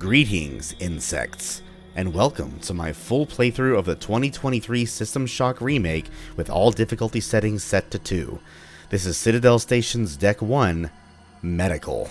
Greetings, insects, and welcome to my full playthrough of the 2023 System Shock remake with all difficulty settings set to 2. This is Citadel Station's Deck 1, Medical.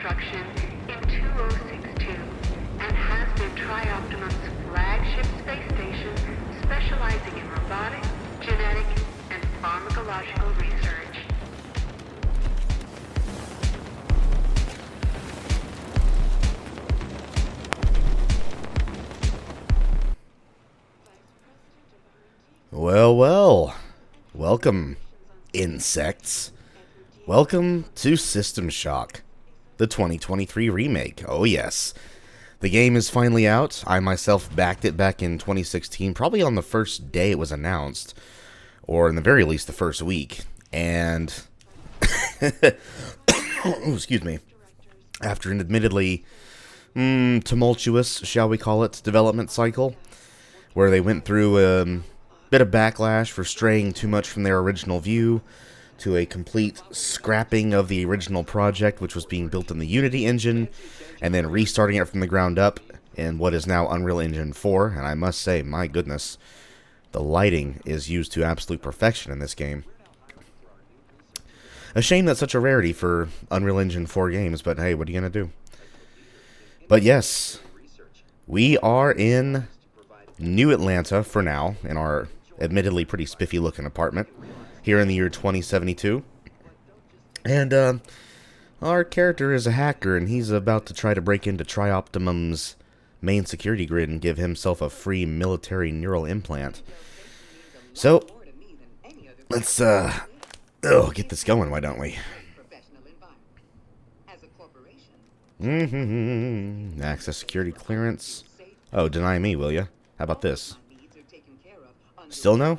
Junction in 2062 and has been TriOptimum's flagship space station specializing in robotic, genetic, and pharmacological research. Well, well, welcome, insects. Welcome to System Shock, the 2023 remake. Oh yes, the game is finally out. I myself backed it back in 2016, probably on the first day it was announced, or in the very least the first week. And, excuse me, after an admittedly tumultuous, shall we call it, development cycle, where they went through a bit of backlash for straying too much from their original view, to a complete scrapping of the original project, which was being built in the Unity engine, and then restarting it from the ground up in what is now Unreal Engine 4. And I must say, my goodness, the lighting is used to absolute perfection in this game. A shame that's such a rarity for Unreal Engine 4 games, but hey, what are you going to do? But yes, we are in New Atlanta for now, in our admittedly pretty spiffy looking apartment here in the year 2072. And our character is a hacker, and he's about to try to break into TriOptimum's main security grid and give himself a free military neural implant. So let's get this going, why don't we? Access security clearance. Oh, deny me, will ya? How about this? Still no?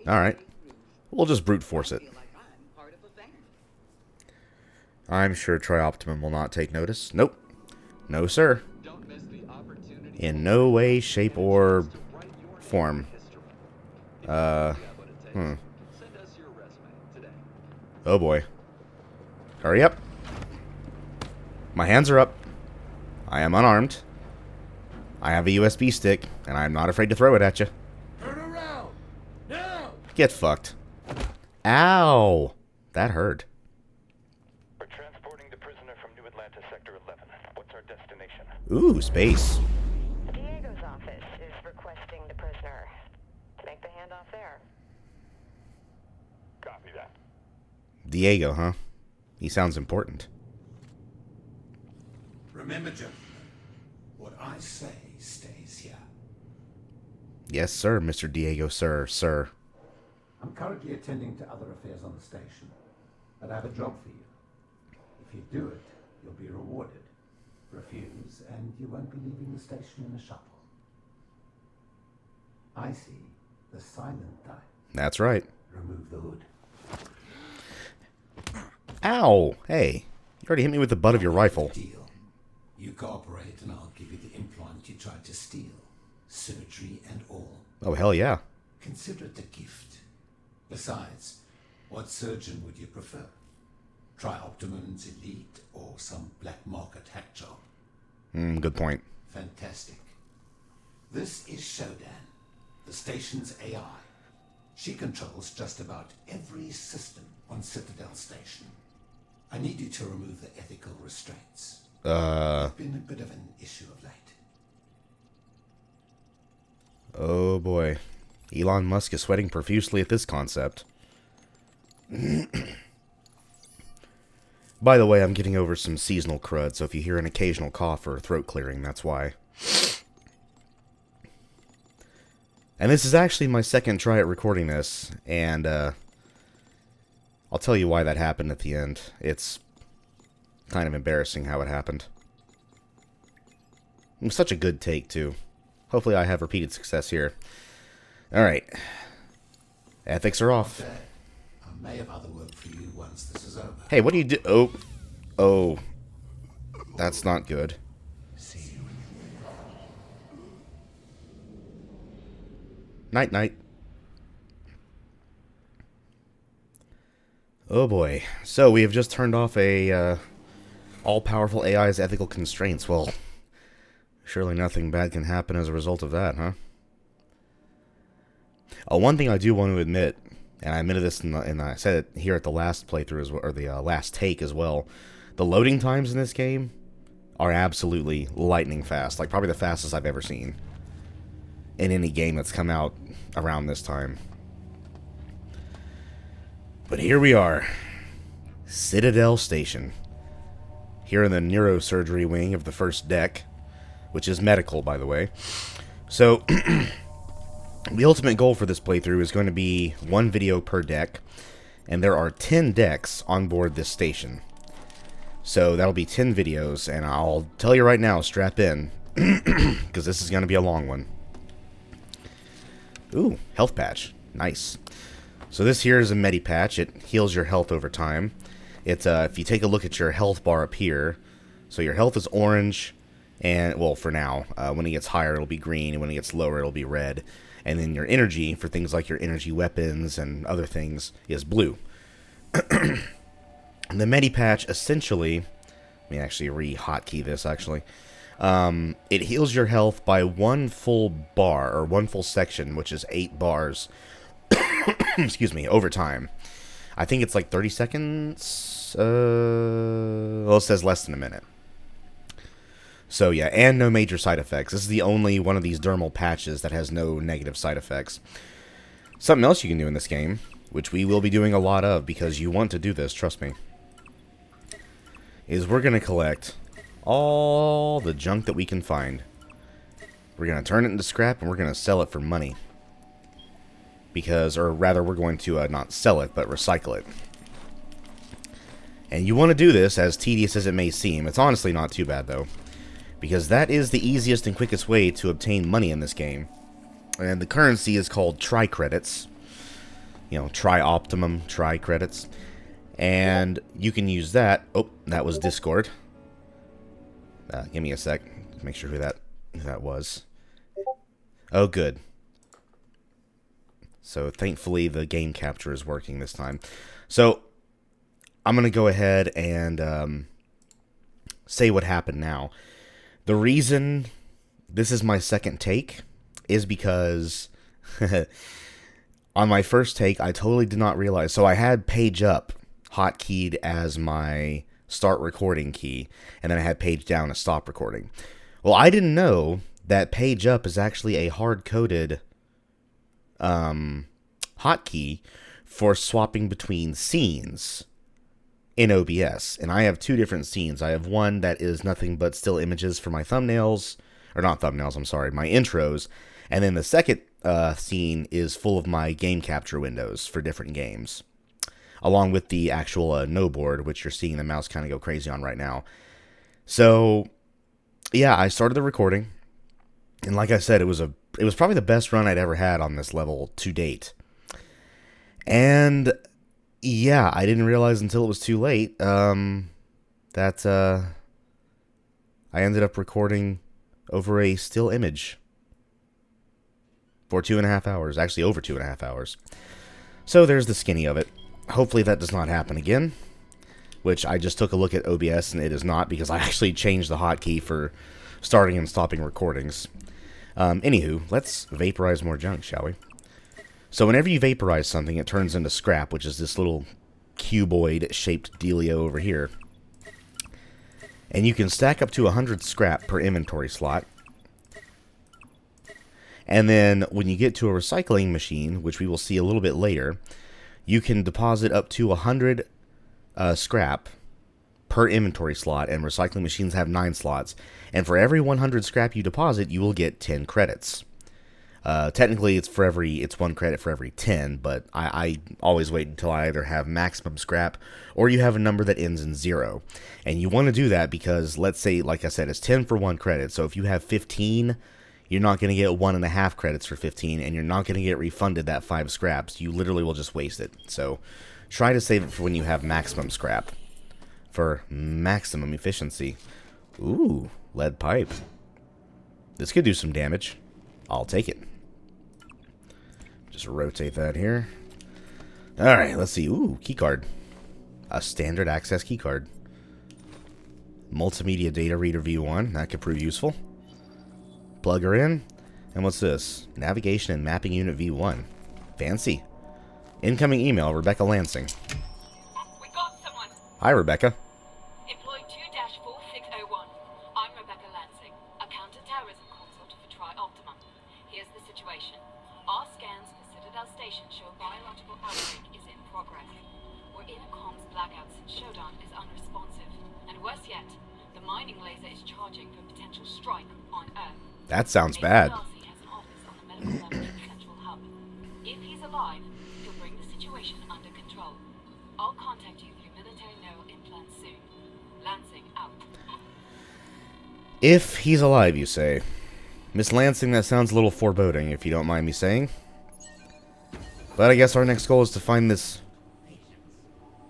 Alright. We'll just brute force it. I'm sure TriOptimum will not take notice. Nope. No, sir. In no way, shape, or form. Oh boy. Hurry up. My hands are up. I am unarmed. I have a USB stick, and I'm not afraid to throw it at you. Turn around! Now! Get fucked. Ow! That hurt. We're transporting the prisoner from New Atlanta Sector 11. What's our destination? Ooh, space. Diego's office is requesting the prisoner. Make the handoff there. Copy that. Diego, huh? He sounds important. Remember, gentlemen, what I say stays here. Yes, sir, Mr. Diego, sir. I'm currently attending to other affairs on the station, but I have a job for you. If you do it, you'll be rewarded. Refuse, and you won't be leaving the station in a shuttle. I see the silent type. That's right. Remove the hood. Ow! Hey, you already hit me with the butt of your rifle. Deal. You cooperate and I'll give you the implant you tried to steal. Surgery and all. Oh, hell yeah. Consider it a gift. Besides, what surgeon would you prefer? TriOptimum's elite or some black market hack job? Good point. Fantastic. This is Shodan, the station's AI. She controls just about every system on Citadel Station. I need you to remove the ethical restraints. It's been a bit of an issue of late. Oh boy. Elon Musk is sweating profusely at this concept. By the way, I'm getting over some seasonal crud, so if you hear an occasional cough or throat clearing, that's why. And this is actually my second try at recording this, and I'll tell you why that happened at the end. It's kind of embarrassing how it happened. It was such a good take, too. Hopefully I have repeated success here. Alright. Ethics are off. Okay. I may have other work for you once this is over. Hey, what do you do? Oh. Oh. That's not good. See you. Night, night. Oh boy. So we have just turned off a all-powerful AI's ethical constraints. Well, surely nothing bad can happen as a result of that, huh? One thing I do want to admit, and I admitted this and I said it here at the last playthrough as well, or the last take as well. The loading times in this game are absolutely lightning fast, like probably the fastest I've ever seen in any game that's come out around this time. But here we are, Citadel Station, here in the neurosurgery wing of the first deck, which is medical, by the way. So, the ultimate goal for this playthrough is going to be one video per deck, and there are 10 decks on board this station. So that'll be 10 videos, and I'll tell you right now, strap in, because this is going to be a long one. Ooh, health patch. Nice. So this here is a medi patch. It heals your health over time. It's if you take a look at your health bar up here, so your health is orange, and, well, for now, when it gets higher, it'll be green, and when it gets lower, it'll be red. And then your energy, for things like your energy weapons and other things, is blue. The medi patch, essentially, let me actually re-hotkey this, actually. It heals your health by one full bar, or one full section, which is 8 bars, excuse me, over time. I think it's like 30 seconds, well, it says less than a minute. So yeah, and no major side effects. This is the only one of these dermal patches that has no negative side effects. Something else you can do in this game, which we will be doing a lot of because you want to do this, trust me, is we're going to collect all the junk that we can find. We're going to turn it into scrap and we're going to sell it for money. Because, or rather, we're going to not sell it, but recycle it. And you want to do this, as tedious as it may seem. It's honestly not too bad, though. Because that is the easiest and quickest way to obtain money in this game. And the currency is called tri-credits. You know, TriOptimum tri-credits. And you can use that. Oh, that was Discord. Give me a sec. Make sure who that was. Oh, good. So, thankfully, the game capture is working this time. So, I'm going to go ahead and say what happened now. The reason this is my second take is because on my first take, I totally did not realize. So I had page up hotkeyed as my start recording key, and then I had page down as stop recording. Well, I didn't know that page up is actually a hard-coded hotkey for swapping between scenes in OBS, and I have 2 different scenes. I have one that is nothing but still images for my thumbnails, or not thumbnails, I'm sorry, my intros, and then the second scene is full of my game capture windows for different games, along with the actual no board, which you're seeing the mouse kind of go crazy on right now. So, yeah, I started the recording, and like I said, it was probably the best run I'd ever had on this level to date, and yeah, I didn't realize until it was too late that I ended up recording over a still image for 2.5 hours. Actually, over 2.5 hours. So there's the skinny of it. Hopefully that does not happen again. Which I just took a look at OBS and it is not, because I actually changed the hotkey for starting and stopping recordings. Anywho, let's vaporize more junk, shall we? So whenever you vaporize something, it turns into scrap, which is this little cuboid-shaped dealio over here. And you can stack up to 100 scrap per inventory slot. And then when you get to a recycling machine, which we will see a little bit later, you can deposit up to 100 scrap per inventory slot, and recycling machines have 9 slots. And for every 100 scrap you deposit, you will get 10 credits. Technically, it's 1 credit for every 10, but I always wait until I either have maximum scrap or you have a number that ends in 0. And you want to do that because, let's say, like I said, it's 10 for 1 credit. So if you have 15, you're not going to get 1.5 credits for 15, and you're not going to get refunded that 5 scraps. You literally will just waste it. So try to save it for when you have maximum scrap for maximum efficiency. Ooh, lead pipe. This could do some damage. I'll take it. Just rotate that here. Alright, let's see. Ooh, keycard. A standard access keycard. Multimedia data reader V1. That could prove useful. Plug her in. And what's this? Navigation and mapping unit V1. Fancy. Incoming email, Rebecca Lansing. We got someone. Hi, Rebecca. Employee 2-4601. I'm Rebecca Lansing, a counter-terrorism consultant for TriOptimum. Here's the situation. Our scans for Citadel Station show biological outbreak is in progress. We're in a comms blackout since Shodan is unresponsive. And worse yet, the mining laser is charging for potential strike on Earth. That sounds bad. Darcy has an office on the medical level central hub. If he's alive, he'll bring the situation under control. I'll contact you through military neural implants soon. Lansing out. If he's alive, you say. Miss Lansing, that sounds a little foreboding, if you don't mind me saying. But I guess our next goal is to find this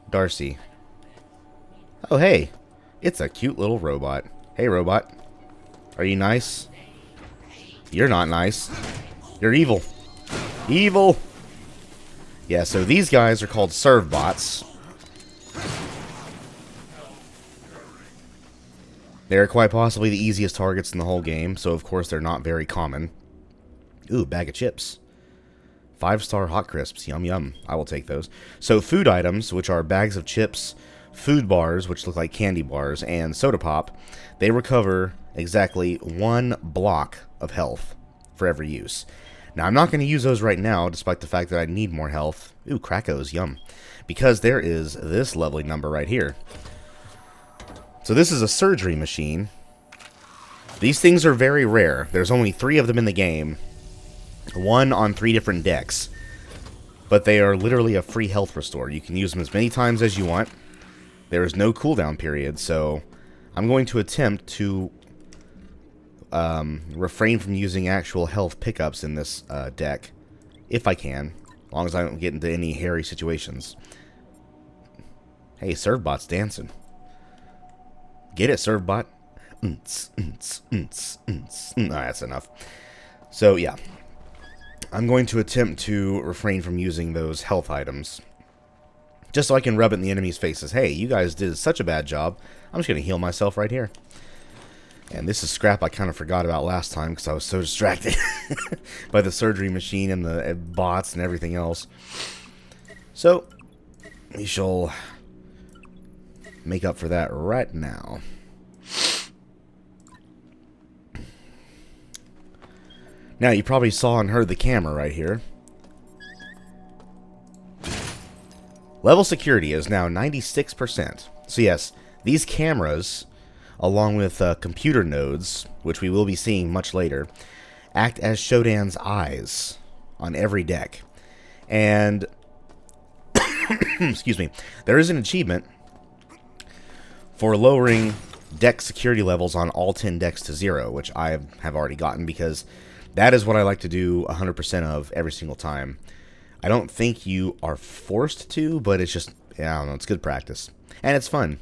Darcy. Oh, hey. It's a cute little robot. Hey, robot. Are you nice? You're not nice. You're evil. Evil! Yeah, so these guys are called serve bots. They're quite possibly the easiest targets in the whole game, so of course they're not very common. Ooh, bag of chips. 5-star hot crisps. Yum yum. I will take those. So food items, which are bags of chips, food bars, which look like candy bars, and soda pop, they recover exactly 1 block of health for every use. Now, I'm not going to use those right now, despite the fact that I need more health. Ooh, Krakos, yum. Because there is this lovely number right here. So this is a surgery machine. These things are very rare. There's only 3 of them in the game. 1 on 3 different decks. But they are literally a free health restore. You can use them as many times as you want. There is no cooldown period, so I'm going to attempt to refrain from using actual health pickups in this deck, if I can, as long as I don't get into any hairy situations. Hey, Servbot's dancing. Get it, Servbot? That's enough. So, yeah. I'm going to attempt to refrain from using those health items, just so I can rub it in the enemy's faces. Hey, you guys did such a bad job. I'm just going to heal myself right here. And this is scrap I kind of forgot about last time because I was so distracted by the surgery machine and the bots and everything else. So, we shall make up for that right now. Now, you probably saw and heard the camera right here. Level security is now 96%. So yes, these cameras, along with computer nodes, which we will be seeing much later, act as Shodan's eyes on every deck. And, excuse me, there is an achievement for lowering deck security levels on all 10 decks to 0, which I have already gotten because that is what I like to do 100% of every single time. I don't think you are forced to, but it's just, yeah, I don't know, it's good practice. And it's fun.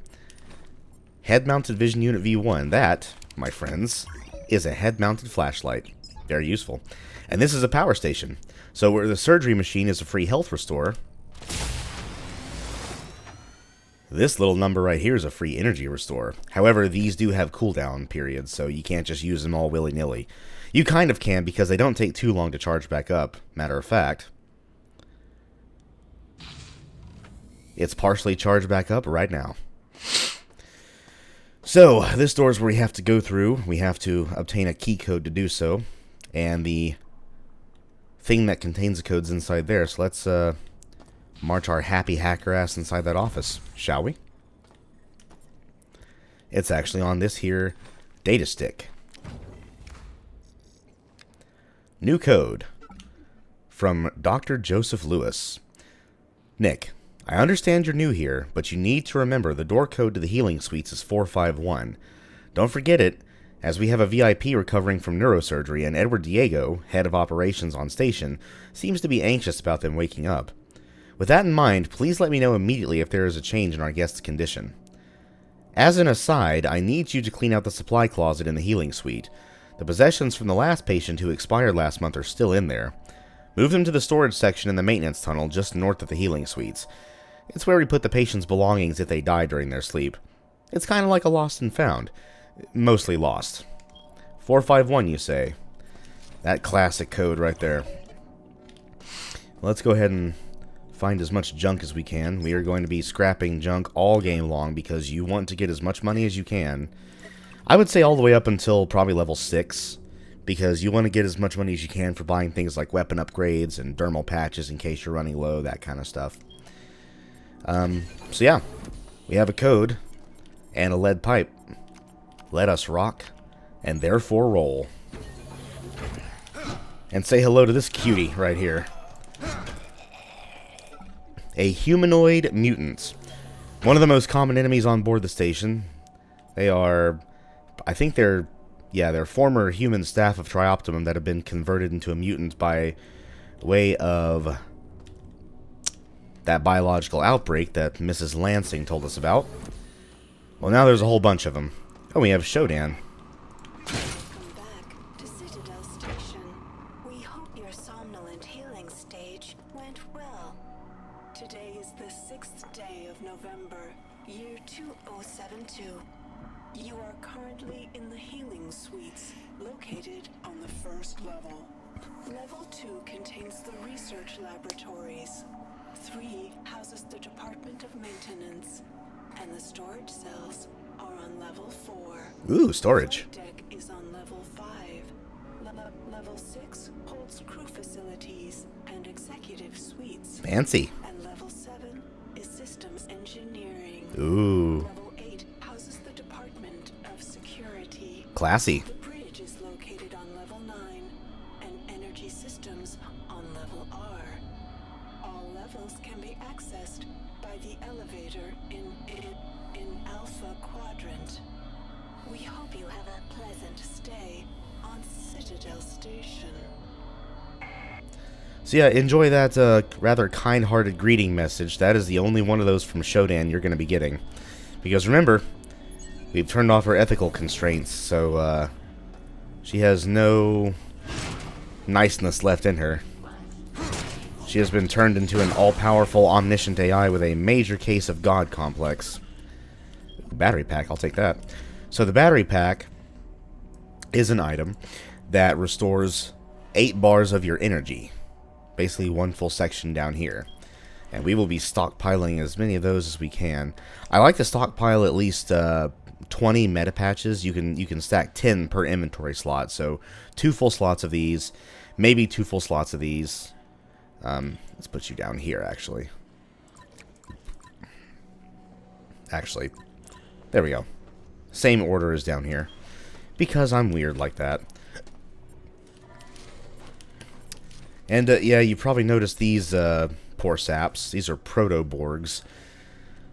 Head-mounted vision unit V1. That, my friends, is a head-mounted flashlight. Very useful. And this is a power station. So where the surgery machine is a free health restore, this little number right here is a free energy restore. However, these do have cooldown periods, so you can't just use them all willy-nilly. You kind of can because they don't take too long to charge back up. Matter of fact, it's partially charged back up right now. So, this door is where we have to go through. We have to obtain a key code to do so. And the thing that contains the code's inside there. So let's march our happy hacker ass inside that office, shall we? It's actually on this here data stick. New code from Dr. Joseph Lewis. Nick, I understand you're new here, but you need to remember the door code to the healing suites is 451. Don't forget it, as we have a VIP recovering from neurosurgery, and Edward Diego, head of operations on station, seems to be anxious about them waking up. With that in mind, please let me know immediately if there is a change in our guest's condition. As an aside, I need you to clean out the supply closet in the healing suite. The possessions from the last patient who expired last month are still in there. Move them to the storage section in the maintenance tunnel just north of the healing suites. It's where we put the patient's belongings if they die during their sleep. It's kind of like a lost and found. Mostly lost. 451, you say? That classic code right there. Let's go ahead and find as much junk as we can. We are going to be scrapping junk all game long because you want to get as much money as you can. I would say all the way up until probably level 6. Because you want to get as much money as you can for buying things like weapon upgrades and dermal patches in case you're running low, that kind of stuff. So yeah, we have a code and a lead pipe. Let us rock, and therefore roll. And say hello to this cutie right here. A humanoid mutant. One of the most common enemies on board the station. They are, I think they're former human staff of TriOptimum that have been converted into a mutant by way of that biological outbreak that Mrs. Lansing told us about. Well, now there's a whole bunch of them. Oh, we have Shodan. Welcome back to Citadel Station. We hope your somnolent healing stage went well. Today is the 6th day of November, year 2072. You are currently in the healing suites, located on the first level. Level 2 contains the research laboratories. 3 houses the Department of Maintenance, and the storage cells are on level 4. Ooh, storage. The deck is on level 5. Level 6 holds crew facilities and executive suites. Fancy. And level 7 is systems engineering. Ooh. Level 8 houses the Department of Security. Classy. The bridge is located on level 9, and energy systems on level R. All levels can be accessed by the elevator in Alpha Quadrant. We hope you have a pleasant stay on Citadel Station. So yeah, enjoy that rather kind-hearted greeting message. That is the only one of those from Shodan you're going to be getting. Because remember, we've turned off her ethical constraints, so she has no niceness left in her. She has been turned into an all-powerful, omniscient AI with a major case of God complex. Battery pack, I'll take that. So the battery pack is an item that restores 8 bars of your energy. Basically one full section down here. And we will be stockpiling as many of those as we can. I like to stockpile at least 20 meta patches. You can stack 10 per inventory slot. So 2 full slots of these, maybe 2 full slots of these. Let's put you down here, actually. There we go. Same order as down here. Because I'm weird like that. And, yeah, you probably noticed these poor saps. These are proto-borgs.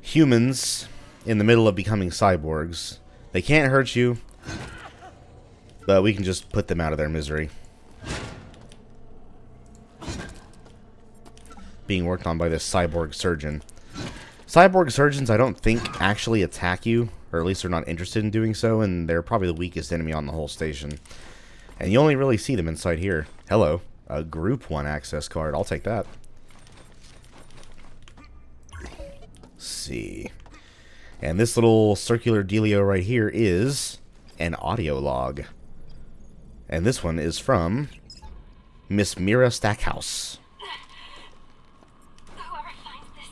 Humans in the middle of becoming cyborgs. They can't hurt you. But we can just put them out of their misery. Being worked on by this cyborg surgeon. Cyborg surgeons, I don't think, actually attack you. or at least they're not interested in doing so, and they're probably the weakest enemy on the whole station. And you only really see them inside here. Hello, a Group 1 access card. I'll take that. Let's see. And this little circular dealio right here is an audio log. And this one is from Miss Mira Stackhouse. Whoever finds this,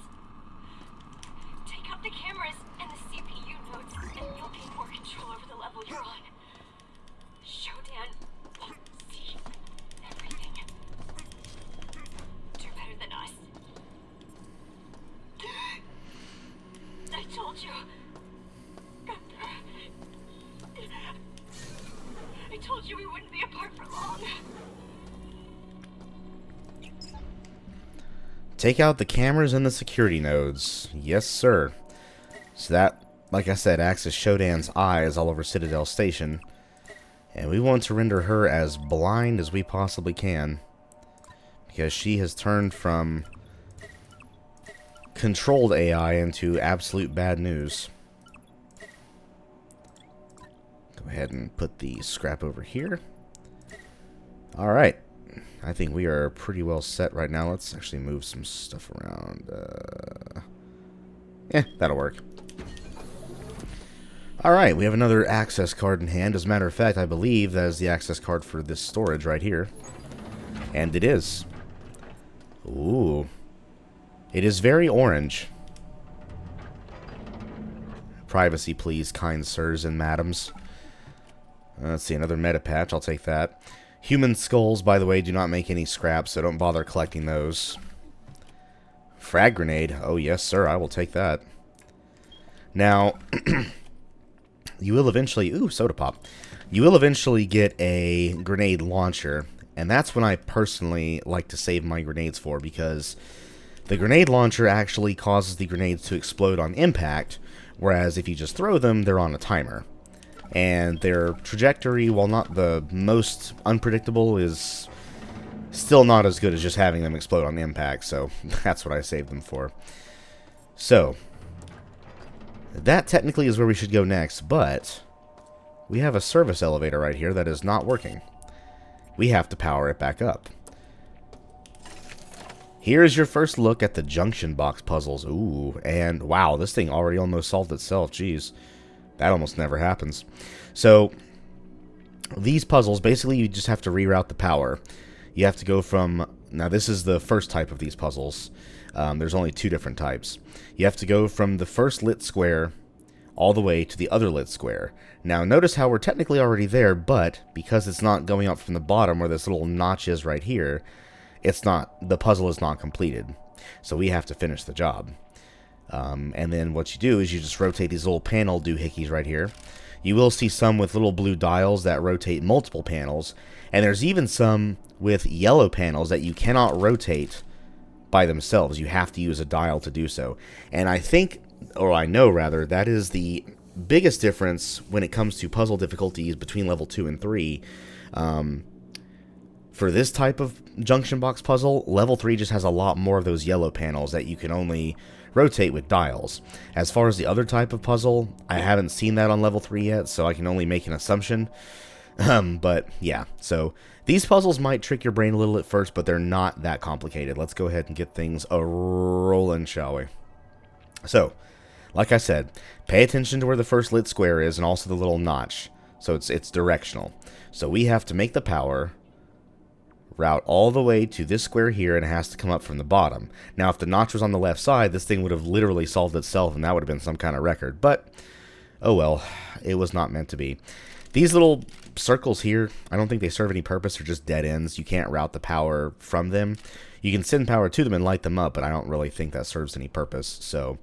take out the cameras and the CPU nodes, and you'll gain more control over the level you're on. Shodan won't see everything. Do better than us. I told you. I told you we wouldn't be apart for long. Take out the cameras and the security nodes. Yes, sir. So that, like I said, acts as Shodan's eyes all over Citadel Station. And we want to render her as blind as we possibly can. Because she has turned from controlled AI into absolute bad news. Go ahead and put the scrap over here. Alright. I think we are pretty well set right now. Let's actually move some stuff around. Yeah, that'll work. Alright, we have another access card in hand. As a matter of fact, I believe that is the access card for this storage right here. And it is. Ooh. It is very orange. Privacy, please, kind sirs and madams. Let's see, another meta patch. I'll take that. Human skulls, by the way, do not make any scrap, so don't bother collecting those. Frag grenade. Oh, yes, sir. I will take that. Now, you will eventually... Ooh, soda pop. You will eventually get a grenade launcher, and that's when I personally like to save my grenades for, because the grenade launcher actually causes the grenades to explode on impact, whereas if you just throw them, they're on a timer. And their trajectory, while not the most unpredictable, is still not as good as just having them explode on impact, so that's what I saved them for. So, that technically is where we should go next, but we have a service elevator right here that is not working. We have to power it back up. Here's your first look at the junction box puzzles. Ooh, and wow, this thing already almost solved itself. Jeez. That almost never happens. So, these puzzles, basically you just have to reroute the power. You have to go from... Now, this is the first type of these puzzles. There's only two different types. You have to go from the first lit square all the way to the other lit square. Now, notice how we're technically already there, but because it's not going up from the bottom where this little notch is right here, it's not... the puzzle is not completed. So we have to finish the job. And then what you do is you just rotate these little panel doohickeys right here. You will see some with little blue dials that rotate multiple panels, and there's even some with yellow panels that you cannot rotate by themselves. You have to use a dial to do so. And I think, or I know rather, that is the biggest difference when it comes to puzzle difficulties between level 2 and 3. For this type of junction box puzzle, level 3 just has a lot more of those yellow panels that you can only rotate with dials. As far as the other type of puzzle, I haven't seen that on level 3 yet, so I can only make an assumption. But yeah, so these puzzles might trick your brain a little at first, but they're not that complicated. Let's go ahead and get things a-rolling, shall we? So, like I said, pay attention to where the first lit square is and also the little notch. So it's directional. So we have to make the power route all the way to this square here, and it has to come up from the bottom. Now, if the notch was on the left side, this thing would have literally solved itself, and that would have been some kind of record. But, oh well, it was not meant to be. These little circles here, I don't think they serve any purpose. They're just dead ends. You can't route the power from them. You can send power to them and light them up, but I don't really think that serves any purpose. So,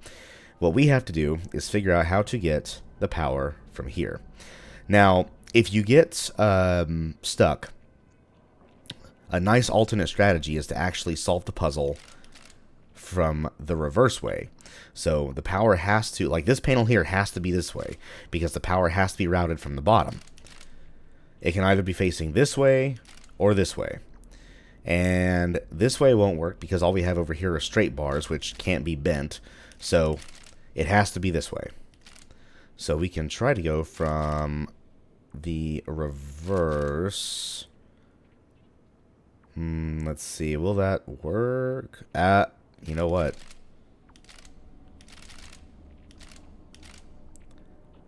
what we have to do is figure out how to get the power from here. Now, if you get stuck, a nice alternate strategy is to actually solve the puzzle from the reverse way. So the power has to, like this panel here has to be this way, because the power has to be routed from the bottom. It can either be facing this way or this way. And this way won't work because all we have over here are straight bars, which can't be bent. So it has to be this way. So we can try to go from the reverse. Let's see. Will that work? You know what?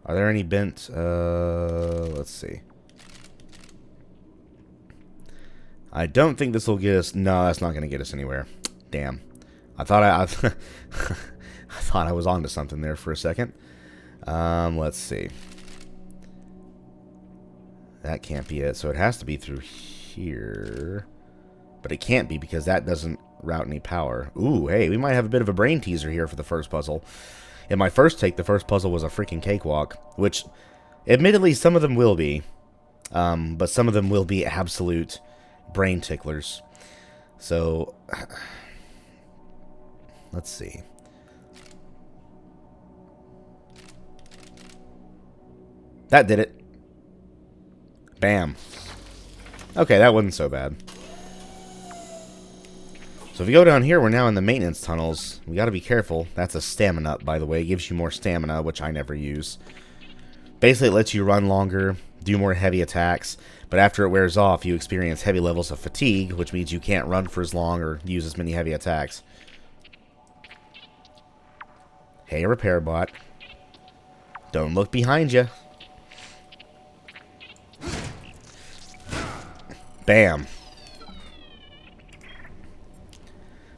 Are there any bent? Let's see. I don't think this will get us. No, that's not going to get us anywhere. Damn. I thought I thought I was onto something there for a second. Let's see. That can't be it. So it has to be through here. But it can't be because that doesn't route any power. Ooh, hey, we might have a bit of a brain teaser here for the first puzzle. In my first take, the first puzzle was a freaking cakewalk, which, admittedly, some of them will be. But some of them will be absolute brain ticklers. So, let's see. That did it. Bam. Okay, that wasn't so bad. So if you go down here, we're now in the maintenance tunnels. We gotta be careful. That's a stamina up, by the way. It gives you more stamina, which I never use. Basically, it lets you run longer, do more heavy attacks, but after it wears off, you experience heavy levels of fatigue, which means you can't run for as long or use as many heavy attacks. Hey, repair bot. Don't look behind you. Bam.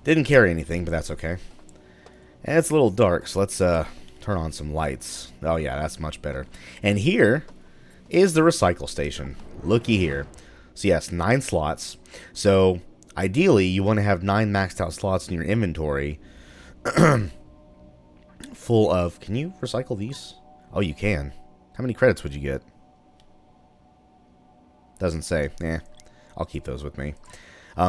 Didn't carry anything, but that's okay. And it's a little dark, so let's turn on some lights. Oh yeah, that's much better. And here is the recycle station. Looky here. So yes, 9 slots. So ideally, you want to have 9 maxed out slots in your inventory full of... Can you recycle these? Oh, you can. How many credits would you get? Doesn't say. I'll keep those with me.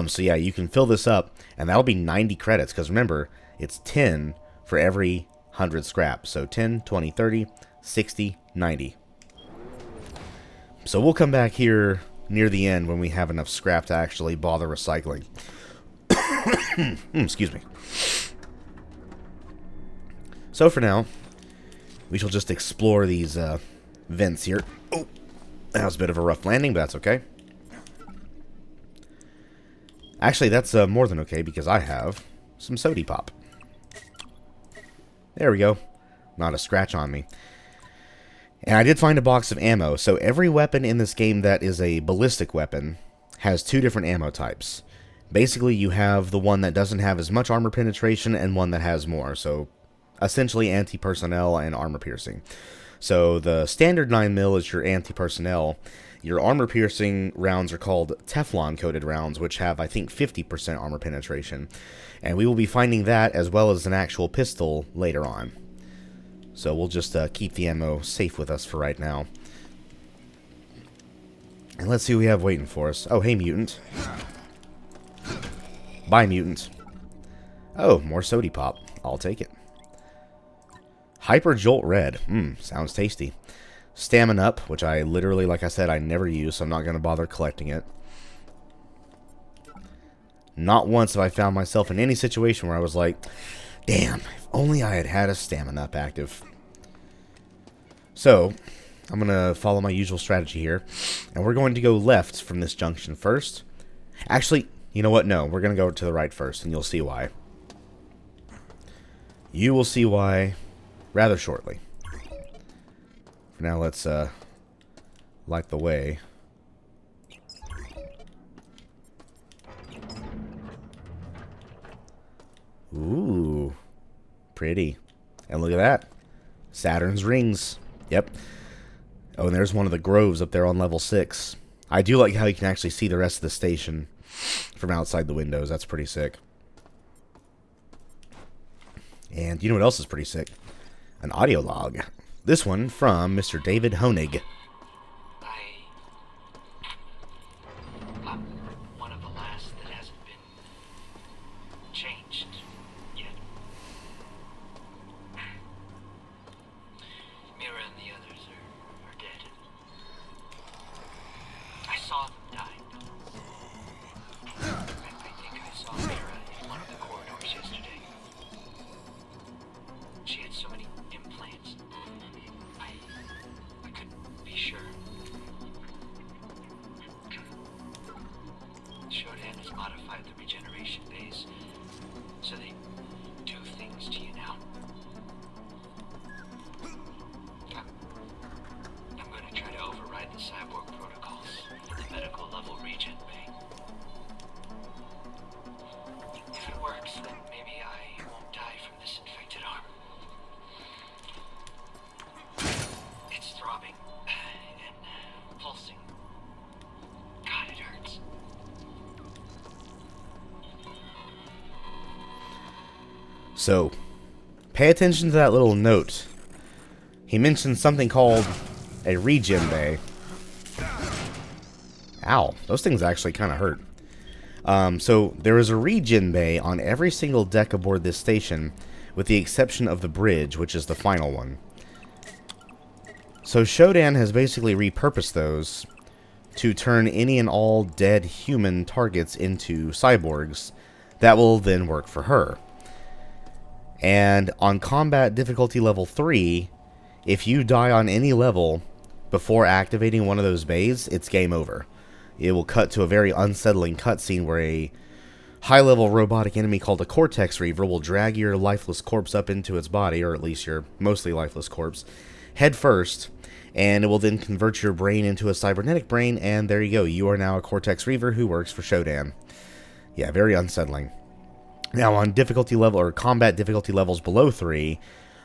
So yeah, you can fill this up, and that'll be 90 credits, because remember, it's 10 for every 100 scrap. So 10, 20, 30, 60, 90. So we'll come back here near the end when we have enough scrap to actually bother recycling. Excuse me. So for now, we shall just explore these vents here. Oh, that was a bit of a rough landing, but that's okay. Actually, that's more than okay, because I have some sody pop. There we go. Not a scratch on me. And I did find a box of ammo. So every weapon in this game that is a ballistic weapon has 2 different ammo types. Basically, you have the one that doesn't have as much armor penetration and one that has more. So essentially anti-personnel and armor piercing. So the standard 9mm is your anti-personnel. Your armor-piercing rounds are called Teflon-coated rounds, which have, I think, 50% armor penetration. And we will be finding that as well as an actual pistol later on. So we'll just keep the ammo safe with us for right now. And let's see what we have waiting for us. Oh, hey, mutant. Bye, mutant. Oh, more sody pop. I'll take it. Hyper Jolt Red. Sounds tasty. Stamina up, which I literally, like I said, I never use, so I'm not going to bother collecting it. Not once have I found myself in any situation where I was like, damn, if only I had had a stamina up active. So, I'm going to follow my usual strategy here, and we're going to go left from this junction first. Actually, you know what? No, we're going to go to the right first, and you'll see why. You will see why rather shortly. For now, let's light the way. Ooh, pretty. And look at that. Saturn's rings. Yep. Oh, and there's one of the groves up there on level 6. I do like how you can actually see the rest of the station from outside the windows. That's pretty sick. And you know what else is pretty sick? An audio log. This one from Mr. David Honig. I'm one of the last that hasn't been changed yet. Mira and the others are dead. I saw them die. I think I saw Mira in one of the corridors yesterday. She had so many implants. I has modified the regeneration bays so they do things to you now. I'm going to try to override the cyborg protocols in the medical level regen bay. If it works, then maybe I won't die from this infected arm. It's throbbing and pulsing. God, it hurts. So, pay attention to that little note. He mentioned something called a regen bay. Ow, those things actually kind of hurt. So, there is a regen bay on every single deck aboard this station, with the exception of the bridge, which is the final one. So, Shodan has basically repurposed those to turn any and all dead human targets into cyborgs that will then work for her. And on combat difficulty level 3, if you die on any level before activating one of those bays, it's game over. It will cut to a very unsettling cutscene where a high-level robotic enemy called a Cortex Reaver will drag your lifeless corpse up into its body, or at least your mostly lifeless corpse, head first, and it will then convert your brain into a cybernetic brain, and there you go. You are now a Cortex Reaver who works for Shodan. Yeah, very unsettling. Now, on difficulty level, or combat difficulty levels below 3,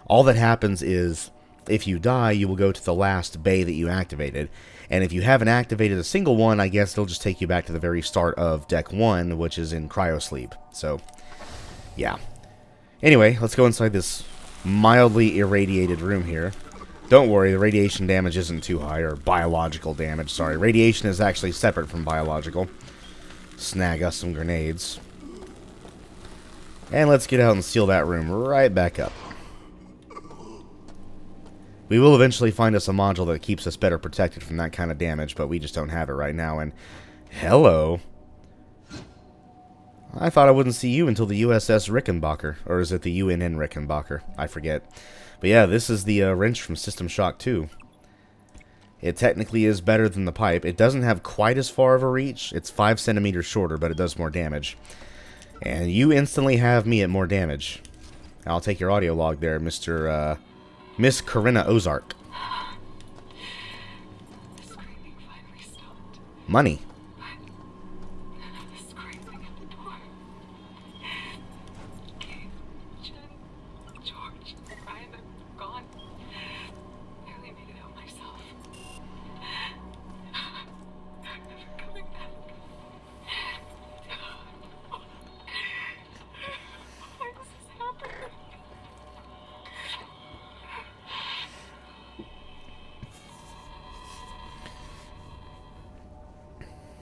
all that happens is, if you die, you will go to the last bay that you activated. And if you haven't activated a single one, I guess it'll just take you back to the very start of Deck 1, which is in cryosleep. So, yeah. Anyway, let's go inside this mildly irradiated room here. Don't worry, the radiation damage isn't too high, or biological damage, sorry. Radiation is actually separate from biological. Snag us some grenades. And let's get out and seal that room right back up. We will eventually find us a module that keeps us better protected from that kind of damage, but we just don't have it right now. And hello. I thought I wouldn't see you until the USS Rickenbacker. Or is it the UNN Rickenbacker? I forget. But yeah, this is the wrench from System Shock 2. It technically is better than the pipe. It doesn't have quite as far of a reach. It's 5 centimeters shorter, but it does more damage. And you instantly have me at more damage. I'll take your audio log there, Miss Corinna Ozark. The screaming finally stopped. Money. The screaming at the door. Kate, Jen, George, Ryan, they're gone. Barely made it out myself. Never coming back. Why does this happen?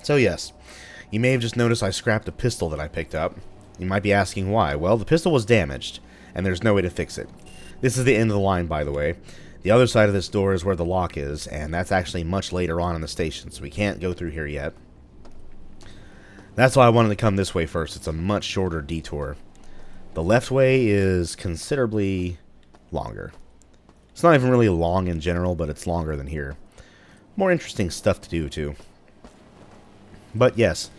So yes, you may have just noticed I scrapped a pistol that I picked up. You might be asking why. Well, the pistol was damaged, and there's no way to fix it. This is the end of the line, by the way. The other side of this door is where the lock is, and that's actually much later on in the station, so we can't go through here yet. That's why I wanted to come this way first. It's a much shorter detour. The left way is considerably longer. It's not even really long in general, but it's longer than here. More interesting stuff to do, too. But yes,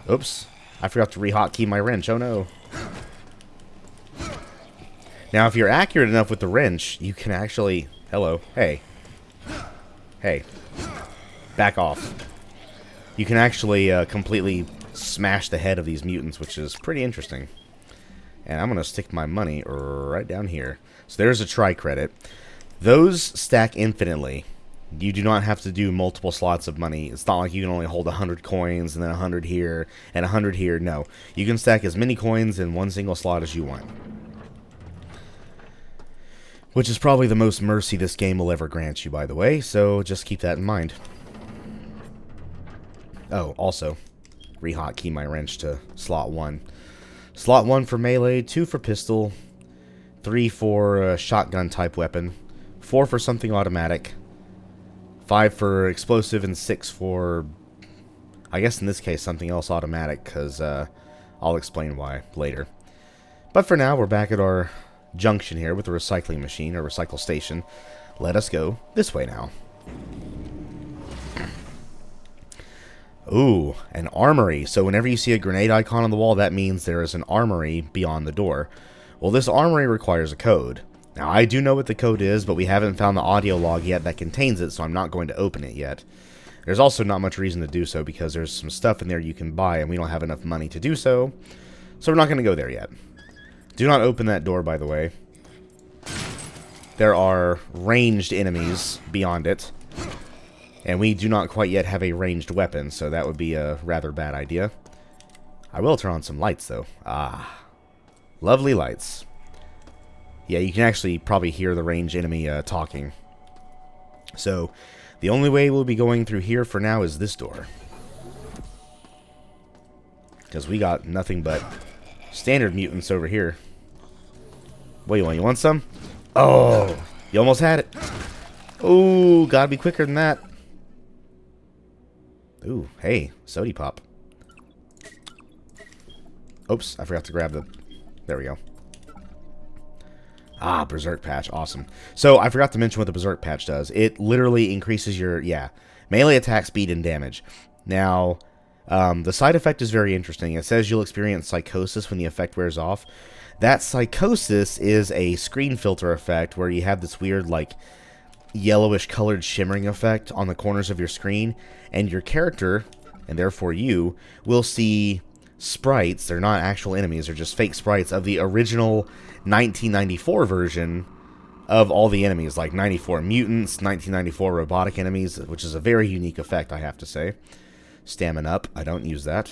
oops, I forgot to re-hotkey my wrench, oh no. Now, if you're accurate enough with the wrench, you can actually, hello, hey, back off. You can actually completely smash the head of these mutants, which is pretty interesting. And I'm going to stick my money right down here. So there's a tri-credit. Those stack infinitely. You do not have to do multiple slots of money. It's not like you can only hold 100 coins and then 100 here and 100 here. No. You can stack as many coins in one single slot as you want. Which is probably the most mercy this game will ever grant you, by the way, so just keep that in mind. Oh, also, re-hotkey my wrench to slot 1. Slot 1 for melee, 2 for pistol, 3 for a shotgun type weapon, 4 for something automatic, 5 for explosive, and 6 for, I guess in this case, something else automatic, because I'll explain why later. But for now, we're back at our junction here with the recycling machine, or recycle station. Let us go this way now. Ooh, an armory. So whenever you see a grenade icon on the wall, that means there is an armory beyond the door. Well, this armory requires a code. Now, I do know what the code is, but we haven't found the audio log yet that contains it, so I'm not going to open it yet. There's also not much reason to do so, because there's some stuff in there you can buy, and we don't have enough money to do so. So we're not going to go there yet. Do not open that door, by the way. There are ranged enemies beyond it. And we do not quite yet have a ranged weapon, so that would be a rather bad idea. I will turn on some lights, though. Ah. Lovely lights. Yeah, you can actually probably hear the ranged enemy talking. So, the only way we'll be going through here for now is this door. Because we got nothing but standard mutants over here. What do you want? You want some? Oh! You almost had it. Ooh, gotta be quicker than that. Ooh, hey, sody pop. Oops, I forgot to grab the... There we go. Ah, Berserk Patch, awesome. So, I forgot to mention what the Berserk Patch does. It literally increases your, melee attack speed and damage. Now, the side effect is very interesting. It says you'll experience psychosis when the effect wears off. That psychosis is a screen filter effect where you have this weird, like, yellowish colored shimmering effect on the corners of your screen, and your character, and therefore you, will see sprites. They're not actual enemies, they're just fake sprites of the original 1994 version of all the enemies, like 94 mutants, 1994 robotic enemies, which is a very unique effect, I have to say. Stamina up, I don't use that.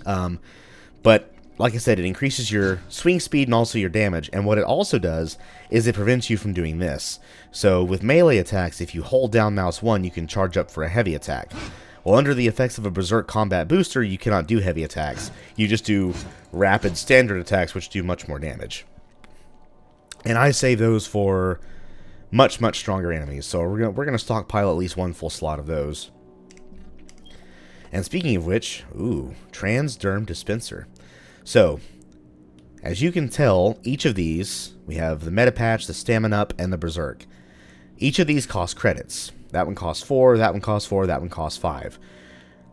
But like I said, it increases your swing speed and also your damage, and what it also does is it prevents you from doing this. So with melee attacks, if you hold down mouse 1, you can charge up for a heavy attack. Well, under the effects of a Berserk Combat Booster, you cannot do heavy attacks. You just do rapid standard attacks, which do much more damage. And I save those for much, much stronger enemies, so we're gonna stockpile at least one full slot of those. And speaking of which, ooh, Transderm Dispenser. So, as you can tell, each of these, we have the Meta Patch, the Stamina Up, and the Berserk. Each of these cost credits. That one costs 4, that one costs 4, that one costs 5.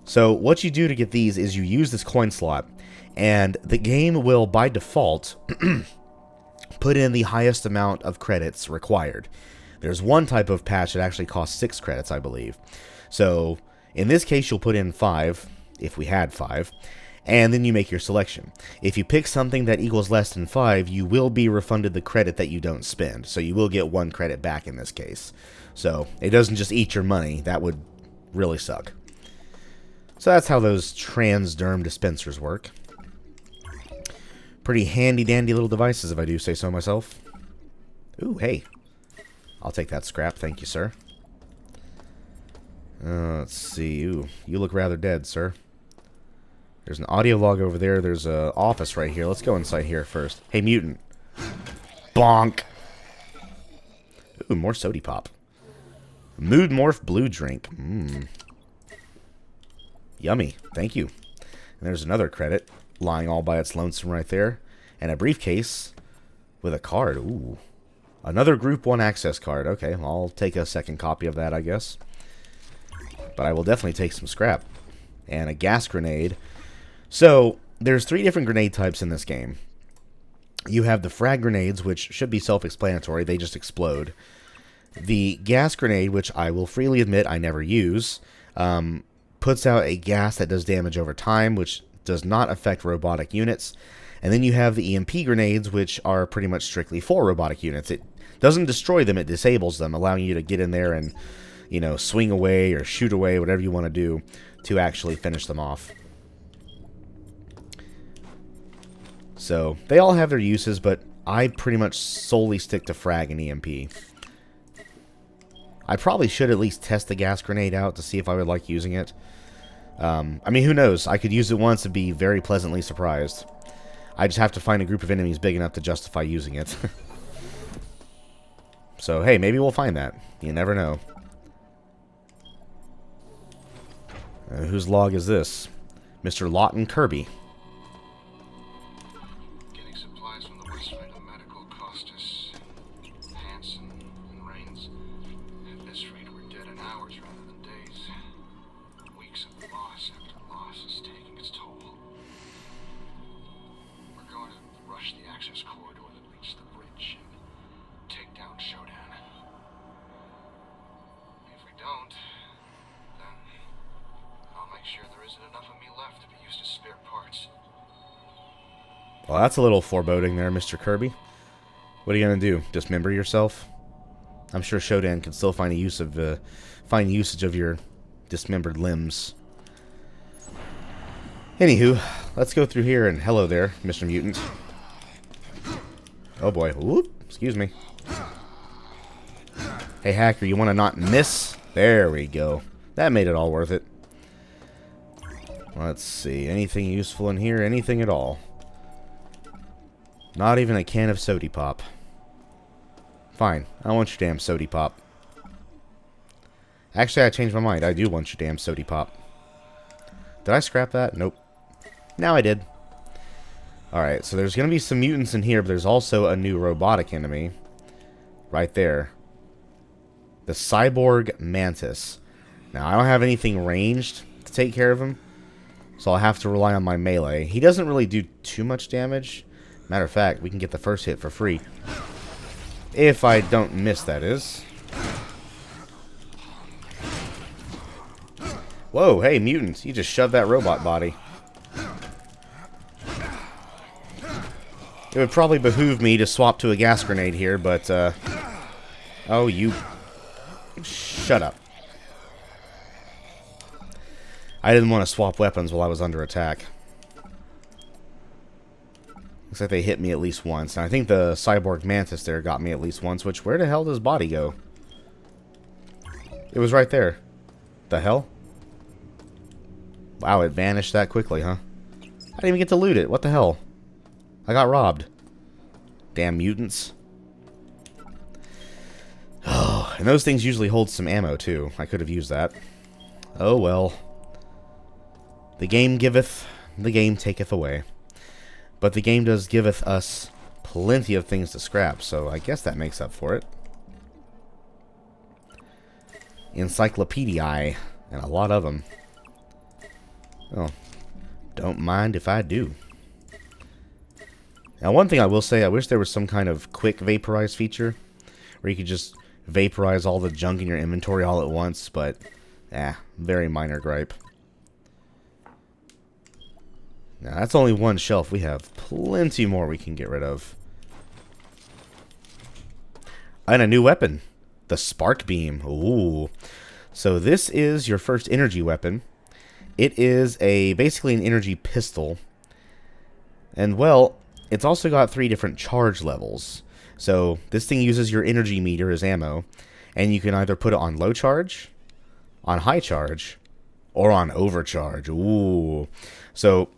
So, what you do to get these is you use this coin slot, and the game will, by default, put in the highest amount of credits required. There's one type of patch that actually costs 6 credits, I believe. So, in this case, you'll put in 5, if we had 5. And then you make your selection. If you pick something that equals less than 5, you will be refunded the credit that you don't spend. So you will get 1 credit back in this case. So it doesn't just eat your money. That would really suck. So that's how those Transderm dispensers work. Pretty handy-dandy little devices, if I do say so myself. Ooh, hey. I'll take that scrap. Thank you, sir. Let's see. Ooh, you look rather dead, sir. There's an audio log over there. There's an office right here. Let's go inside here first. Hey, mutant. Bonk. Ooh, more sody pop. Mood Morph Blue Drink. Mmm. Yummy. Thank you. And there's another credit lying all by its lonesome right there. And a briefcase with a card. Ooh. Another Group 1 access card. Okay, well, I'll take a second copy of that, I guess. But I will definitely take some scrap. And a gas grenade. So, there's 3 different grenade types in this game. You have the frag grenades, which should be self-explanatory. They just explode. The gas grenade, which I will freely admit I never use, puts out a gas that does damage over time, which does not affect robotic units. And then you have the EMP grenades, which are pretty much strictly for robotic units. It doesn't destroy them, it disables them, allowing you to get in there and, you know, swing away or shoot away, whatever you want to do, to actually finish them off. So, they all have their uses, but I pretty much solely stick to frag and EMP. I probably should at least test the gas grenade out to see if I would like using it. I mean, who knows? I could use it once and be very pleasantly surprised. I just have to find a group of enemies big enough to justify using it. So, hey, maybe we'll find that. You never know. Whose log is this? Mr. Lawton Kirby. Getting supplies from the west wing of the medical cost us Hanson and Rains. At this rate, we're dead in hours rather than days. Weeks Well, that's a little foreboding there, Mr. Kirby. What are you gonna do? Dismember yourself? I'm sure Shodan can still find usage of your dismembered limbs. Anywho, let's go through here and hello there, Mr. Mutant. Oh boy, whoop! Excuse me. Hey hacker, you want to not miss? There we go. That made it all worth it. Let's see, anything useful in here? Anything at all? Not even a can of sody pop. Fine, I want your damn sody pop. Actually, I changed my mind. I do want your damn sody pop. Did I scrap that? Nope. Now I did. Alright, so there's going to be some mutants in here, but there's also a new robotic enemy. Right there. The Cyborg Mantis. Now, I don't have anything ranged to take care of him, so I'll have to rely on my melee. He doesn't really do too much damage. Matter of fact, we can get the first hit for free. If I don't miss, that is. Whoa, hey, mutants. You just shoved that robot body. It would probably behoove me to swap to a gas grenade here, but, oh, you... Shut up. I didn't want to swap weapons while I was under attack. Looks like they hit me at least once. And I think the Cyborg Mantis there got me at least once, which, where the hell does body go? It was right there. The hell? Wow, it vanished that quickly, huh? I didn't even get to loot it. What the hell? I got robbed. Damn mutants. Oh, and those things usually hold some ammo, too. I could have used that. Oh, well. The game giveth, the game taketh away. But the game does giveth us plenty of things to scrap, so I guess that makes up for it. Encyclopediae, and a lot of them. Oh, don't mind if I do. Now, one thing I will say, I wish there was some kind of quick vaporize feature where you could just vaporize all the junk in your inventory all at once, but, very minor gripe. Now, that's only one shelf. We have plenty more we can get rid of. And a new weapon, the Spark Beam. Ooh. So this is your first energy weapon. It is basically an energy pistol. And, well, it's also got 3 different charge levels. So this thing uses your energy meter as ammo. And you can either put it on low charge, on high charge, or on overcharge. Ooh. So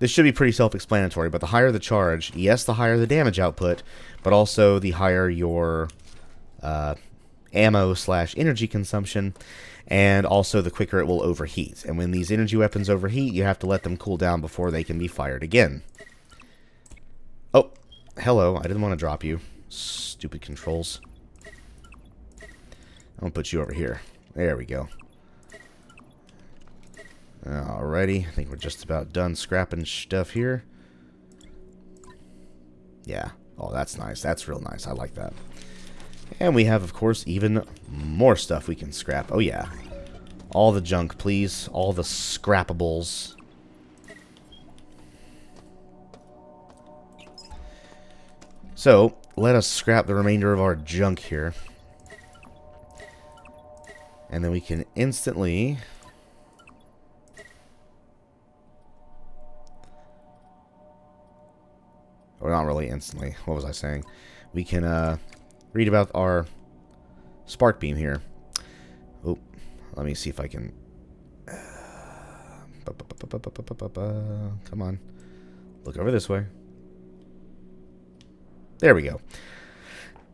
this should be pretty self-explanatory, but the higher the charge, yes, the higher the damage output, but also the higher your ammo/energy consumption, and also the quicker it will overheat. And when these energy weapons overheat, you have to let them cool down before they can be fired again. Oh, hello, I didn't want to drop you. Stupid controls. I'm going to put you over here. There we go. Alrighty, I think we're just about done scrapping stuff here. Yeah. Oh, that's nice. That's real nice. I like that. And we have, of course, even more stuff we can scrap. Oh, yeah. All the junk, please. All the scrappables. So, let us scrap the remainder of our junk here. And then we can instantly... Or not really instantly. What was I saying? We can read about our Spark Beam here. Oh, let me see if I can... Come on. Look over this way. There we go.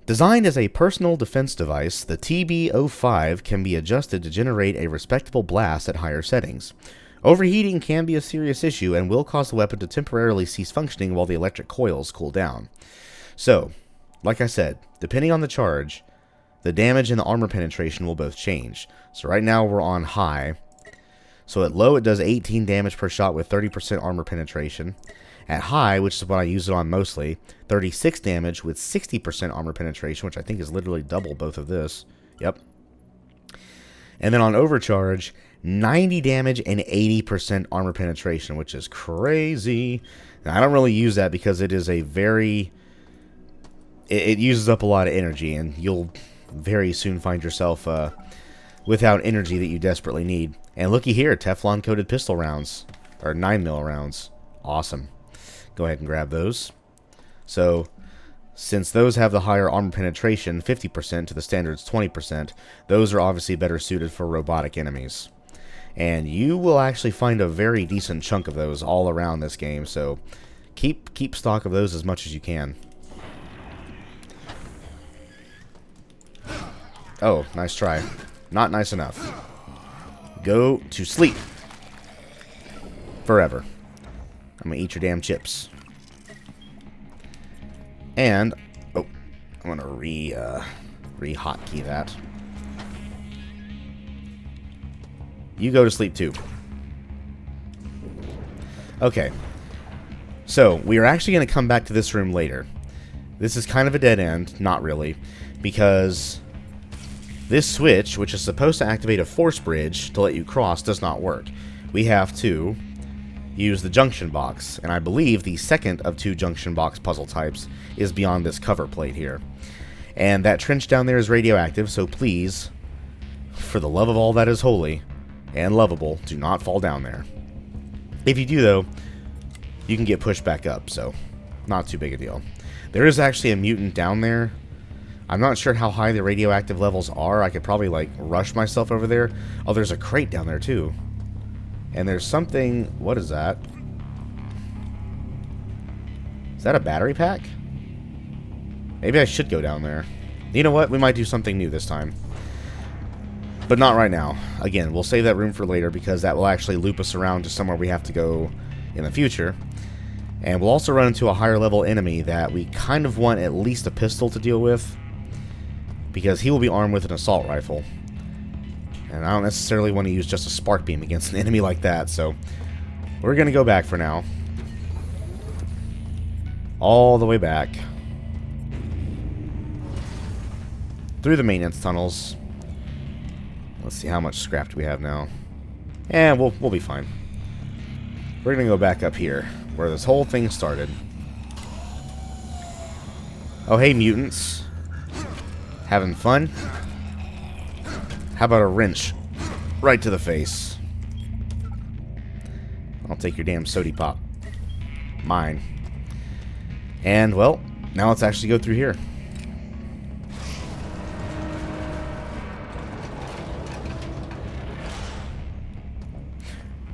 Designed as a personal defense device, the TB-05 can be adjusted to generate a respectable blast at higher settings. Overheating can be a serious issue and will cause the weapon to temporarily cease functioning while the electric coils cool down. So, like I said, depending on the charge, the damage and the armor penetration will both change. So right now we're on high. So at low it does 18 damage per shot with 30% armor penetration. At high, which is what I use it on mostly, 36 damage with 60% armor penetration, which I think is literally double both of this. Yep. And then on overcharge, 90 damage and 80% armor penetration, which is crazy. Now, I don't really use that because it is a very... It uses up a lot of energy, and you'll very soon find yourself without energy that you desperately need. And looky here, Teflon-coated pistol rounds, or 9mm rounds. Awesome. Go ahead and grab those. So, since those have the higher armor penetration, 50% to the standard's 20%, those are obviously better suited for robotic enemies. And you will actually find a very decent chunk of those all around this game, so keep stock of those as much as you can. Oh, nice try. Not nice enough. Go to sleep. Forever. I'm gonna eat your damn chips. And, oh, I'm gonna re-hotkey that. You go to sleep too. Okay. So, we are actually gonna come back to this room later. This is kind of a dead end, not really, because this switch, which is supposed to activate a force bridge to let you cross, does not work. We have to use the junction box, and I believe the second of 2 junction box puzzle types is beyond this cover plate here. And that trench down there is radioactive, so please, for the love of all that is holy and lovable, do not fall down there. If you do, though, you can get pushed back up, so not too big a deal. There is actually a mutant down there. I'm not sure how high the radioactive levels are. I could probably, like, rush myself over there. Oh, there's a crate down there, too. And there's something... What is that? Is that a battery pack? Maybe I should go down there. You know what? We might do something new this time. But not right now. Again, we'll save that room for later because that will actually loop us around to somewhere we have to go in the future. And we'll also run into a higher level enemy that we kind of want at least a pistol to deal with, because he will be armed with an assault rifle. And I don't necessarily want to use just a spark beam against an enemy like that, so we're going to go back for now. All the way back. Through the maintenance tunnels. Let's see, how much scrap do we have now? And we'll be fine. We're going to go back up here, where this whole thing started. Oh, hey, mutants. Having fun? How about a wrench right to the face? I'll take your damn sody pop. Mine. And, well, now let's actually go through here.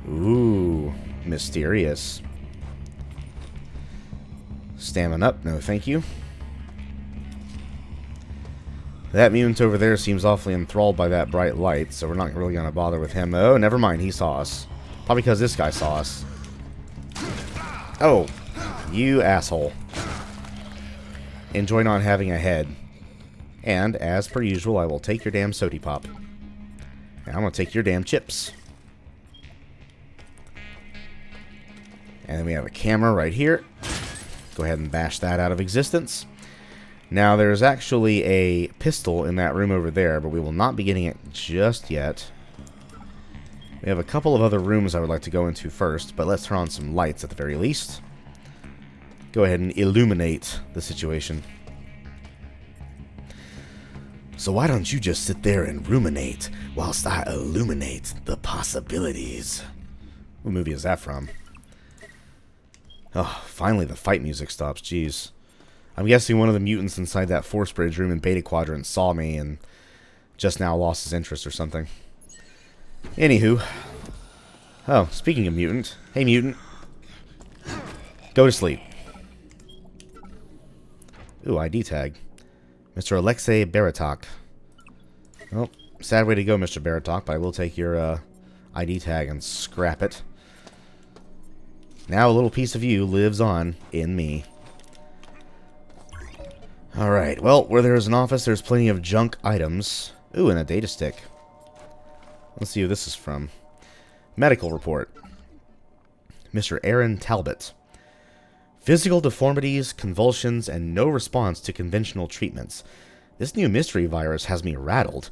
Ooh, mysterious. Stamina up, no thank you. That mutant over there seems awfully enthralled by that bright light, so we're not really going to bother with him. Oh, never mind, he saw us. Probably because this guy saw us. Oh, you asshole. Enjoy not having a head. And, as per usual, I will take your damn sody pop. And I'm going to take your damn chips. And then we have a camera right here. Go ahead and bash that out of existence. Now, there's actually a pistol in that room over there, but we will not be getting it just yet. We have a couple of other rooms I would like to go into first, but let's turn on some lights at the very least. Go ahead and illuminate the situation. So why don't you just sit there and ruminate whilst I illuminate the possibilities? What movie is that from? Oh, finally the fight music stops, jeez. I'm guessing one of the mutants inside that force bridge room in Beta Quadrant saw me and just now lost his interest or something. Anywho. Oh, speaking of mutant. Hey, mutant. Go to sleep. Ooh, ID tag. Mr. Alexei Baratok. Well, sad way to go, Mr. Baratok, but I will take your ID tag and scrap it. Now a little piece of you lives on in me. Alright, well, where there is an office, there's plenty of junk items. Ooh, and a data stick. Let's see who this is from. Medical report. Mr. Aaron Talbot. Physical deformities, convulsions, and no response to conventional treatments. This new mystery virus has me rattled.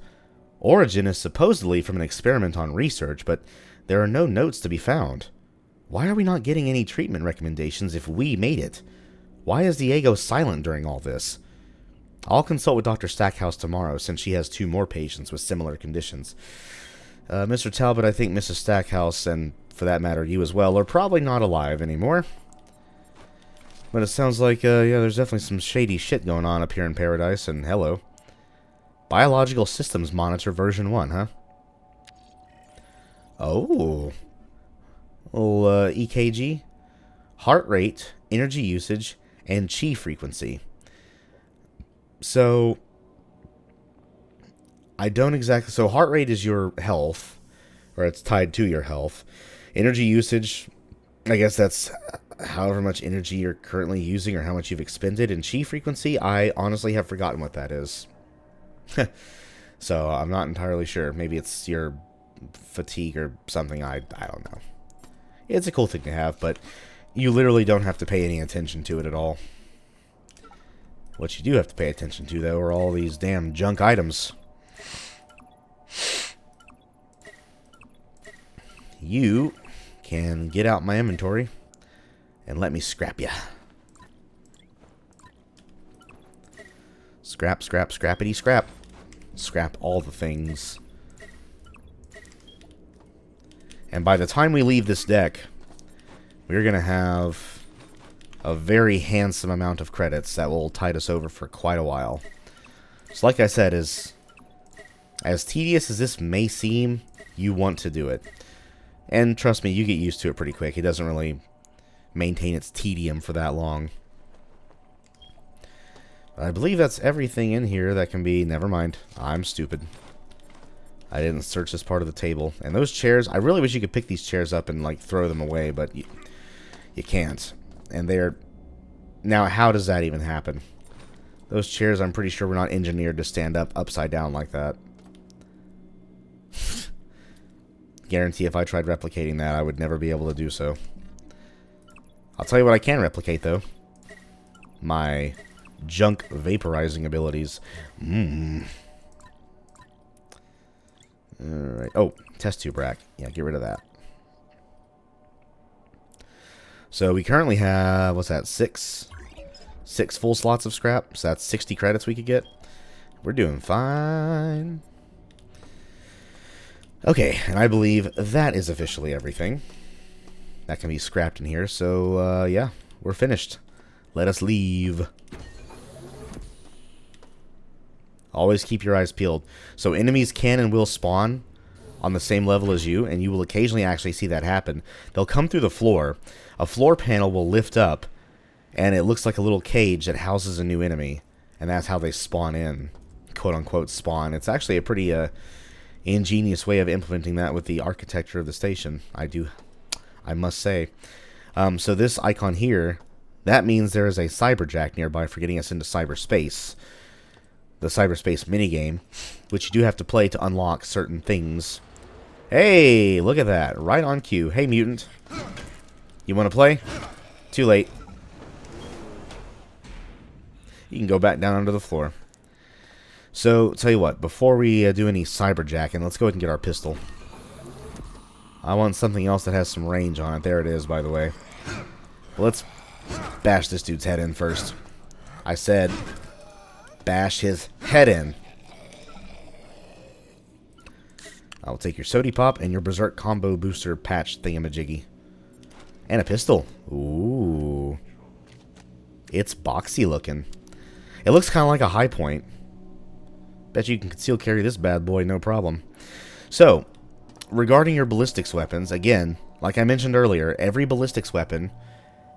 Origin is supposedly from an experiment on research, but there are no notes to be found. Why are we not getting any treatment recommendations if we made it? Why is Diego silent during all this? I'll consult with Dr. Stackhouse tomorrow, since she has 2 more patients with similar conditions. Mr. Talbot, I think Mrs. Stackhouse, and for that matter you as well, are probably not alive anymore. But it sounds like, yeah, there's definitely some shady shit going on up here in Paradise, and hello. Biological Systems Monitor version 1, huh? Oh. Little EKG. Heart rate, energy usage, and chi frequency. So, I don't exactly... So, heart rate is your health, or it's tied to your health. Energy usage, I guess that's however much energy you're currently using or how much you've expended. And chi frequency, I honestly have forgotten what that is. So, I'm not entirely sure. Maybe it's your fatigue or something. I don't know. It's a cool thing to have, but you literally don't have to pay any attention to it at all. What you do have to pay attention to, though, are all these damn junk items. You can get out my inventory and let me scrap ya. Scrap, scrap, scrappity, scrap. Scrap all the things. And by the time we leave this deck, we're going to have a very handsome amount of credits that will tide us over for quite a while. So like I said, as tedious as this may seem, you want to do it. And trust me, you get used to it pretty quick. It doesn't really maintain its tedium for that long. I believe that's everything in here that can be... Never mind. I'm stupid. I didn't search this part of the table. And those chairs, I really wish you could pick these chairs up and like throw them away, but you can't. And they're... Now, how does that even happen? Those chairs, I'm pretty sure, were not engineered to stand up upside down like that. Guarantee if I tried replicating that, I would never be able to do so. I'll tell you what I can replicate, though. My junk vaporizing abilities. Alright. Oh, test tube rack. Yeah, get rid of that. So we currently have, what's that, 6 full slots of scrap. So that's 60 credits we could get. We're doing fine. Okay, and I believe that is officially everything that can be scrapped in here. So, yeah, we're finished. Let us leave. Always keep your eyes peeled. So enemies can and will spawn on the same level as you, and you will occasionally actually see that happen. They'll come through the floor. A floor panel will lift up, and it looks like a little cage that houses a new enemy. And that's how they spawn in. Quote-unquote spawn. It's actually a pretty ingenious way of implementing that with the architecture of the station. I must say. So this icon here, that means there is a cyberjack nearby for getting us into cyberspace. The cyberspace minigame, which you do have to play to unlock certain things. Hey, look at that. Right on cue. Hey, mutant. You want to play? Too late. You can go back down onto the floor. So, tell you what, before we do any cyberjacking, let's go ahead and get our pistol. I want something else that has some range on it. There it is, by the way. Let's bash this dude's head in first. I said, bash his head in. I'll take your Sody Pop and your Berserk Combo Booster Patch thingamajiggy. And a pistol. Ooh. It's boxy looking. It looks kind of like a high point. Bet you can conceal carry this bad boy, no problem. So, regarding your ballistics weapons, again, like I mentioned earlier, every ballistics weapon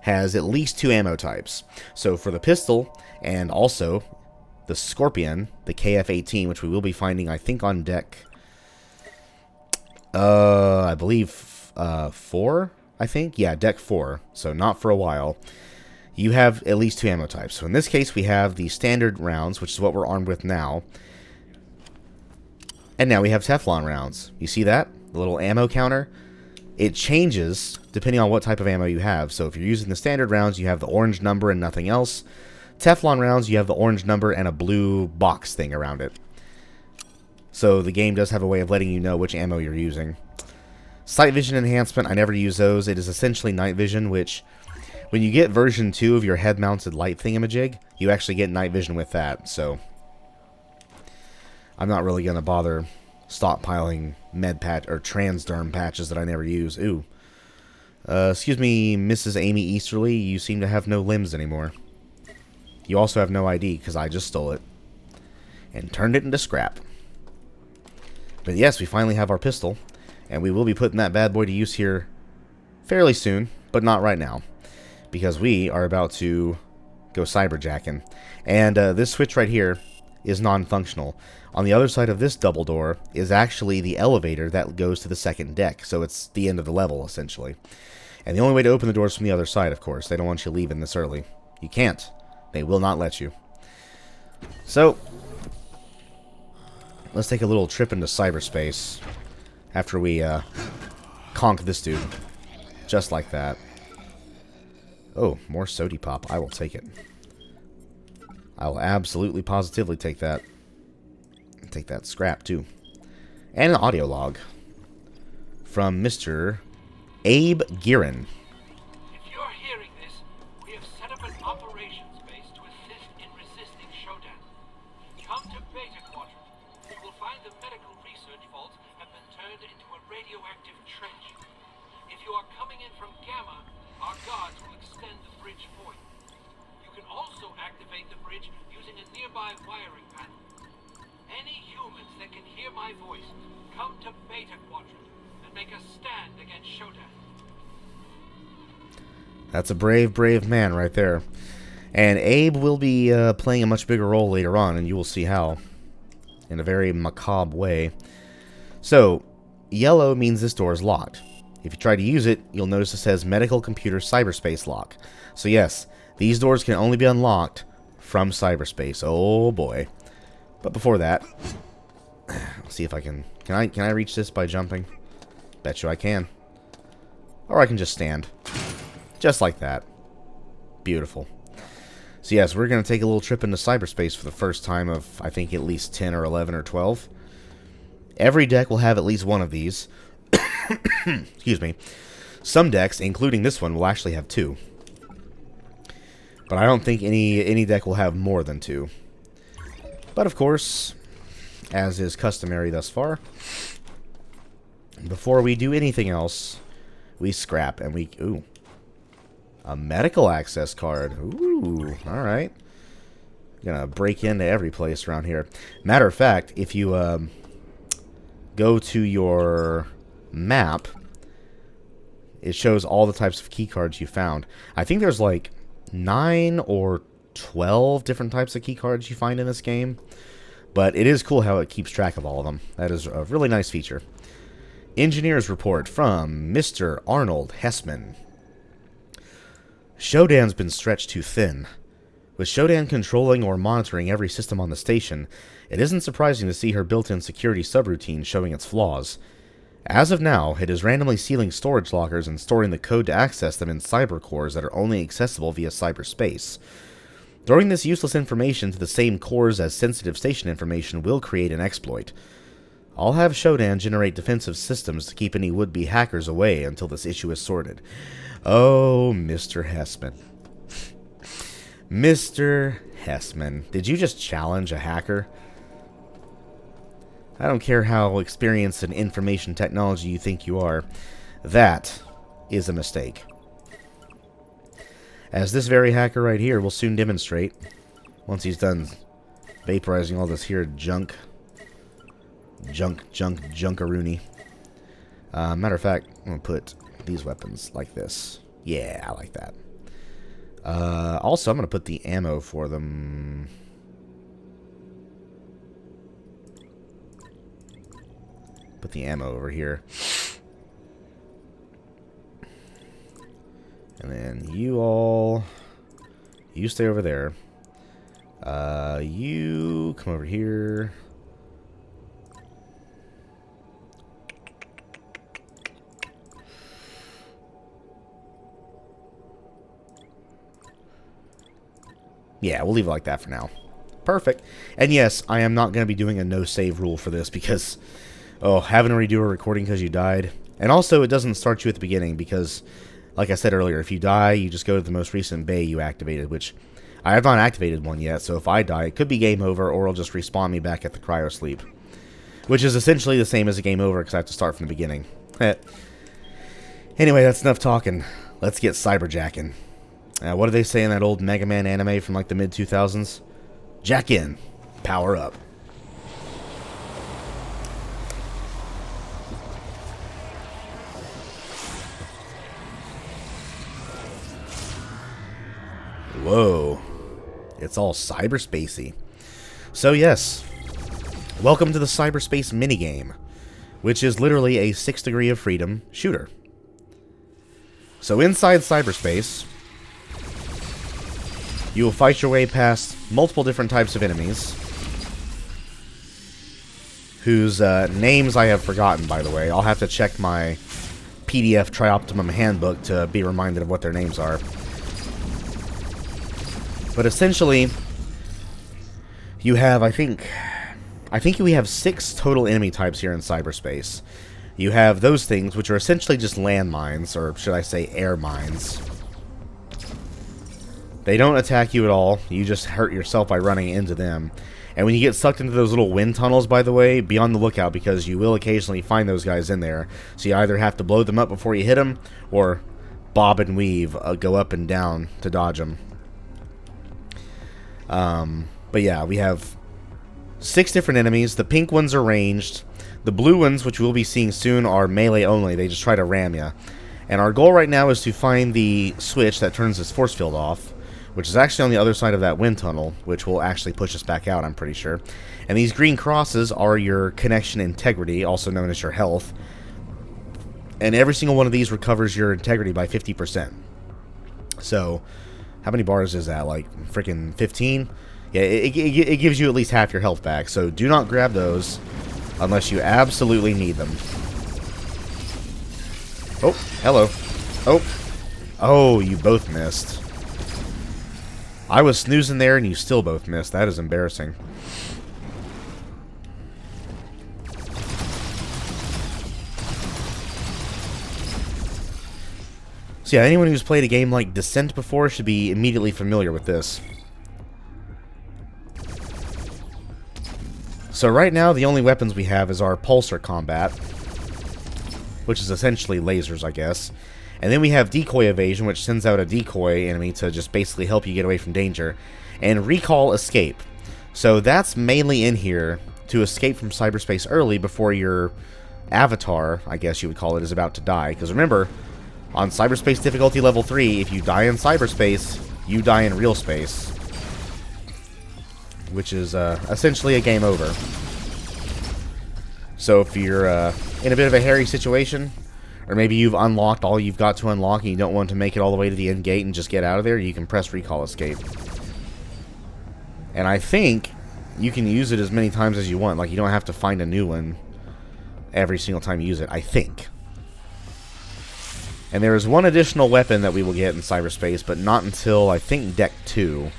has at least 2 ammo types. So for the pistol, and also the Scorpion, the KF-18, which we will be finding, I think, on deck, I believe, 4, I think? Yeah, deck 4, so not for a while. You have at least 2 ammo types. So in this case, we have the standard rounds, which is what we're armed with now. And now we have Teflon rounds. You see that? The little ammo counter? It changes depending on what type of ammo you have. So if you're using the standard rounds, you have the orange number and nothing else. Teflon rounds, you have the orange number and a blue box thing around it. So the game does have a way of letting you know which ammo you're using. Sight vision enhancement, I never use those. It is essentially night vision, which when you get version 2 of your head-mounted light thingamajig, you actually get night vision with that. So I'm not really going to bother stockpiling med patch or transderm patches that I never use. Ooh. Excuse me, Mrs. Amy Easterly, you seem to have no limbs anymore. You also have no ID, because I just stole it and turned it into scrap. But yes, we finally have our pistol, and we will be putting that bad boy to use here fairly soon, but not right now, because we are about to go cyberjacking. And this switch right here is non-functional. On the other side of this double door is actually the elevator that goes to the second deck, so it's the end of the level, essentially. And the only way to open the doors from the other side, of course. They don't want you leaving this early. You can't. They will not let you. So let's take a little trip into cyberspace after we conk this dude. Just like that. Oh, more sody pop. I will take it. I will absolutely positively take that. Take that scrap, too. And an audio log from Mr. Abe Girin. If you're hearing this, we have set up an operations base to assist in resisting Shodan. Come to Beta Quadrant. You will find the medical research vaults have been turned into a radioactive trench. If you are coming in from Gamma, our guards will extend the bridge for you. You can also activate the bridge using a nearby wiring panel. Any humans that can hear my voice, come to Beta Quadrant and make a stand against Shodan. That's a brave, brave man right there. And Abe will be playing a much bigger role later on, and you will see how. In a very macabre way. So, yellow means this door is locked. If you try to use it, you'll notice it says Medical Computer Cyberspace Lock. So yes, these doors can only be unlocked from cyberspace. Oh boy. But before that, let's see if I can... Can I reach this by jumping? Bet you I can. Or I can just stand. Just like that. Beautiful. So yes, we're going to take a little trip into cyberspace for the first time of, I think, at least 10 or 11 or 12. Every deck will have at least one of these. Excuse me. Some decks, including this one, will actually have 2. But I don't think any deck will have more than 2. But of course, as is customary thus far, before we do anything else, we scrap and we... Ooh. A medical access card. Ooh, alright. Gonna break into every place around here. Matter of fact, if you go to your map, it shows all the types of key cards you found. I think there's like 9 or 12 different types of key cards you find in this game. But it is cool how it keeps track of all of them. That is a really nice feature. Engineer's report from Mr. Arnold Hessman. Shodan's been stretched too thin. With Shodan controlling or monitoring every system on the station, it isn't surprising to see her built-in security subroutine showing its flaws. As of now, it is randomly sealing storage lockers and storing the code to access them in cyber cores that are only accessible via cyberspace. Throwing this useless information to the same cores as sensitive station information will create an exploit. I'll have Shodan generate defensive systems to keep any would-be hackers away until this issue is sorted. Oh, Mr. Hessman. Mr. Hessman, did you just challenge a hacker? I don't care how experienced in information technology you think you are. That is a mistake. As this very hacker right here will soon demonstrate, once he's done vaporizing all this here junk. Junkaroony. Matter of fact, I'm going to put these weapons like this. Yeah, I like that. Also, I'm going to put the ammo for them. Put the ammo over here. And then you stay over there. You come over here. Yeah, we'll leave it like that for now. Perfect. And yes, I am not going to be doing a no-save rule for this because, oh, having to redo a recording because you died. And also, it doesn't start you at the beginning because, like I said earlier, if you die, you just go to the most recent bay you activated, which I have not activated one yet, so if I die, it could be game over, or it'll just respawn me back at the cryo sleep. Which is essentially the same as a game over because I have to start from the beginning. Anyway, that's enough talking. Let's get cyberjacking. What do they say in that old Mega Man anime from like the mid-2000s? Jack in. Power up. Whoa. It's all cyberspacey. So yes, welcome to the Cyberspace minigame, which is literally a 6th degree of freedom shooter. So inside cyberspace, you will fight your way past multiple different types of enemies, whose names I have forgotten, by the way. I'll have to check my PDF TriOptimum handbook to be reminded of what their names are. But essentially, you have, I think we have 6 total enemy types here in cyberspace. You have those things, which are essentially just landmines, or should I say air mines. They don't attack you at all. You just hurt yourself by running into them. And when you get sucked into those little wind tunnels, by the way, be on the lookout because you will occasionally find those guys in there. So you either have to blow them up before you hit them, or bob and weave, go up and down to dodge them. But yeah, we have 6 different enemies. The pink ones are ranged. The blue ones, which we'll be seeing soon, are melee only. They just try to ram you. And our goal right now is to find the switch that turns this force field off, which is actually on the other side of that wind tunnel, which will actually push us back out, I'm pretty sure. And these green crosses are your connection integrity, also known as your health. And every single one of these recovers your integrity by 50%. So, how many bars is that? Like, freaking 15? Yeah, it gives you at least half your health back. So, do not grab those unless you absolutely need them. Oh, hello. Oh. Oh, you both missed. I was snoozing there and you still both missed. That is embarrassing. So yeah, anyone who's played a game like Descent before should be immediately familiar with this. So right now, the only weapons we have is our pulsar combat, which is essentially lasers, I guess. And then we have decoy evasion, which sends out a decoy enemy to just basically help you get away from danger. And recall escape. So that's mainly in here to escape from cyberspace early before your avatar, I guess you would call it, is about to die. Because remember, on cyberspace difficulty level 3, if you die in cyberspace, you die in real space. Which is essentially a game over. So if you're in a bit of a hairy situation, or maybe you've unlocked all you've got to unlock and you don't want to make it all the way to the end gate and just get out of there, you can press recall escape. And I think you can use it as many times as you want. Like, you don't have to find a new one every single time you use it, I think. And there is one additional weapon that we will get in cyberspace, but not until, I think, Deck 2.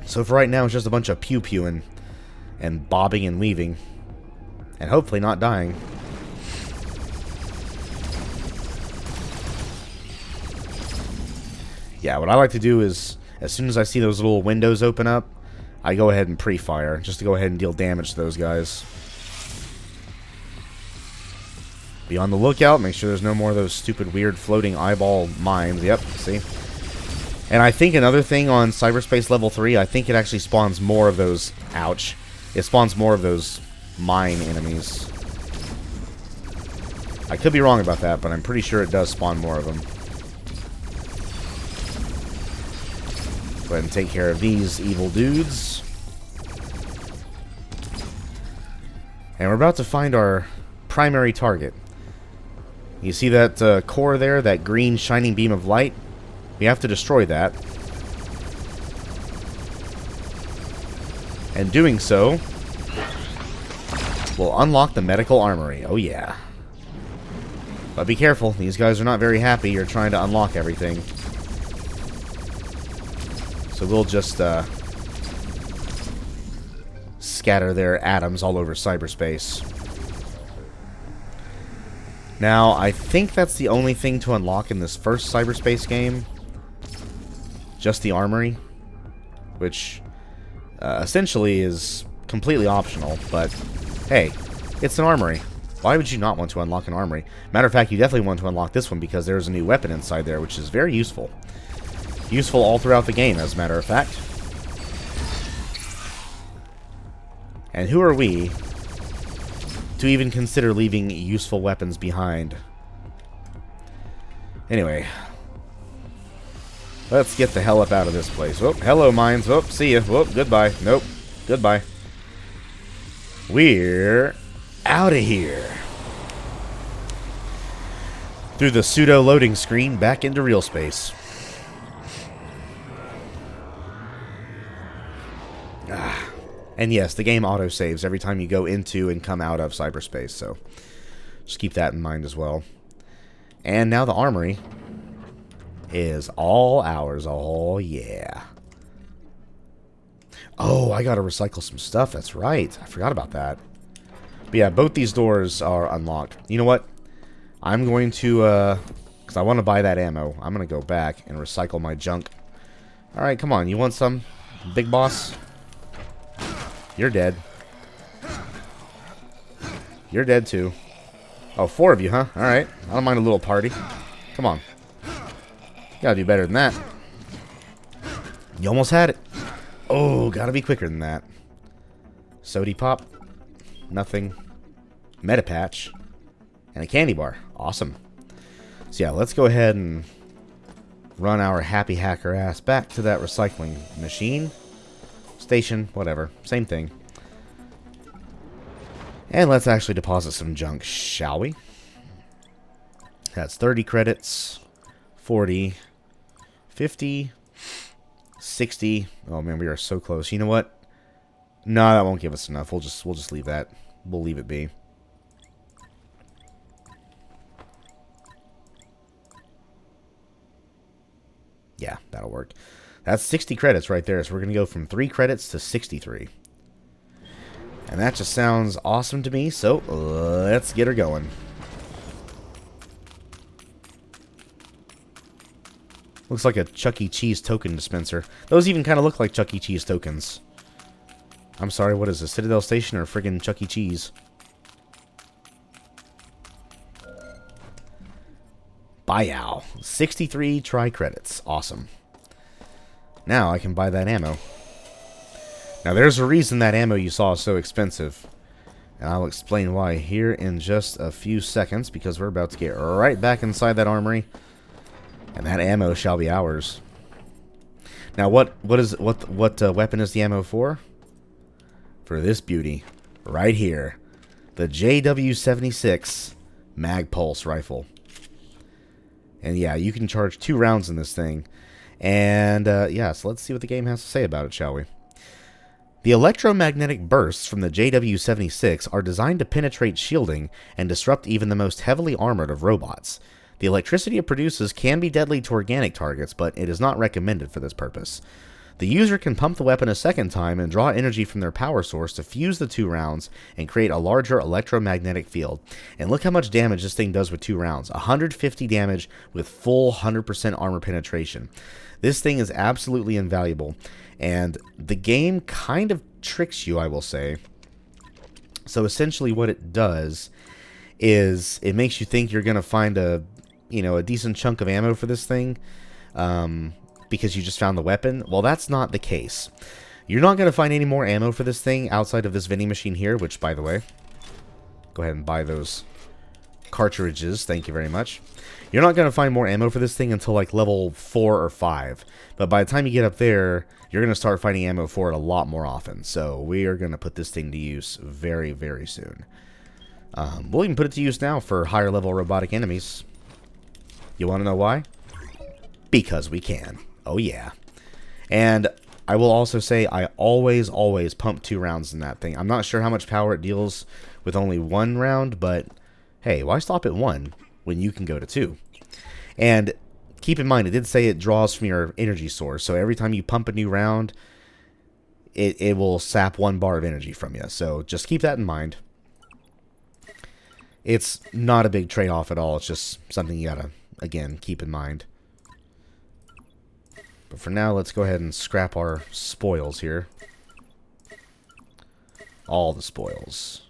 So for right now, it's just a bunch of pew-pewing and bobbing and weaving. And hopefully not dying. Yeah, what I like to do is, as soon as I see those little windows open up, I go ahead and pre-fire, just to go ahead and deal damage to those guys. Be on the lookout, make sure there's no more of those stupid, weird, floating eyeball mines. Yep, see? And I think another thing on Cyberspace Level 3, I think it actually spawns more of those... Ouch. It spawns more of those mine enemies. I could be wrong about that, but I'm pretty sure it does spawn more of them. Go ahead and take care of these evil dudes. And we're about to find our primary target. You see that core there, that green shining beam of light? We have to destroy that. And doing so will unlock the medical armory. Oh yeah. But be careful, these guys are not very happy you're trying to unlock everything. So we'll just scatter their atoms all over cyberspace. Now, I think that's the only thing to unlock in this first cyberspace game. Just the Armory, which essentially is completely optional, but hey, it's an Armory. Why would you not want to unlock an Armory? Matter of fact, you definitely want to unlock this one because there's a new weapon inside there, which is very useful. Useful all throughout the game, as a matter of fact. And who are we to even consider leaving useful weapons behind? Anyway, let's get the hell up out of this place. Oh, hello, mines. Oh, see ya. Oh, goodbye. Nope. Goodbye. We're out of here. Through the pseudo loading screen back into real space. And yes, the game autosaves every time you go into and come out of cyberspace, so just keep that in mind as well. And now the Armory is all ours. Oh, yeah. Oh, I gotta recycle some stuff. That's right. I forgot about that. But yeah, both these doors are unlocked. You know what? I'm going to, because I want to buy that ammo. I'm going to go back and recycle my junk. Alright, come on. You want some, big boss? You're dead. You're dead too. Oh, 4 of you, huh? Alright. I don't mind a little party. Come on. You gotta do better than that. You almost had it. Oh, gotta be quicker than that. Sody pop. Nothing. Meta patch. And a candy bar. Awesome. So yeah, let's go ahead and run our happy hacker ass back to that recycling machine. Station, whatever. Same thing. And let's actually deposit some junk, shall we? That's 30 credits. 40. 50. 60. Oh man, we are so close. You know what? No, that won't give us enough. We'll just leave that. We'll leave it be. Yeah, that'll work. That's 60 credits right there. So we're going to go from 3 credits to 63. And that just sounds awesome to me. So let's get her going. Looks like a Chuck E. Cheese token dispenser. Those even kind of look like Chuck E. Cheese tokens. I'm sorry, what is this? Citadel Station or friggin' Chuck E. Cheese? Buyow. 63 tri-credits. Awesome. Now I can buy that ammo. Now there's a reason that ammo you saw is so expensive. And I'll explain why here in just a few seconds, because we're about to get right back inside that armory. And that ammo shall be ours. Now what weapon is the ammo for? For this beauty. Right here. The JW-76 Mag Pulse rifle. And yeah, you can charge 2 rounds in this thing. And yeah, so let's see what the game has to say about it, shall we? The electromagnetic bursts from the JW-76 are designed to penetrate shielding and disrupt even the most heavily armored of robots. The electricity it produces can be deadly to organic targets, but it is not recommended for this purpose. The user can pump the weapon a second time and draw energy from their power source to fuse the 2 rounds and create a larger electromagnetic field. And look how much damage this thing does with 2 rounds. 150 damage with full 100% armor penetration. This thing is absolutely invaluable. And the game kind of tricks you, I will say. So essentially what it does is it makes you think you're going to find a decent chunk of ammo for this thing. Because you just found the weapon. Well, that's not the case. You're not going to find any more ammo for this thing outside of this vending machine here, which, by the way, go ahead and buy those cartridges. Thank you very much. You're not going to find more ammo for this thing until like level 4 or 5. But by the time you get up there, you're going to start finding ammo for it a lot more often. So we are going to put this thing to use very, very soon. We'll even put it to use now for higher level robotic enemies. You want to know why? Because we can. Oh yeah. And I will also say I always pump 2 rounds in that thing. I'm not sure how much power it deals with only 1 round, but hey, why stop at 1 when you can go to 2? And keep in mind, it did say it draws from your energy source. So every time you pump a new round, it will sap 1 bar of energy from you. So just keep that in mind. It's not a big trade-off at all. It's just something you gotta, again, keep in mind. But for now, let's go ahead and scrap our spoils here. All the spoils.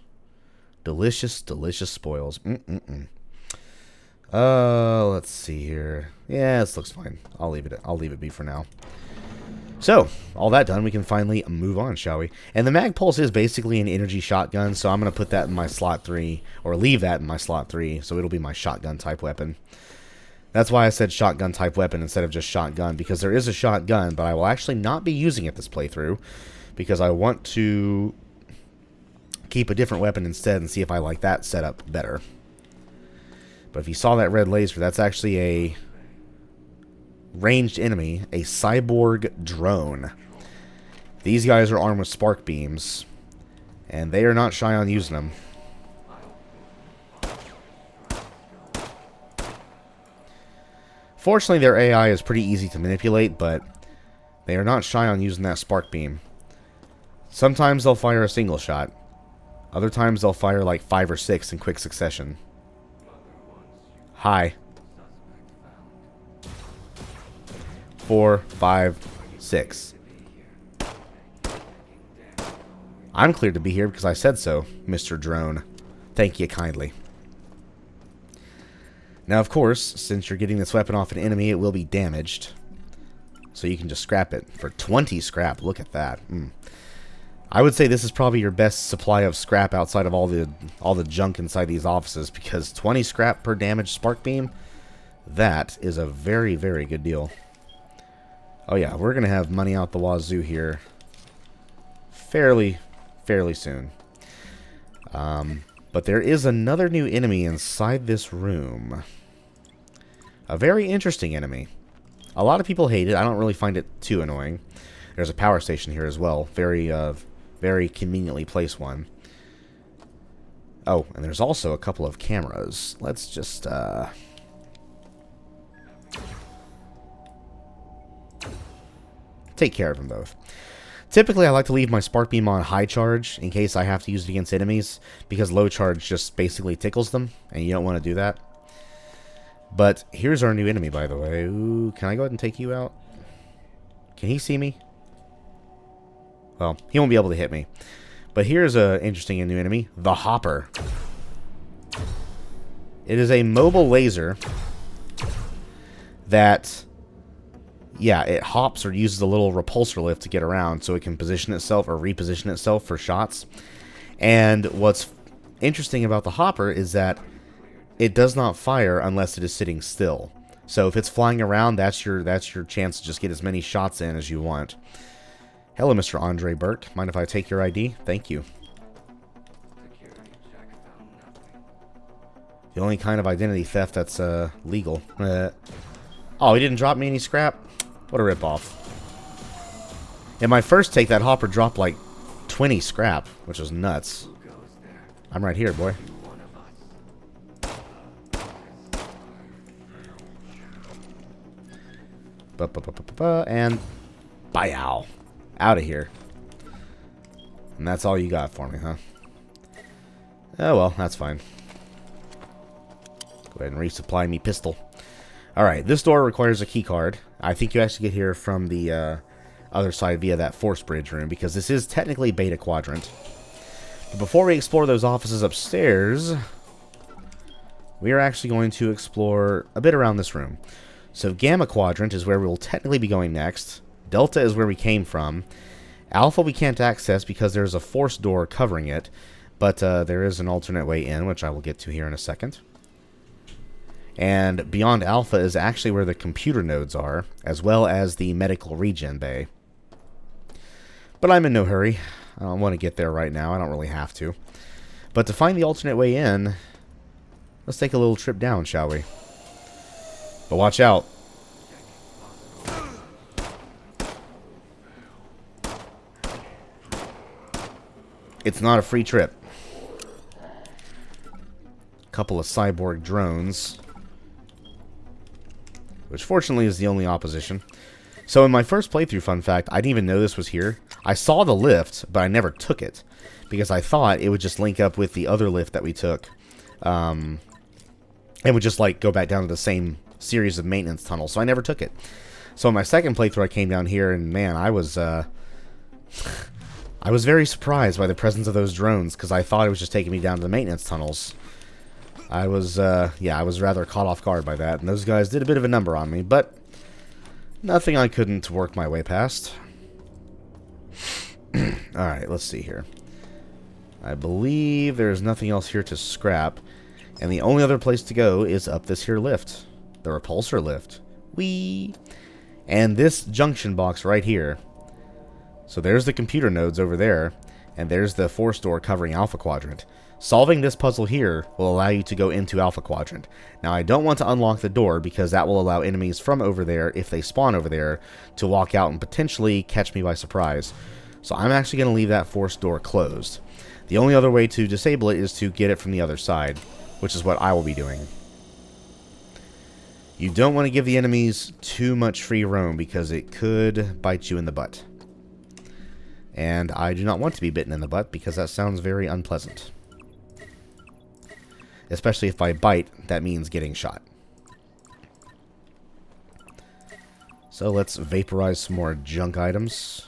Delicious, delicious spoils. Let's see here. Yeah, this looks fine. I'll leave it be for now. So, all that done, we can finally move on, shall we? And the Mag Pulse is basically an energy shotgun, so I'm going to put that in my slot 3, or leave that in my slot 3, so it'll be my shotgun type weapon. That's why I said shotgun type weapon instead of just shotgun, because there is a shotgun, but I will actually not be using it this playthrough, because I want to keep a different weapon instead and see if I like that setup better. But if you saw that red laser, that's actually a ranged enemy, a cyborg drone. These guys are armed with spark beams, and they are not shy on using them. Fortunately, their AI is pretty easy to manipulate, but they are not shy on using that spark beam. Sometimes they'll fire a single shot. Other times they'll fire like 5 or 6 in quick succession. Hi. 4, 5, 6. I'm cleared to be here because I said so, Mr. Drone. Thank you kindly. Now, of course, since you're getting this weapon off an enemy, it will be damaged. So you can just scrap it. For 20 scrap, look at that. I would say this is probably your best supply of scrap outside of all the junk inside these offices, because 20 scrap per damaged spark beam, that is a very, very good deal. Oh yeah, we're going to have money out the wazoo here fairly soon. But there is another new enemy inside this room. A very interesting enemy. A lot of people hate it. I don't really find it too annoying. There's a power station here as well. Very conveniently placed one. Oh, and there's also a couple of cameras. Let's just, take care of them both. Typically, I like to leave my spark beam on high charge in case I have to use it against enemies, because low charge just basically tickles them, and you don't want to do that. But here's our new enemy, by the way. Ooh, can I go ahead and take you out? Can he see me? Well, he won't be able to hit me. But here's an interesting new enemy, the Hopper. It is a mobile laser that, yeah, it hops or uses a little repulsor lift to get around, so it can position itself or reposition itself for shots. And what's interesting about the Hopper is that it does not fire unless it is sitting still. So if it's flying around, that's your chance to just get as many shots in as you want. Hello, Mr. Andre Burke. Mind if I take your ID? Thank you. The only kind of identity theft that's legal. Oh, he didn't drop me any scrap? What a ripoff. In my first take, that Hopper dropped like 20 scrap, which was nuts. I'm right here, boy. And bye-ow. Out of here. And that's all you got for me, huh? Oh, well, that's fine. Go ahead and resupply me pistol. Alright, this door requires a key card. I think you actually get here from the other side via that force bridge room, because this is technically Beta Quadrant. But before we explore those offices upstairs, we are actually going to explore a bit around this room. So Gamma Quadrant is where we will technically be going next. Delta is where we came from. Alpha we can't access because there's a force door covering it, but there is an alternate way in, which I will get to here in a second. And beyond Alpha is actually where the computer nodes are, as well as the medical regen bay. But I'm in no hurry. I don't want to get there right now. I don't really have to. But to find the alternate way in, let's take a little trip down, shall we? But watch out. It's not a free trip. Couple of cyborg drones which fortunately is the only opposition. So in my first playthrough, fun fact, I didn't even know this was here. I saw the lift, but I never took it, because I thought it would just link up with the other lift that we took, and would just, like, go back down to the same series of maintenance tunnels, so I never took it. So in my second playthrough, I came down here, and man, I was very surprised by the presence of those drones, because I thought it was just taking me down to the maintenance tunnels. I was rather caught off guard by that, and those guys did a bit of a number on me, but nothing I couldn't work my way past. Alright, let's see here. I believe there's nothing else here to scrap, and the only other place to go is up this here lift. The repulsor lift. Whee! And this junction box right here. So there's the computer nodes over there, and there's the force door covering Alpha Quadrant. Solving this puzzle here will allow you to go into Alpha Quadrant. Now, I don't want to unlock the door because that will allow enemies from over there, if they spawn over there, to walk out and potentially catch me by surprise. So I'm actually going to leave that force door closed. The only other way to disable it is to get it from the other side, which is what I will be doing. You don't want to give the enemies too much free roam because it could bite you in the butt. And I do not want to be bitten in the butt because that sounds very unpleasant. Especially if by bite, that means getting shot. So let's vaporize some more junk items.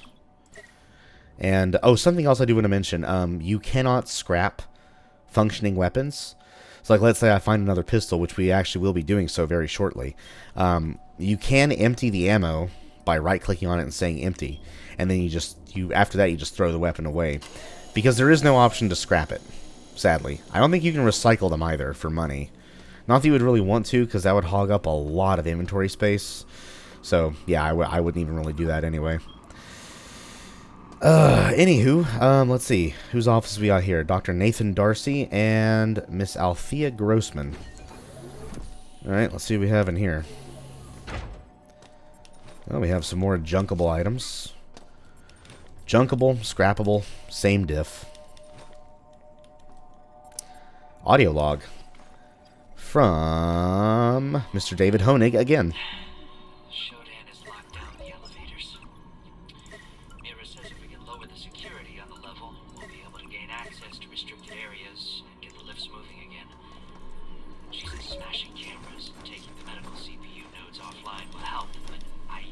And, oh, something else I do want to mention. You cannot scrap functioning weapons. So, like, let's say I find another pistol, which we actually will be doing so very shortly. You can empty the ammo by right-clicking on it and saying empty. And then after that, you just throw the weapon away. Because there is no option to scrap it. Sadly. I don't think you can recycle them either for money. Not that you would really want to, because that would hog up a lot of inventory space. So, yeah, I wouldn't even really do that anyway. Anywho, let's see. Whose office we got here? Dr. Nathan Darcy and Miss Althea Grossman. Alright, let's see what we have in here. Well, we have some more junkable items. Junkable, scrappable, same diff. Audio log from Mr. David Honig again. Shodan has locked down the elevators. Mira says if we can lower the security on the level, we'll be able to gain access to restricted areas and get the lifts moving again. She says smashing cameras and taking the medical CPU nodes offline will help, but I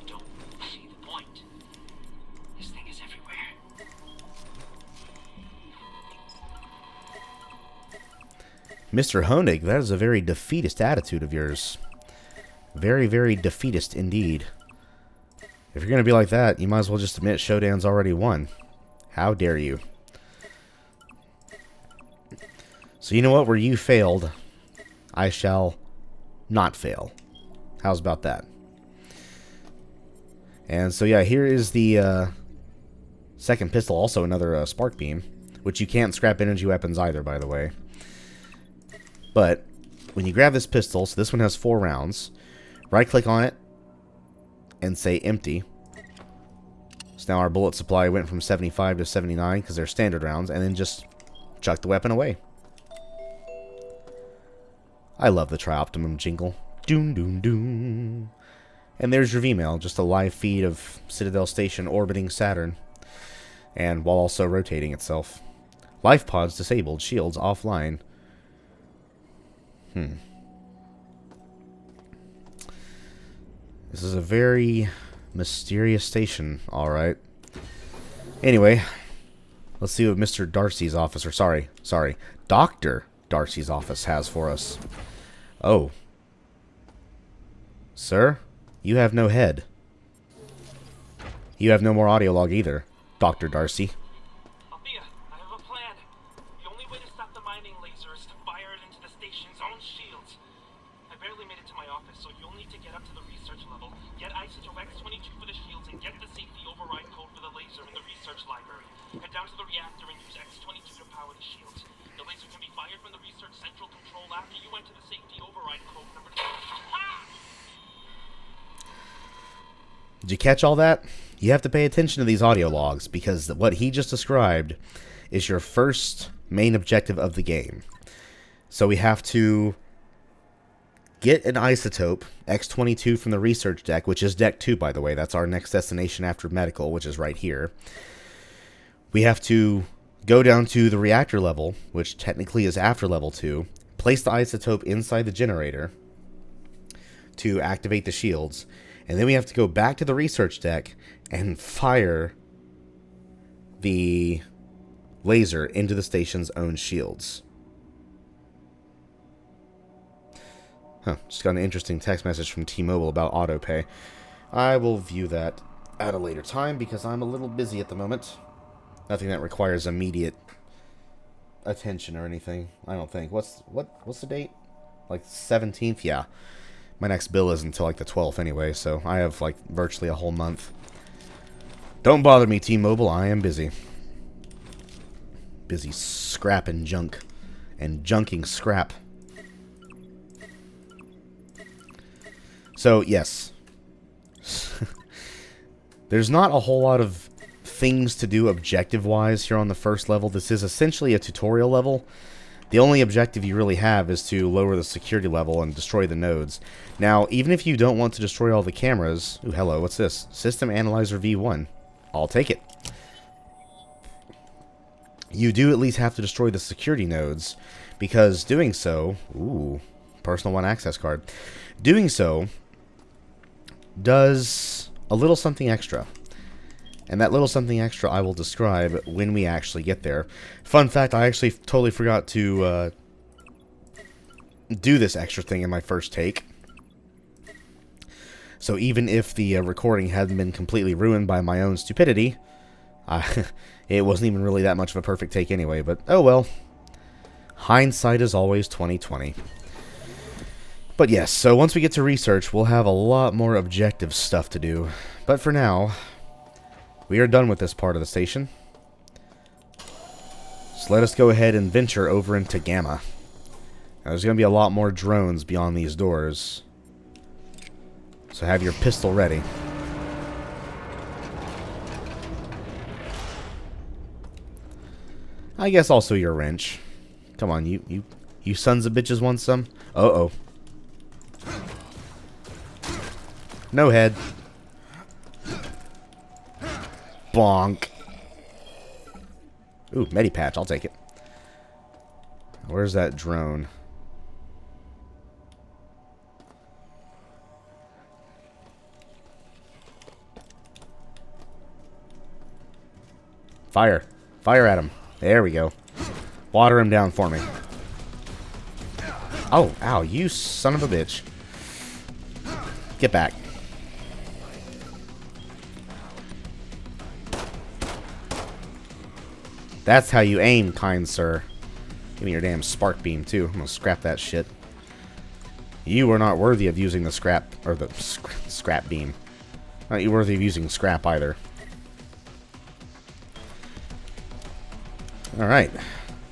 don't see the point. This thing is everywhere. Mr. Honig, that is a very defeatist attitude of yours. Very, very defeatist indeed. If you're going to be like that, you might as well just admit Shodan's already won. How dare you. So you know what? Where you failed, I shall not fail. How's about that? And so yeah, here is the second pistol, also another spark beam, which you can't scrap energy weapons either, by the way. But when you grab this pistol, so this one has 4 rounds, right-click on it and say empty. So now our bullet supply went from 75 to 79 because they're standard rounds, and then just chuck the weapon away. I love the TriOptimum jingle. Doom, doom, doom. And there's your VMail, just a live feed of Citadel Station orbiting Saturn, and while also rotating itself. Life pods disabled, shields offline. This is a very mysterious station, alright. Anyway, let's see what Mr. Darcy's office, or sorry, Dr. Darcy's office has for us. Oh. Sir, you have no head. You have no more audio log either, Dr. Darcy. Althea, I have a plan. The only way to stop the mining laser is to fire it into the station's own shields. I barely made it to my office, so you'll need to get up to the research level, get isotope X-22 for the shields, and get the safety override code for the laser in the research library. Head down to the reactor and use X-22 to power the shields. The laser can be fired from the research central control after you enter the safety override code number 2. Did you catch all that? You have to pay attention to these audio logs, because what he just described is your first main objective of the game. So we have to get an isotope, X-22 from the research deck, which is deck 2, by the way. That's our next destination after medical, which is right here. We have to go down to the reactor level, which technically is after level 2, place the isotope inside the generator to activate the shields, and then we have to go back to the research deck and fire the laser into the station's own shields. Just got an interesting text message from T-Mobile about autopay. I will view that at a later time because I'm a little busy at the moment. Nothing that requires immediate attention or anything, I don't think. What's the date? Like 17th? Yeah. My next bill isn't until like the 12th anyway, so I have like virtually a whole month. Don't bother me, T-Mobile. I am busy. Busy scrapping junk and junking scrap. So, yes. There's not a whole lot of things to do objective-wise here on the first level. This is essentially a tutorial level. The only objective you really have is to lower the security level and destroy the nodes. Now, even if you don't want to destroy all the cameras... Ooh, hello, what's this? System Analyzer V1. I'll take it. You do at least have to destroy the security nodes, because doing so... Ooh, personal one access card. Doing so does a little something extra. And that little something extra I will describe when we actually get there. Fun fact, I actually totally forgot to do this extra thing in my first take. So even if the recording hadn't been completely ruined by my own stupidity, it wasn't even really that much of a perfect take anyway, but oh well. Hindsight is always 20/20. But yes, so once we get to research, we'll have a lot more objective stuff to do. But for now, we are done with this part of the station. So let us go ahead and venture over into Gamma. Now, there's going to be a lot more drones beyond these doors. So have your pistol ready. I guess also your wrench. Come on, you sons of bitches want some? Uh-oh. No head. Bonk. Ooh, Medipatch, I'll take it. Where's that drone? Fire. Fire at him. There we go. Water him down for me. Oh, ow, you son of a bitch. Get back. That's how you aim, kind sir. Give me your damn spark beam, too. I'm gonna scrap that shit. You are not worthy of using the scrap, or the scrap beam. Not you worthy of using scrap either. Alright.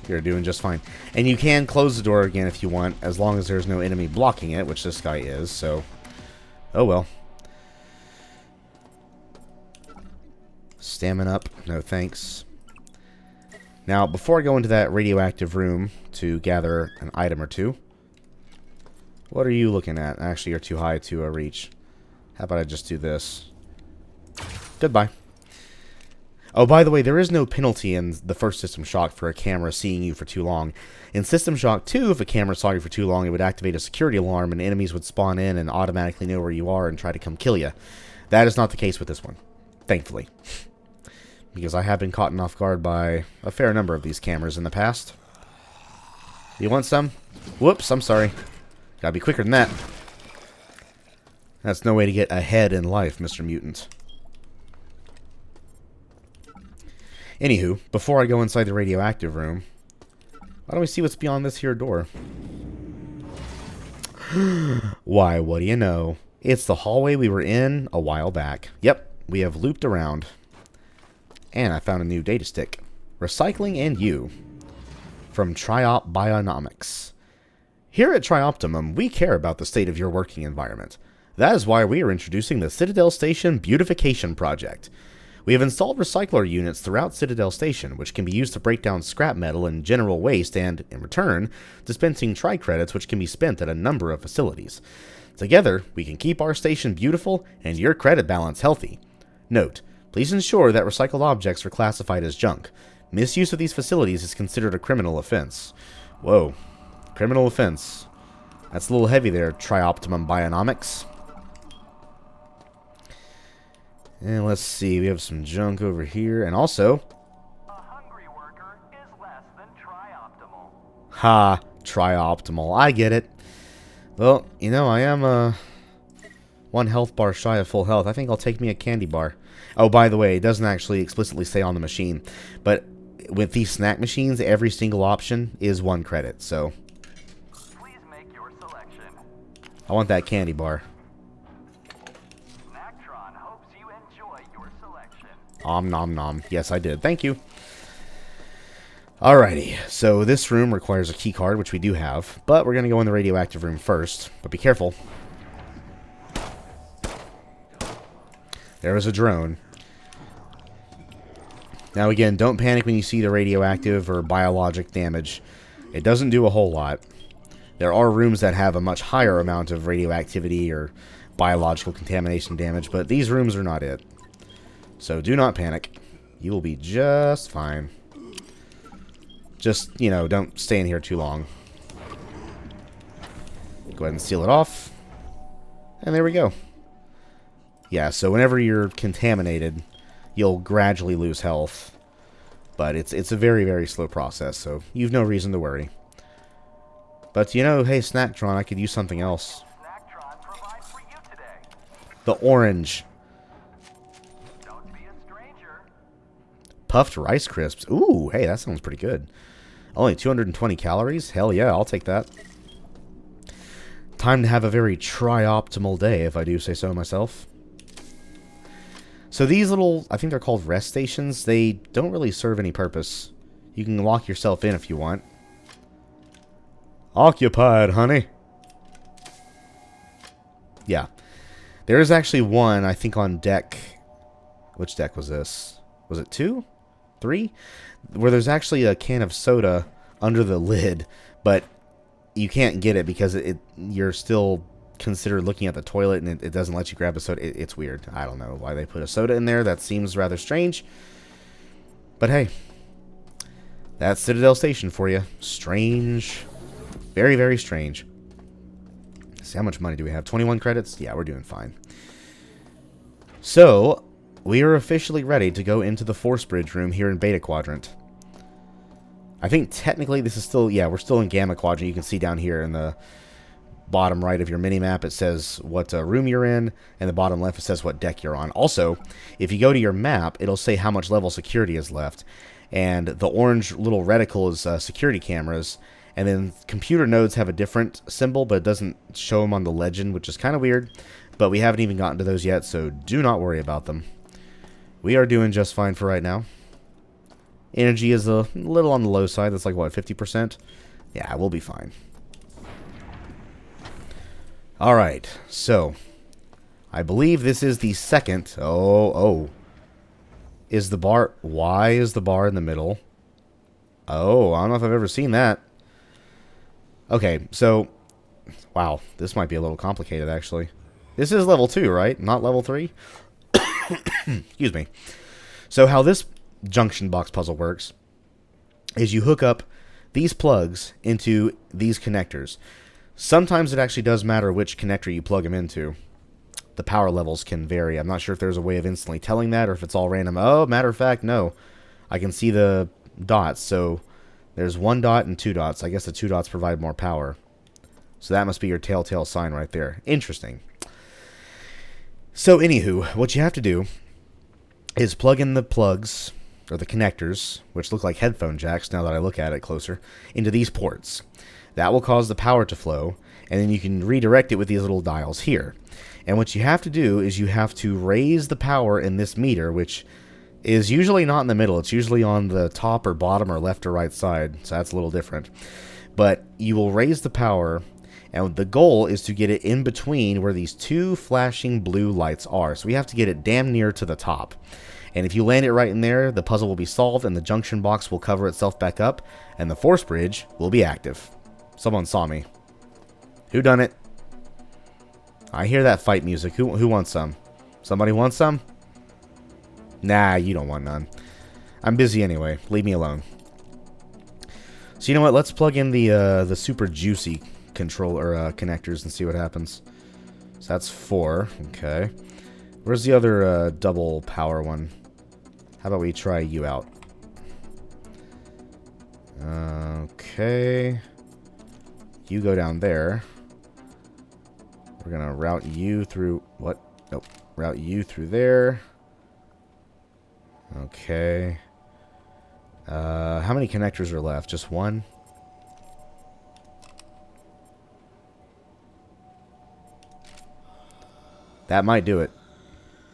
You're doing just fine. And you can close the door again if you want, as long as there's no enemy blocking it, which this guy is, so... Oh well. Stamina up. No thanks. Now, before I go into that radioactive room to gather an item or two, what are you looking at? Actually, you're too high to reach. How about I just do this? Goodbye. Oh, by the way, there is no penalty in the first System Shock for a camera seeing you for too long. In System Shock 2, if a camera saw you for too long, it would activate a security alarm and enemies would spawn in and automatically know where you are and try to come kill you. That is not the case with this one, thankfully. Because I have been caught off guard by a fair number of these cameras in the past. You want some? Whoops, I'm sorry. Gotta be quicker than that. That's no way to get ahead in life, Mr. Mutant. Anywho, before I go inside the radioactive room, why don't we see what's beyond this here door? Why, what do you know? It's the hallway we were in a while back. Yep, we have looped around. And I found a new data stick. Recycling and You. From TriOp Bionomics. Here at TriOptimum, we care about the state of your working environment. That is why we are introducing the Citadel Station Beautification Project. We have installed recycler units throughout Citadel Station, which can be used to break down scrap metal and general waste and, in return, dispensing tri-credits which can be spent at a number of facilities. Together, we can keep our station beautiful and your credit balance healthy. Note, please ensure that recycled objects are classified as junk. Misuse of these facilities is considered a criminal offense. Whoa. Criminal offense. That's a little heavy there, TriOptimum Bionomics. And let's see, we have some junk over here. And also... A hungry worker is less than TriOptimal. Ha, TriOptimal. I get it. Well, you know, I am one health bar shy of full health. I think I'll take me a candy bar. Oh, by the way, it doesn't actually explicitly say on the machine, but with these snack machines, every single option is 1 credit, so... Please make your selection. I want that candy bar. Snacktron hopes you enjoy your selection. Om nom nom. Yes, I did. Thank you. Alrighty, so this room requires a key card, which we do have, but we're going to go in the radioactive room first, but be careful. There is a drone. Now again, don't panic when you see the radioactive or biologic damage. It doesn't do a whole lot. There are rooms that have a much higher amount of radioactivity or biological contamination damage, but these rooms are not it. So do not panic. You will be just fine. Just, you know, don't stay in here too long. Go ahead and seal it off. And there we go. Yeah, so whenever you're contaminated, you'll gradually lose health. But it's a very, very slow process, so you've no reason to worry. But, you know, hey, Snacktron, I could use something else. Snacktron provides for you today. The orange. Don't be a stranger. Puffed Rice Crisps. Ooh, hey, that sounds pretty good. Only 220 calories? Hell yeah, I'll take that. Time to have a very tri-optimal day, if I do say so myself. So these little, I think they're called rest stations, they don't really serve any purpose. You can lock yourself in if you want. Occupied, honey. Yeah. There is actually one, I think, on deck. Which deck was this? Was it 2? 3? Where there's actually a can of soda under the lid, but you can't get it because you're still considered looking at the toilet and it doesn't let you grab a soda. It's weird. I don't know why they put a soda in there. That seems rather strange. But hey, that's Citadel Station for you. Strange. Very, very strange. Let's see, how much money do we have? 21 credits? Yeah, we're doing fine. So, we are officially ready to go into the Force Bridge room here in Beta Quadrant. I think technically this is still, yeah, we're still in Gamma Quadrant. You can see down here in the bottom right of your minimap, it says what room you're in, and the bottom left, it says what deck you're on. Also, if you go to your map, it'll say how much level security is left. And the orange little reticle is security cameras. And then computer nodes have a different symbol, but it doesn't show them on the legend, which is kind of weird. But we haven't even gotten to those yet, so do not worry about them. We are doing just fine for right now. Energy is a little on the low side. That's like, what, 50%? Yeah, we'll be fine. Alright, so I believe this is the second. Is the bar... Why is the bar in the middle? Oh, I don't know if I've ever seen that. Okay, so... Wow, this might be a little complicated, actually. This is level 2, right? Not level 3? Excuse me. So how this junction box puzzle works is you hook up these plugs into these connectors. Sometimes it actually does matter which connector you plug them into. The power levels can vary. I'm not sure if there's a way of instantly telling that or if it's all random. Oh, matter of fact, no. I can see the dots. So there's 1 dot and 2 dots. I guess the 2 dots provide more power. So that must be your telltale sign right there. Interesting. So anywho, what you have to do is plug in the plugs, or the connectors, which look like headphone jacks now that I look at it closer, into these ports. That will cause the power to flow, and then you can redirect it with these little dials here. And what you have to do is you have to raise the power in this meter, which is usually not in the middle. It's usually on the top or bottom or left or right side, so that's a little different. But you will raise the power, and the goal is to get it in between where these 2 flashing blue lights are. So we have to get it damn near to the top. And if you land it right in there, the puzzle will be solved and the junction box will cover itself back up and the force bridge will be active. Someone saw me. Who done it? I hear that fight music. Who wants some? Somebody wants some? Nah, you don't want none. I'm busy anyway. Leave me alone. So you know what? Let's plug in the super juicy controller connectors and see what happens. So that's 4. Okay. Where's the other double power one? How about we try you out? Okay. You go down there. We're gonna route you through... What? Nope. Route you through there. Okay. How many connectors are left? Just one? That might do it.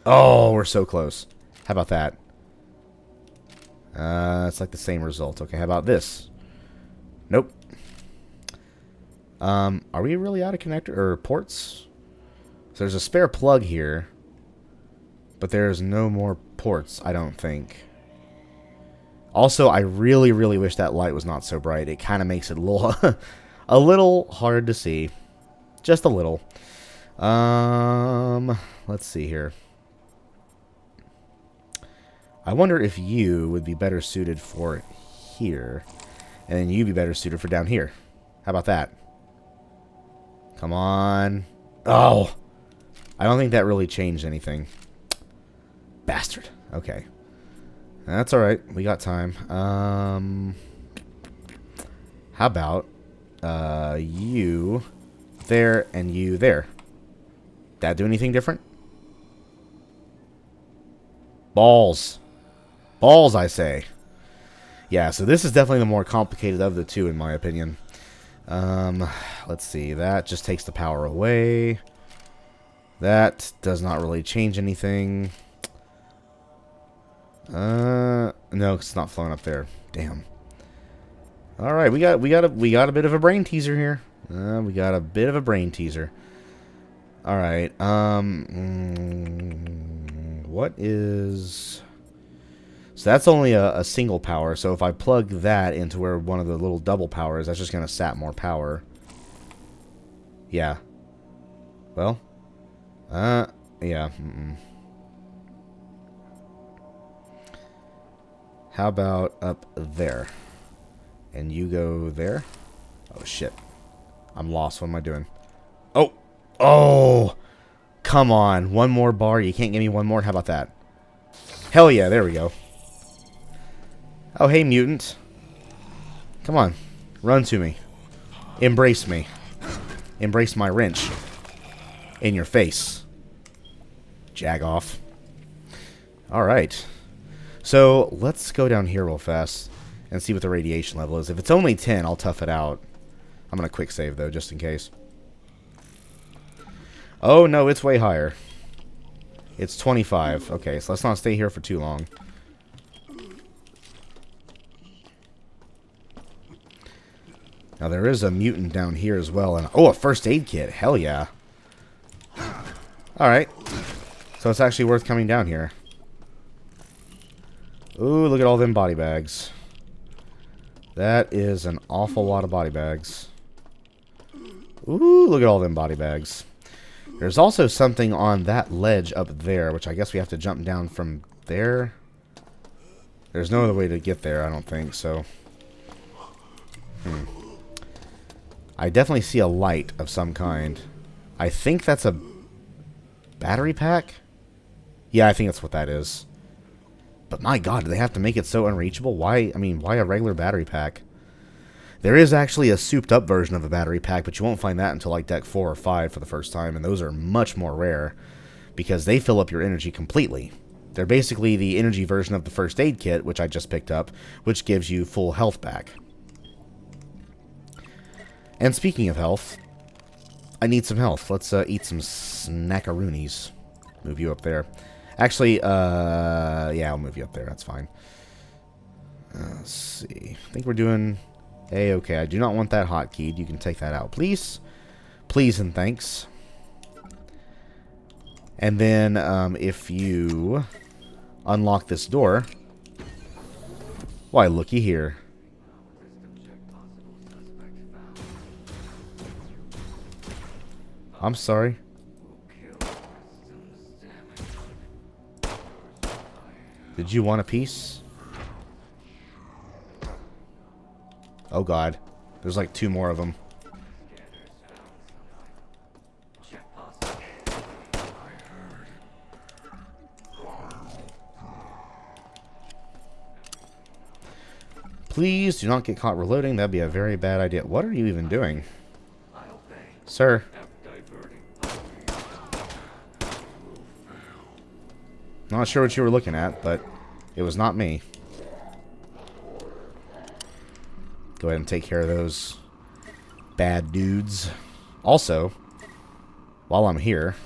Oh, we're so close. How about that? It's like the same result. Okay, how about this? Nope. Are we really out of connector or ports? So there's a spare plug here, but there's no more ports, I don't think. Also, I really, really wish that light was not so bright. It kind of makes it a little, a little hard to see. Just a little. Let's see here. I wonder if you would be better suited for here, and then you'd be better suited for down here. How about that? Come on. Oh! I don't think that really changed anything. Bastard. Okay. That's alright. We got time. How about you there and you there? That do anything different? Balls. Balls, I say. Yeah, so this is definitely the more complicated of the two, in my opinion. Let's see. That just takes the power away. That does not really change anything. No, it's not flowing up there. Damn. All right, we got a bit of a brain teaser here. We got a bit of a brain teaser. All right. What is? So that's only a single power. So if I plug that into where one of the little double powers, that's just gonna sap more power. Yeah. Well. Yeah. How about up there? And you go there? Oh, shit. I'm lost. What am I doing? Oh! Oh! Come on. One more bar. You can't give me one more? How about that? Hell yeah. There we go. Oh, hey, mutant. Come on. Run to me. Embrace me. Embrace my wrench. In your face. Jag off. Alright. So, let's go down here real fast and see what the radiation level is. If it's only 10, I'll tough it out. I'm going to quick save, though, just in case. Oh, no, it's way higher. It's 25. Okay, so let's not stay here for too long. Now, there is a mutant down here as well. And oh, a first aid kit. Hell yeah. Alright. So it's actually worth coming down here. Ooh, look at all them body bags. That is an awful lot of body bags. Ooh, look at all them body bags. There's also something on that ledge up there, which I guess we have to jump down from there. There's no other way to get there, I don't think, so. I definitely see a light of some kind. I think that's a battery pack? Yeah, I think that's what that is. But my god, do they have to make it so unreachable? Why, I mean, why a regular battery pack? There is actually a souped up version of a battery pack, but you won't find that until like deck 4 or 5 for the first time, and those are much more rare because they fill up your energy completely. They're basically the energy version of the first aid kit, which I just picked up, which gives you full health back. And speaking of health, I need some health. Let's eat some snackaroonies. Move you up there. Actually, yeah, I'll move you up there. That's fine. Let's see. I think we're doing A-okay. I do not want that hotkeyed. You can take that out, please. Please and thanks. And then, if you unlock this door. Why, looky here. I'm sorry. Did you want a piece? Oh god. There's like 2 more of them. Please do not get caught reloading. That'd be a very bad idea. What are you even doing? Sir. Not sure what you were looking at, but it was not me. Go ahead and take care of those bad dudes. Also, while I'm here...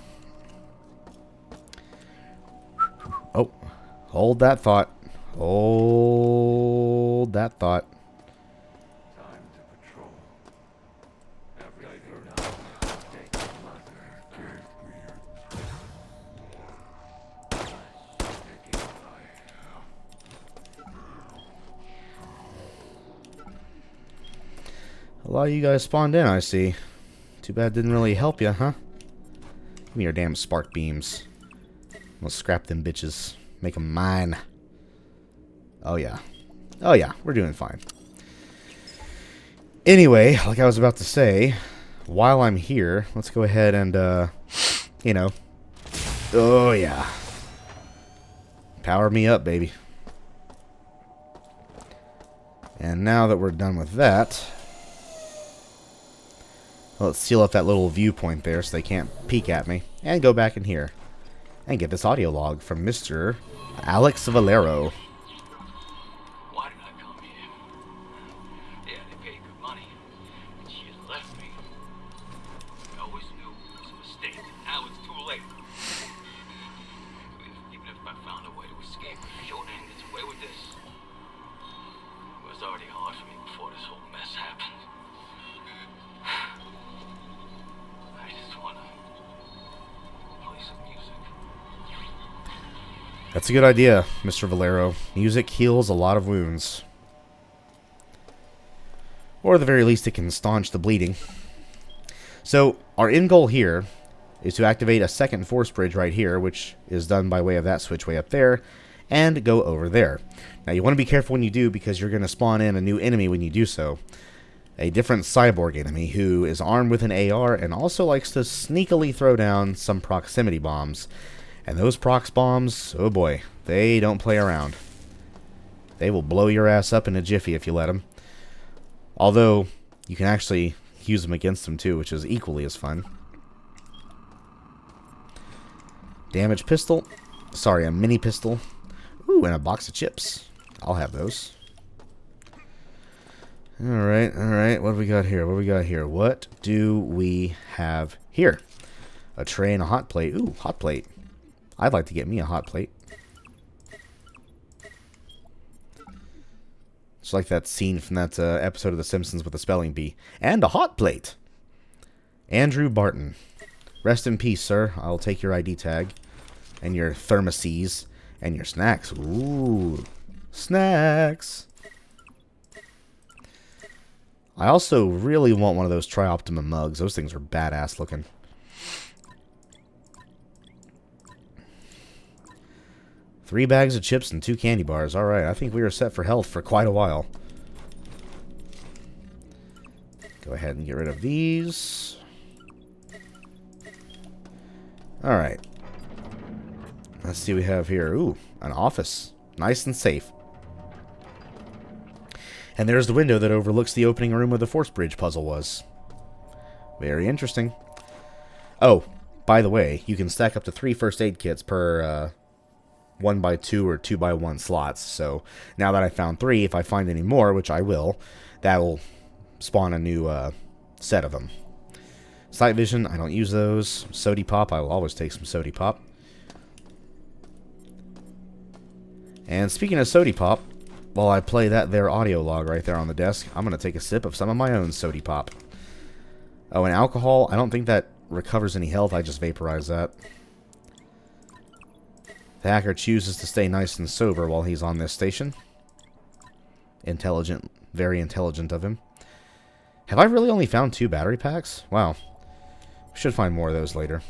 Oh, hold that thought. Hold that thought. A lot of you guys spawned in, I see. Too bad it didn't really help you, huh? Give me your damn spark beams. I'm gonna scrap them bitches. Make them mine. Oh, yeah. Oh, yeah. We're doing fine. Anyway, like I was about to say, while I'm here, let's go ahead and, you know. Oh, yeah. Power me up, baby. And now that we're done with that... Let's seal up that little viewpoint there so they can't peek at me. And go back in here. And get this audio log from Mr. Alex Valero. Why did I come here? Yeah, they paid good money. And she has left me. I always knew it was a mistake. Now it's too late. Even if I found a way to escape, if Shodan gets away with this, it was already hard for me before this whole mess happened. I just want to play some music. That's a good idea, Mr. Valero. Music heals a lot of wounds. Or at the very least, it can staunch the bleeding. So, our end goal here is to activate a second force bridge right here, which is done by way of that switch way up there, and go over there. Now, you want to be careful when you do, because you're going to spawn in a new enemy when you do so. A different cyborg enemy who is armed with an AR and also likes to sneakily throw down some proximity bombs. And those prox bombs, oh boy, they don't play around. They will blow your ass up in a jiffy if you let them. Although, you can actually use them against them too, which is equally as fun. Damage pistol. Sorry, a mini pistol. Ooh, and a box of chips. I'll have those. Alright, alright. What do we got here? What do we got here? What do we have here? A tray and a hot plate. Ooh, hot plate. I'd like to get me a hot plate. It's like that scene from that episode of The Simpsons with the spelling bee. And a hot plate! Andrew Barton. Rest in peace, sir. I'll take your ID tag. And your thermoses. And your snacks. Ooh. Snacks! I also really want one of those TriOptimum mugs. Those things are badass looking. Three bags of chips and 2 candy bars. Alright, I think we are set for health for quite a while. Go ahead and get rid of these. Alright. Let's see what we have here. Ooh, an office. Nice and safe. And there's the window that overlooks the opening room where the force bridge puzzle was. Very interesting. Oh, by the way, you can stack up to 3 first aid kits per 1x2 or 2x1 slots. So now that I found 3, if I find any more, which I will, that will spawn a new set of them. Sight vision, I don't use those. Sody pop, I will always take some Sody pop. And speaking of Sody pop, while I play that there audio log right there on the desk, I'm going to take a sip of some of my own Sody pop. Oh, and alcohol, I don't think that recovers any health, I just vaporize that. The hacker chooses to stay nice and sober while he's on this station. Intelligent. Very intelligent of him. Have I really only found 2 battery packs? Wow. Should find more of those later.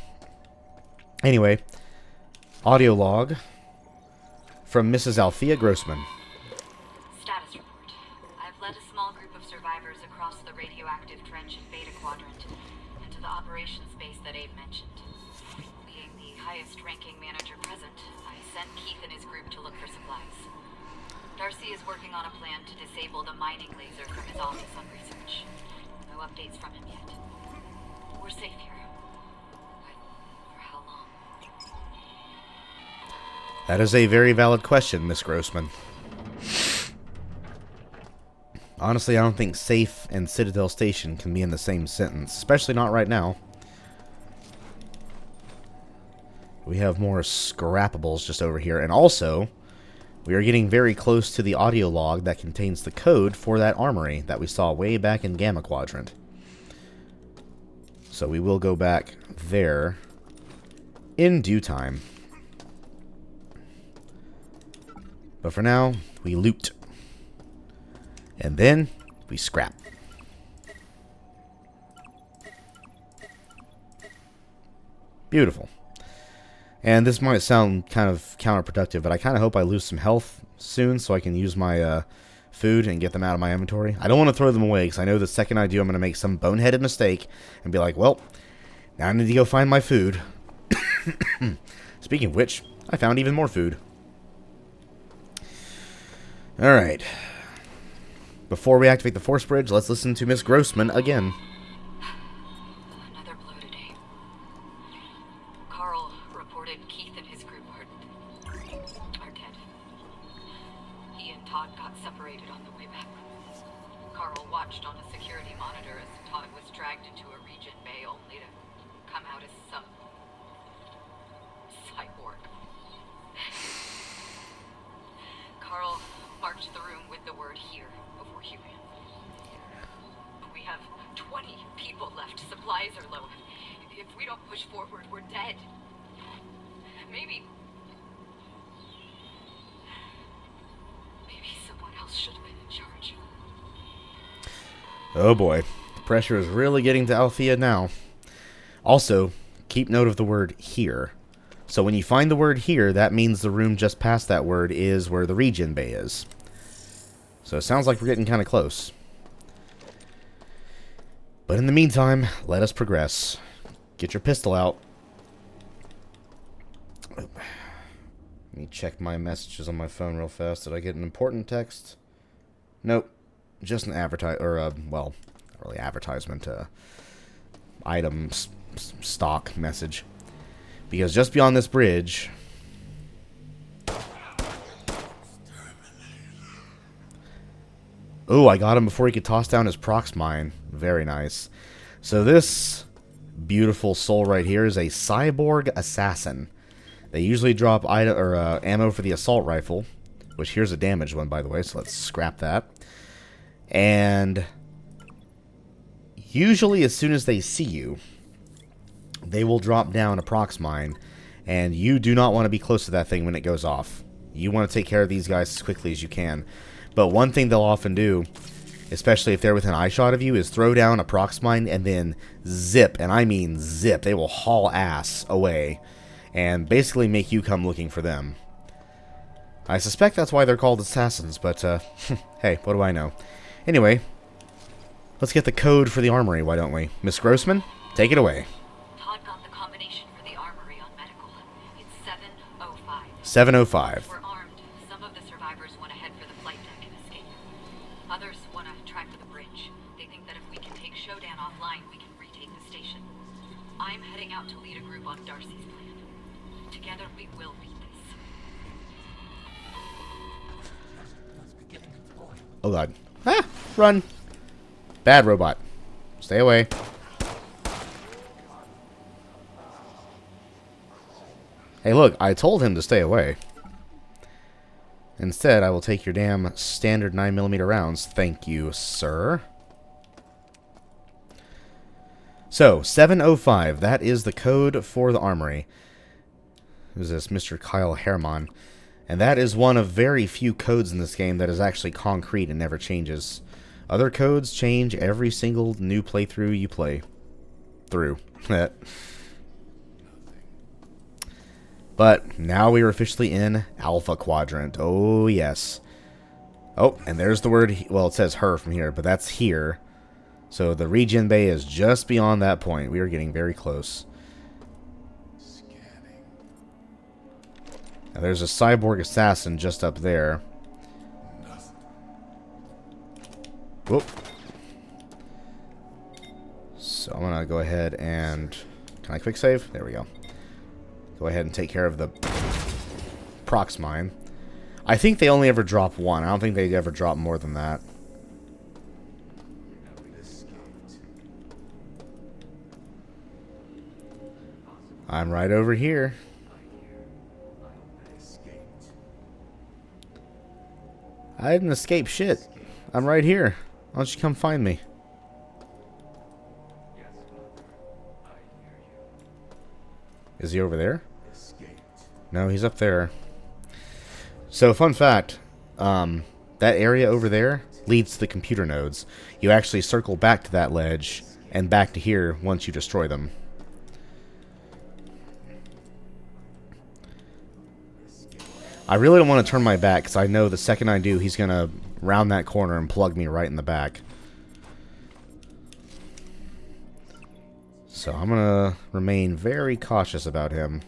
Anyway. Audio log from Mrs. Althea Grossman. Status report. I've led a small group of survivors across the radioactive trench in Beta Quadrant into the operations base that Abe mentioned. Being the highest-ranking manager present, I sent Keith and his group to look for supplies. Darcy is working on a plan to disable the mining laser from his office on research. No updates from him yet. We're safe here. But for how long? That is a very valid question, Miss Grossman. Honestly, I don't think safe and Citadel Station can be in the same sentence, especially not right now. We have more scrappables just over here, and also, we are getting very close to the audio log that contains the code for that armory that we saw way back in Gamma Quadrant. So we will go back there in due time. But for now, we loot. And then, we scrap. Beautiful. And this might sound kind of counterproductive, but I kind of hope I lose some health soon so I can use my food and get them out of my inventory. I don't want to throw them away because I know the second I do, I'm going to make some boneheaded mistake and be like, well, now I need to go find my food. Speaking of which, I found even more food. Alright. Before we activate the force bridge, let's listen to Miss Grossman again. Another blow today. Carl reported Keith and his group are dead. He and Todd got separated on the way back. Carl watched on a security monitor as Todd was dragged into a region bay only to come out as some cyborg. Carl marked the room with the word "here" before he ran. We have 20 people left. Supplies are low. If we don't push forward, we're dead. Maybe someone else should have been in charge. Oh boy. The pressure is really getting to Althea now. Also, keep note of the word "here." So when you find the word "here," that means the room just past that word is where the regen bay is. So it sounds like we're getting kind of close. But in the meantime, let us progress. Get your pistol out. Let me check my messages on my phone real fast. Did I get an important text? Nope. Just an well, not really advertisement, item stock message. Because just beyond this bridge... Oh, I got him before he could toss down his prox mine. Very nice. So this beautiful soul right here is a cyborg assassin. They usually drop ammo for the assault rifle, which here's a damaged one, by the way, so let's scrap that. And usually as soon as they see you, they will drop down a prox mine, and you do not want to be close to that thing when it goes off. You want to take care of these guys as quickly as you can. But one thing they'll often do, especially if they're within eyeshot of you, is throw down a prox mine and then zip, and I mean zip. They will haul ass away and basically make you come looking for them. I suspect that's why they're called assassins, but hey, what do I know? Anyway, let's get the code for the armory, why don't we? Miss Grossman, take it away. Todd got the combination for the armory on medical. It's 705. 705. We're armed. Some of the survivors want to head for the flight deck and escape. Others want to try for the bridge. They think that if we can take Shodan offline, we can retake the station. I'm heading out to lead a group on Darcy's plan. Together we will beat this. Oh god. Ah! Run! Bad robot. Stay away. Hey look, I told him to stay away. Instead, I will take your damn standard 9mm rounds. Thank you, sir. So, 705. That is the code for the armory. who's this Mr. Kyle Herman. And that is one of very few codes in this game that is actually concrete and never changes. Other codes change every single new playthrough you play through. But now we are officially in Alpha Quadrant. Oh, yes. Oh, and there's the word, well, it says her from here, but that's here. So the regen bay is just beyond that point. We are getting very close. Now, there's a cyborg assassin just up there. Whoop. So I'm going to go ahead and... Can I quick save? There we go. Go ahead and take care of the prox mine. I think they only ever drop one. I don't think they ever drop more than that. I'm right over here. I didn't escape shit. I'm right here. Why don't you come find me? Is he over there? No, he's up there. So, fun fact. That area over there leads to the computer nodes. You actually circle back to that ledge and back to here once you destroy them. I really don't want to turn my back, because I know the second I do, he's going to round that corner and plug me right in the back. So I'm going to remain very cautious about him.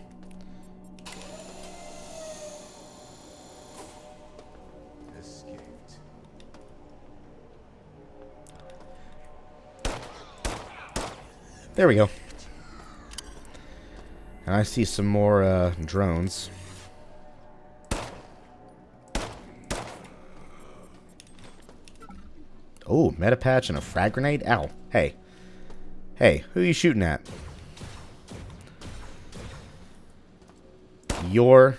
There we go. And I see some more drones. Oh, meta patch and a frag grenade? Ow. Hey. Hey, who are you shooting at? Your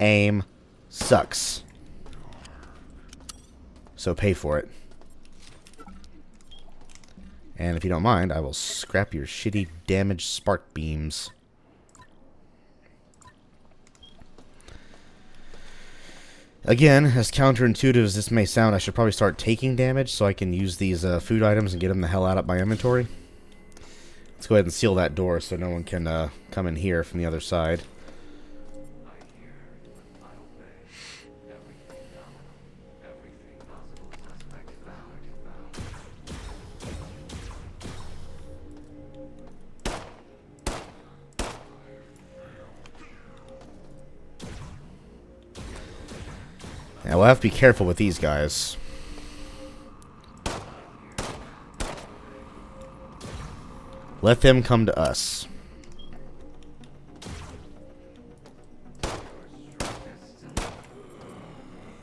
aim sucks. So pay for it. And if you don't mind, I will scrap your shitty damaged spark beams. Again, as counterintuitive as this may sound, I should probably start taking damage so I can use these food items and get them the hell out of my inventory. Let's go ahead and seal that door so no one can come in here from the other side. Now we'll have to be careful with these guys. Let them come to us.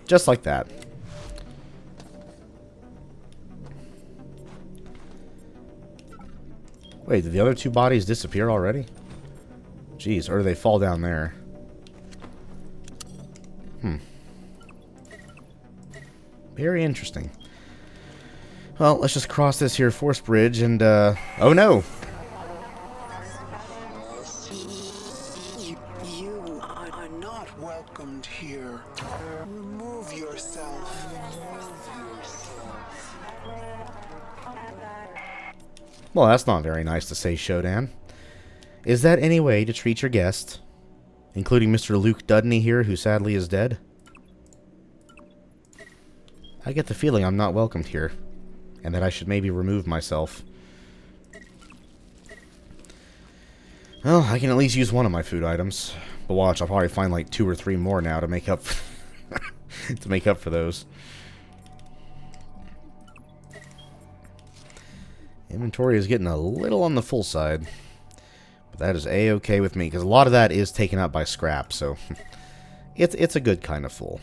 Just like that. Wait, did the other two bodies disappear already? Jeez, or do they fall down there? Very interesting. Well, let's just cross this here force bridge and, oh no! You are not welcomed here. Remove yourself. Well, that's not very nice to say, Shodan. Is that any way to treat your guest? Including Mr. Luke Dudney here, who sadly is dead? I get the feeling I'm not welcomed here, and that I should maybe remove myself. Well, I can at least use one of my food items. But watch, I'll probably find like 2 or 3 more now to make up to make up for those. Inventory is getting a little on the full side. But that is a-okay with me, because a lot of that is taken up by scrap, so it's a good kind of full.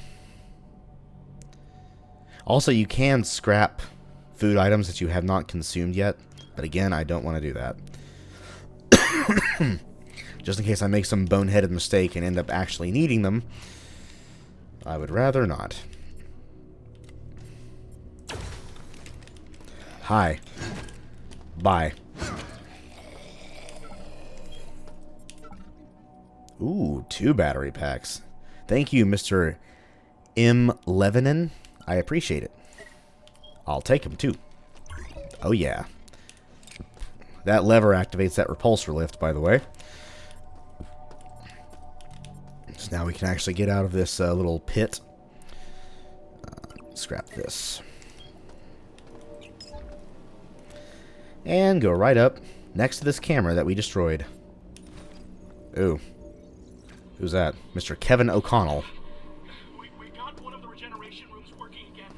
Also, you can scrap food items that you have not consumed yet, but again, I don't want to do that. Just in case I make some boneheaded mistake and end up actually needing them, I would rather not. Hi. Bye. Ooh, 2 battery packs. Thank you, Mr. M. Lebanon. I appreciate it. I'll take them, too. Oh, yeah. That lever activates that repulsor lift, by the way. So now we can actually get out of this little pit. Scrap this. And go right up next to this camera that we destroyed. Ooh. Who's that? Mr. Kevin O'Connell. We got one of the regeneration rooms working again.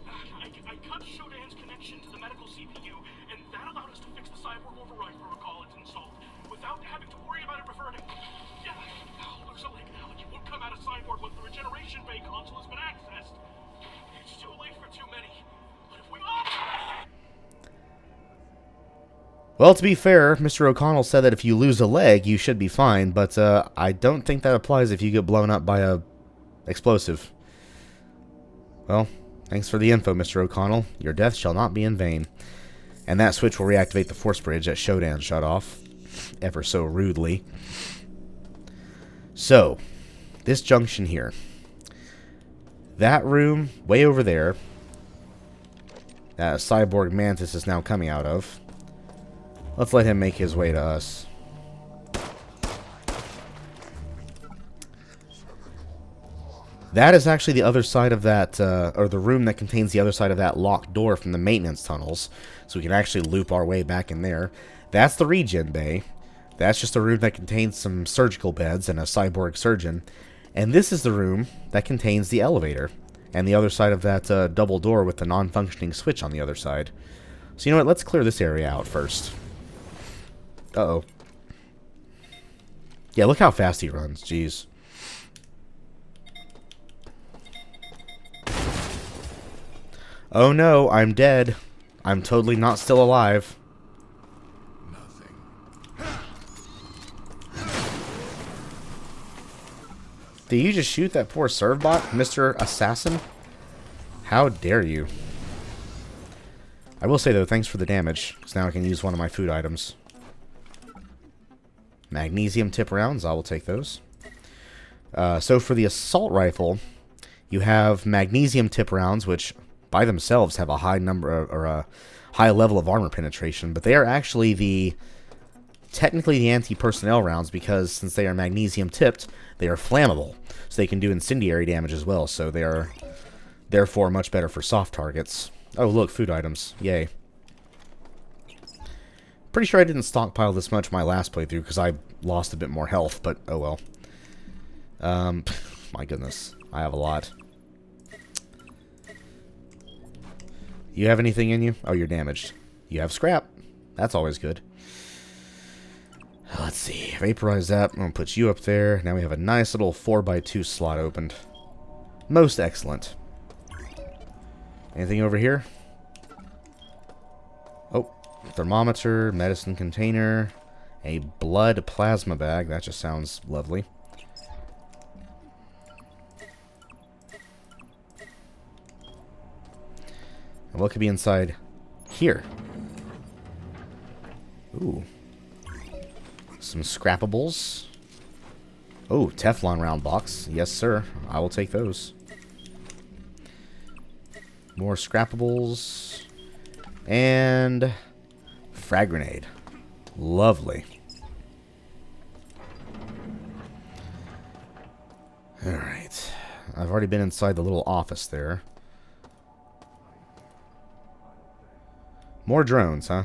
I cut Shodan's connection to the medical CPU, and that allowed us to fix the cyborg override protocol it's installed, without having to worry about it reverting. Yeah, there's a link now, and you won't come out of cyborg once the regeneration bay console has been accessed. It's too late for too many. But if we... Well, to be fair, Mr. O'Connell said that if you lose a leg, you should be fine, but I don't think that applies if you get blown up by a explosive. Well, thanks for the info, Mr. O'Connell. Your death shall not be in vain. And that switch will reactivate the force bridge that Shodan shut off, ever so rudely. So, this junction here. That room, way over there, that cyborg Mantis is now coming out of. Let's let him make his way to us. That is actually the other side of that, or the room that contains the other side of that locked door from the maintenance tunnels. So we can actually loop our way back in there. That's the regen bay. That's just a room that contains some surgical beds and a cyborg surgeon. And this is the room that contains the elevator. And the other side of that double door with the non-functioning switch on the other side. So you know what, let's clear this area out first. Uh-oh. Yeah, look how fast he runs. Jeez. Oh no, I'm dead. I'm totally not still alive. Did you just shoot that poor servbot, Mr. Assassin? How dare you. I will say, though, thanks for the damage, because now I can use one of my food items. Magnesium tip rounds, I will take those. So for the assault rifle, you have magnesium tip rounds, which by themselves have a high number, or a high level of armor penetration, but they are actually technically the anti-personnel rounds, because since they are magnesium tipped, they are flammable, so they can do incendiary damage as well, so they are therefore much better for soft targets. Oh look, food items, yay. Pretty sure I didn't stockpile this much my last playthrough because I lost a bit more health, but oh well. My goodness, I have a lot. You have anything in you? Oh, you're damaged. You have scrap. That's always good. Let's see. Vaporize that. I'm going to put you up there. Now we have a nice little 4x2 slot opened. Most excellent. Anything over here? Oh, thermometer, medicine container, a blood plasma bag. That just sounds lovely. And what could be inside here? Ooh. Some scrappables. Oh, Teflon round box. Yes, sir. I will take those. More scrappables. And frag grenade. Lovely. Alright. I've already been inside the little office there. More drones, huh?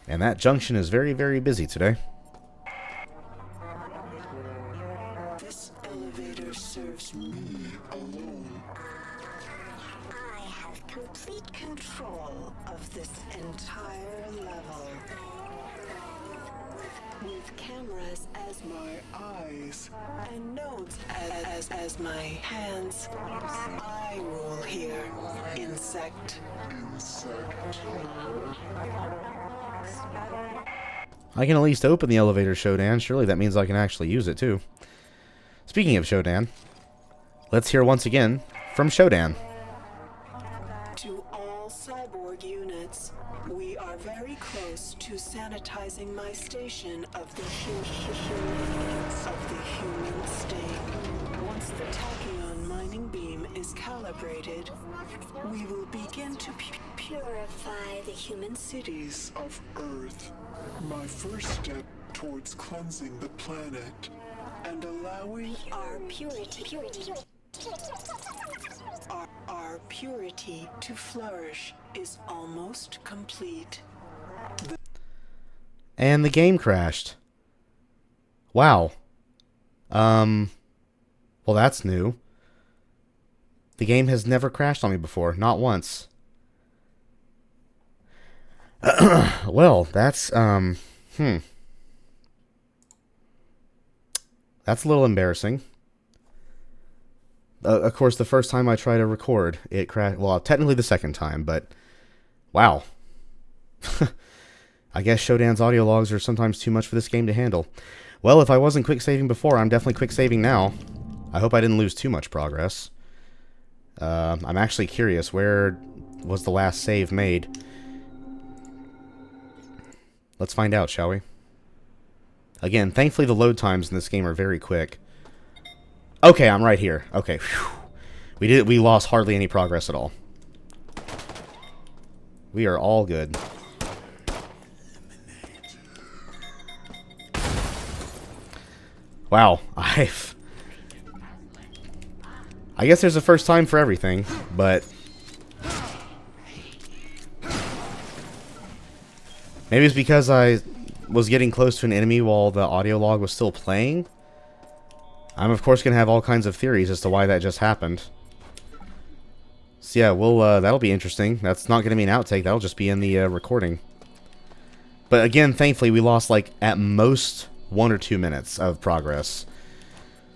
And that junction is very, very busy today. This elevator serves me alone. I have complete control of this entire level. With cameras as my Eyes. and nodes as my hands, I rule here. Insect. I can at least open the elevator, Shodan. Surely that means I can actually use it, too. Speaking of Shodan, let's hear once again from Shodan. To all cyborg units, we are very close to sanitizing my station of the human state. Once the tachyon mining beam is calibrated, we will begin to purify the human cities of Earth. My first step towards cleansing the planet and allowing our purity to flourish is almost complete. And the game crashed. Wow. Well, that's new. The game has never crashed on me before, not once. Well, that's that's a little embarrassing. Of course, the first time I tried to record, it crashed. Well, technically the second time, but wow. I guess Shodan's audio logs are sometimes too much for this game to handle. Well, if I wasn't quick saving before, I'm definitely quick saving now. I hope I didn't lose too much progress. I'm actually curious, where was the last save made? Let's find out, shall we? Again, thankfully the load times in this game are very quick. Okay, I'm right here. Okay, whew. We lost hardly any progress at all. We are all good. Wow, I guess there's a first time for everything, but maybe it's because I was getting close to an enemy while the audio log was still playing. I'm of course gonna have all kinds of theories as to why that just happened. So yeah, that'll be interesting. That's not gonna be an outtake, that'll just be in the recording. But again, thankfully we lost like at most 1 or 2 minutes of progress.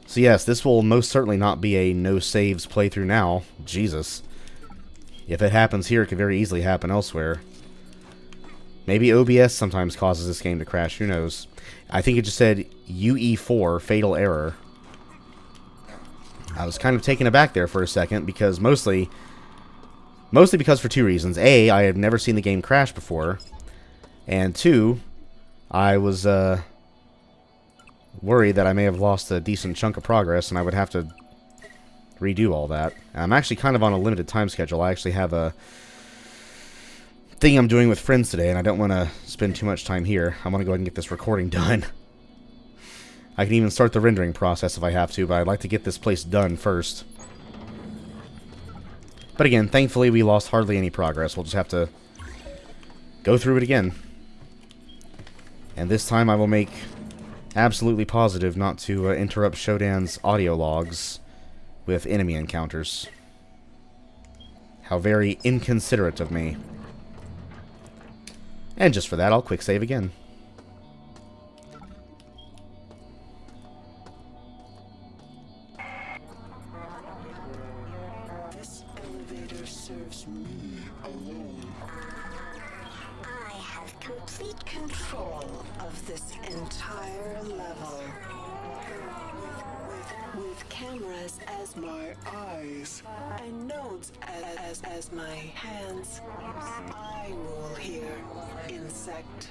So yes, this will most certainly not be a no saves playthrough now. Jesus. If it happens here, it could very easily happen elsewhere. Maybe OBS sometimes causes this game to crash, who knows. I think it just said UE4, fatal error. I was kind of taken aback there for a second, because mostly because for 2 reasons. A, I had never seen the game crash before. And 2, I was worried that I may have lost a decent chunk of progress and I would have to redo all that. And I'm actually kind of on a limited time schedule. I actually have a thing I'm doing with friends today, and I don't want to spend too much time here. I want to go ahead and get this recording done. I can even start the rendering process if I have to, but I'd like to get this place done first. But again, thankfully we lost hardly any progress. We'll just have to go through it again. And this time I will make absolutely positive not to interrupt Shodan's audio logs with enemy encounters. How very inconsiderate of me. And just for that, I'll quick save again. This elevator serves me alone. I have complete control of this entire level. With cameras as My eyes. and nodes as my hands, I rule here. Insect.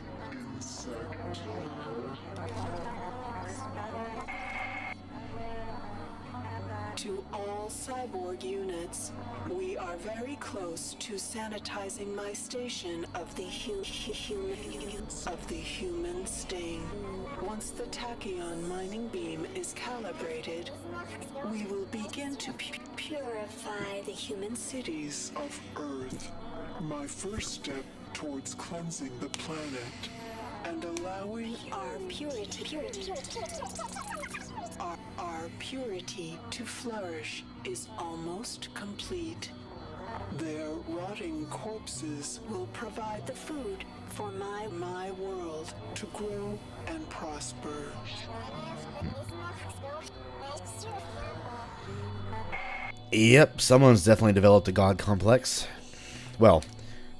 To all cyborg units, we are very close to sanitizing my station of the human stain. Once the tachyon mining beam is calibrated, we will begin to purify the human cities Of Earth. My first step towards cleansing the planet and allowing our purity to flourish is almost complete. their rotting corpses Will provide the food for my world to grow and prosper. Yep, someone's definitely developed a god complex. Well,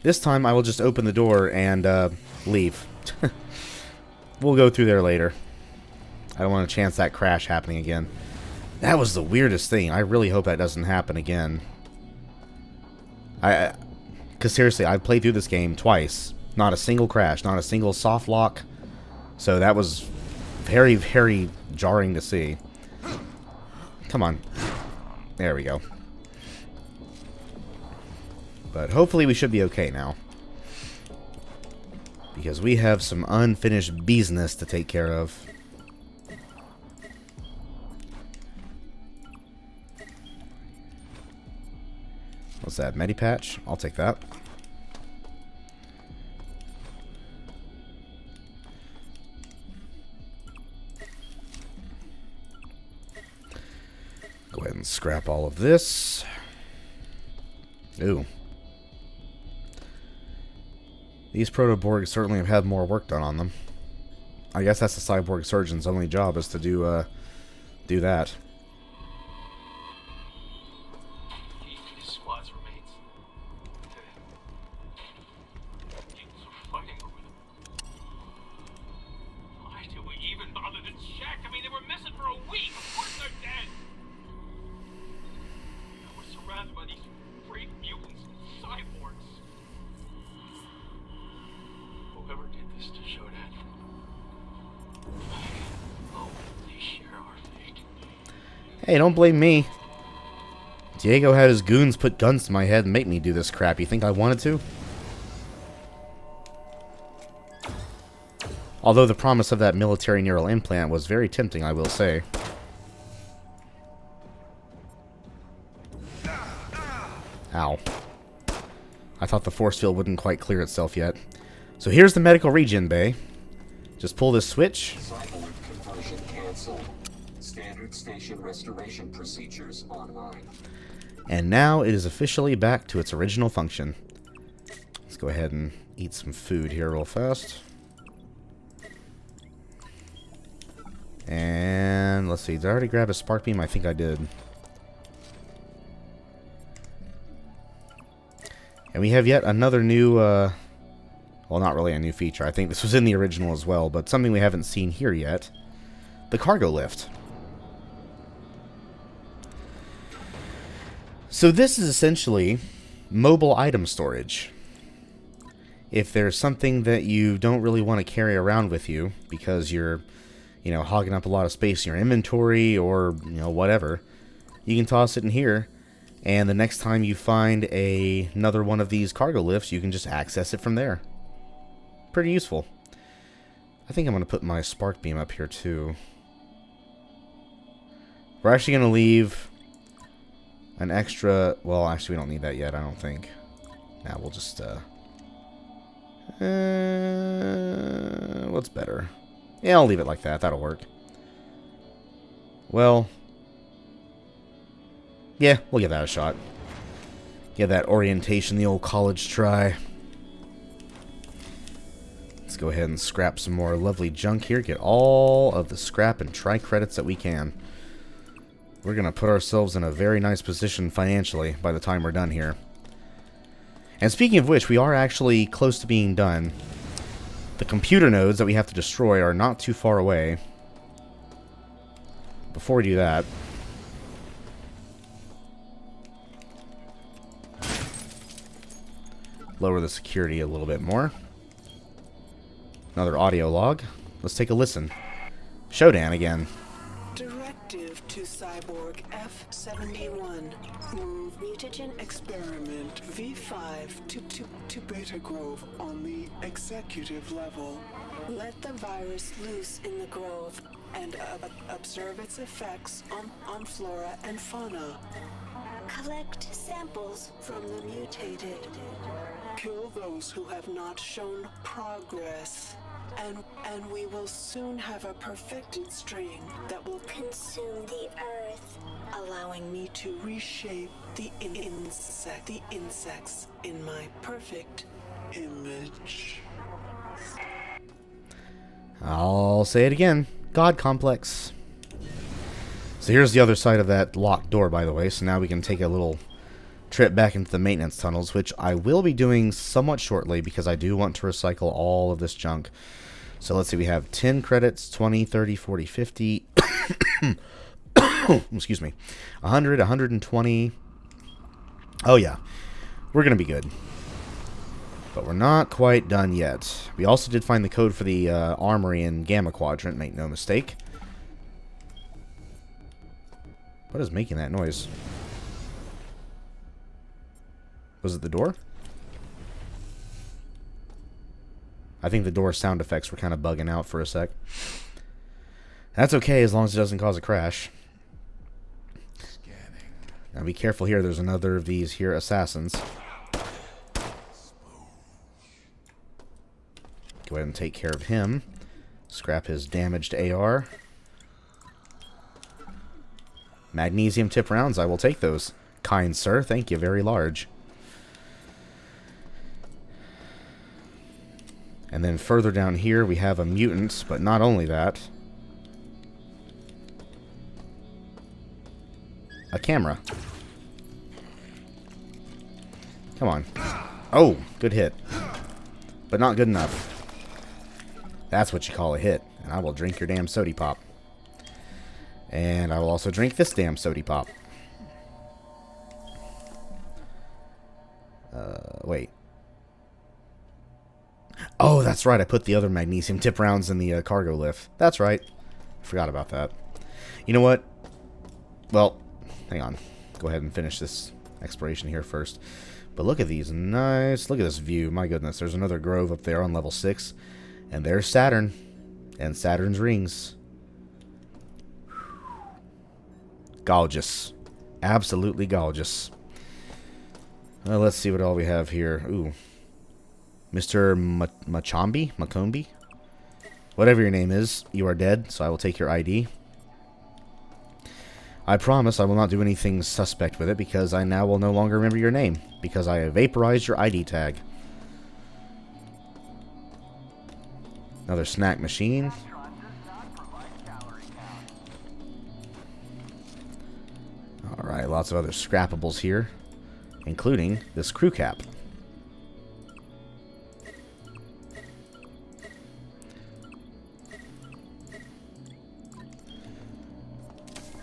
this time I will just open the door and leave. We'll go through there later. I don't want to chance that crash happening again. That was the weirdest thing. I really hope that doesn't happen again. Because seriously, I've played through this game twice. Not a single crash, not a single soft lock. So that was very, very jarring to see. Come on. There we go. But hopefully we should be okay now. Because we have some unfinished business to take care of. What's that? Medipatch? I'll take that. Go ahead and scrap all of this. Ooh. These protoborgs certainly have had more work done on them. I guess that's the cyborg surgeon's only job, is to do that. These squads remains. Mutants are fighting over them. Why do we even bother to check? I mean, they were missing for a week. Of course they're dead. We're surrounded by these freak mutants and cyborgs. Whoever did this to Shodan. Oh, they share our fate. Hey, don't blame me. Diego had his goons put guns to my head and make me do this crap. You think I wanted to? Although the promise of that military neural implant was very tempting, I will say. Ow. I thought the force field wouldn't quite clear itself yet. So here's the medical regen bay. Just pull this switch. Cyborg conversion canceled. Standard station restoration procedures online. And now it is officially back to its original function. Let's go ahead and eat some food here real fast. And let's see, did I already grab a spark beam? I think I did. And we have yet another new, well, not really a new feature. I think this was in the original as well, but something we haven't seen here yet. The cargo lift. So this is essentially mobile item storage. If there's something that you don't really want to carry around with you because you're, you know, hogging up a lot of space in your inventory or, you know, whatever, you can toss it in here, and the next time you find another one of these cargo lifts, you can just access it from there. Pretty useful. I think I'm going to put my spark beam up here too. We're actually going to leave an extra... Well, actually, we don't need that yet, I don't think. Now we'll just... what's better? Yeah, I'll leave it like that. That'll work. Well... Yeah, we'll give that a shot. Give that orientation the old college try. Let's go ahead and scrap some more lovely junk here. Get all of the scrap and try credits that we can. We're going to put ourselves in a very nice position financially by the time we're done here. And speaking of which, we are actually close to being done. The computer nodes that we have to destroy are not too far away. Before we do that... lower the security a little bit more. Another audio log. Let's take a listen. Shodan again. Directive to Cyborg F-71. Move mutagen experiment V5 to Beta Grove on the executive level. Let the virus loose in the grove and observe its effects on flora and fauna. Collect samples from the mutated. Kill those who have not shown progress. And we will soon have a perfected strain that will consume the earth, allowing me to reshape the insects in my perfect image. I'll say it again. God complex. So here's the other side of that locked door, by the way. So now we can take a little trip back into the maintenance tunnels, which I will be doing somewhat shortly because I do want to recycle all of this junk. So let's see, we have 10 credits, 20, 30, 40, 50. Excuse me. 100, 120. Oh yeah. We're going to be good. But we're not quite done yet. We also did find the code for the Armory in Gamma Quadrant, make no mistake. What is making that noise? Was it the door? I think the door sound effects were kind of bugging out for a sec. That's okay as long as it doesn't cause a crash. Scanning. Now be careful here, there's another of these here assassins. Go ahead and take care of him. Scrap his damaged AR. Magnesium tip rounds, I will take those. Kind sir, thank you, very large. And then further down here we have a mutant, but not only that. A camera. Come on. Oh, good hit. But not good enough. That's what you call a hit. And I will drink your damn sody pop. And I will also drink this damn sody pop. Wait. Oh, that's right. I put the other magnesium tip rounds in the cargo lift. That's right. I forgot about that. You know what? Well, hang on. Go ahead and finish this exploration here first. But look at these. Nice. Look at this view. My goodness. There's another grove up there on level 6. And there's Saturn. And Saturn's rings. Gorgeous. Absolutely gorgeous. Well, let's see what all we have here. Ooh. Mr. Macombi? Whatever your name is, you are dead, so I will take your ID. I promise I will not do anything suspect with it, because I now will no longer remember your name, because I have vaporized your ID tag. Another snack machine. Alright, lots of other scrappables here, including this crew cap.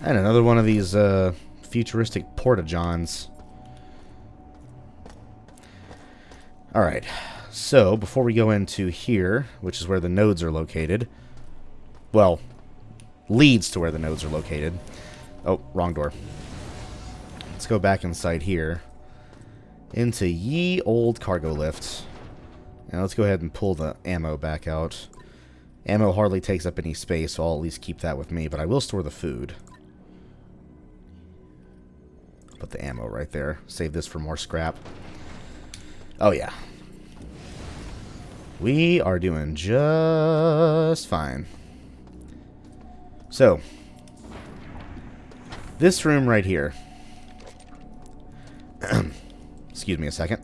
And another one of these futuristic porta-johns. Alright, so before we go into here, which is where the nodes are located, well, leads to where the nodes are located. Oh, wrong door. Let's go back inside here into ye old cargo lift. Now let's go ahead and pull the ammo back out. Ammo hardly takes up any space, so I'll at least keep that with me, but I will store the food. Put the ammo right there. Save this for more scrap. Oh, yeah. We are doing just fine. So, this room right here. Excuse me a second.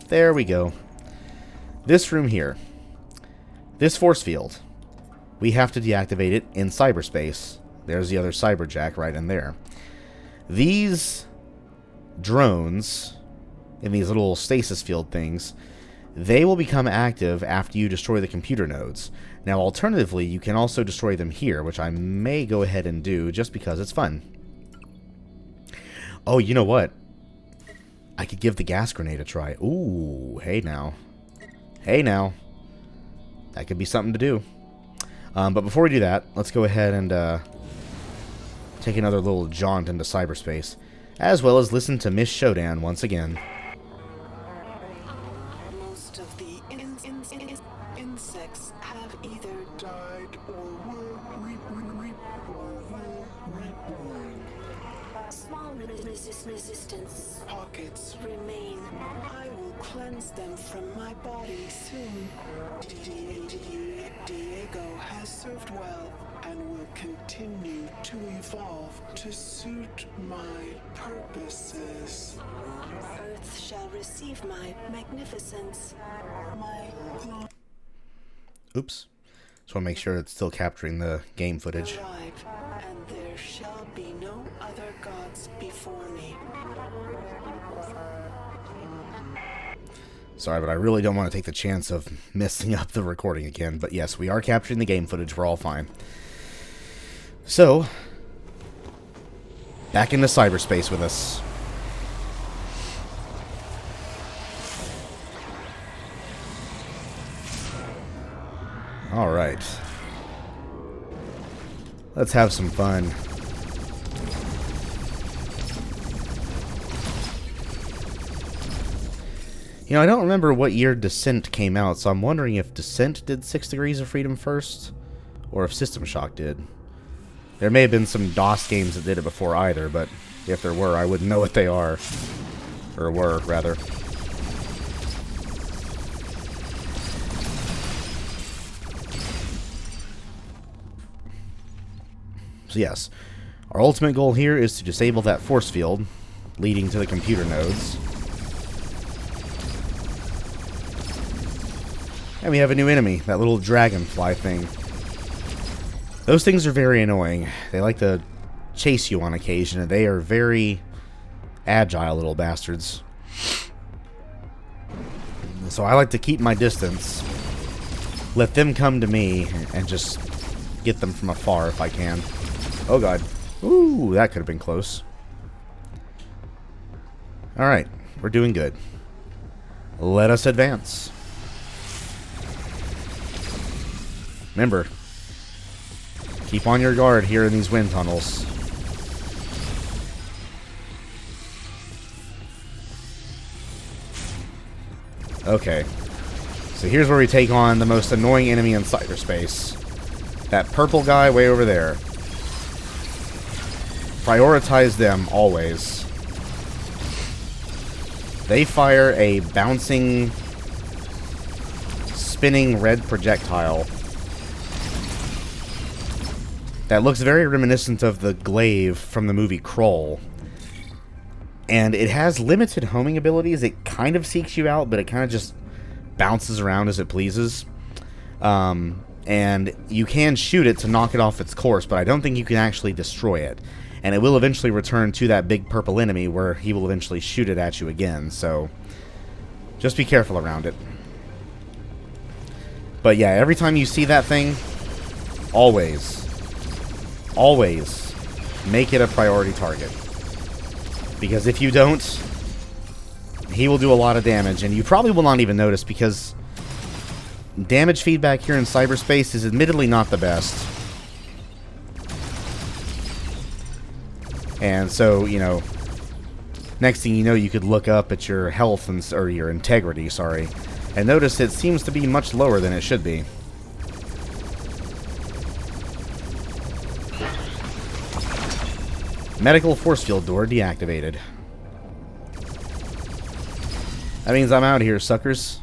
There we go. This room here. This force field. We have to deactivate it in cyberspace. There's the other cyberjack right in there. These drones in these little stasis field things, they will become active after you destroy the computer nodes. Now, alternatively, you can also destroy them here, which I may go ahead and do just because it's fun. Oh, you know what? I could give the gas grenade a try. Ooh, hey now. Hey now. That could be something to do. But before we do that, let's go ahead and take another little jaunt into cyberspace, as well as listen to Miss Showdown once again. Most of the insects have either died or will reborn. Small resistance pockets remain. I will cleanse them from my body soon. Diego has served well and will continue to evolve to suit my purposes. Earth shall receive my magnificence. Oops. Just want to make sure it's still capturing the game footage. Arrive, and there shall be no other gods before me. Sorry, but I really don't want to take the chance of messing up the recording again. But yes, we are capturing the game footage. We're all fine. So, back into cyberspace with us. Alright. Let's have some fun. You know, I don't remember what year Descent came out, so I'm wondering if Descent did 6 Degrees of Freedom first, or if System Shock did. There may have been some DOS games that did it before either, but if there were, I wouldn't know what they are. Or were, rather. So yes, our ultimate goal here is to disable that force field leading to the computer nodes. And we have a new enemy, that little dragonfly thing. Those things are very annoying. They like to chase you on occasion, and they are very agile little bastards. So I like to keep my distance, let them come to me, and just get them from afar if I can. Oh god. Ooh, that could have been close. Alright, we're doing good. Let us advance. Remember, keep on your guard here in these wind tunnels. Okay, so here's where we take on the most annoying enemy in cyberspace. That purple guy way over there. Prioritize them always. They fire a bouncing, spinning red projectile that looks very reminiscent of the glaive from the movie Kroll. And it has limited homing abilities. It kind of seeks you out, but it kind of just bounces around as it pleases. And you can shoot it to knock it off its course, but I don't think you can actually destroy it. And it will eventually return to that big purple enemy where he will eventually shoot it at you again. So just be careful around it. But yeah, every time you see that thing, always make it a priority target. Because if you don't, he will do a lot of damage, and you probably will not even notice, because damage feedback here in cyberspace is admittedly not the best. And so, you know, next thing you know, you could look up at your health, or your integrity, sorry, and notice it seems to be much lower than it should be. Medical force field door deactivated. That means I'm out of here, suckers.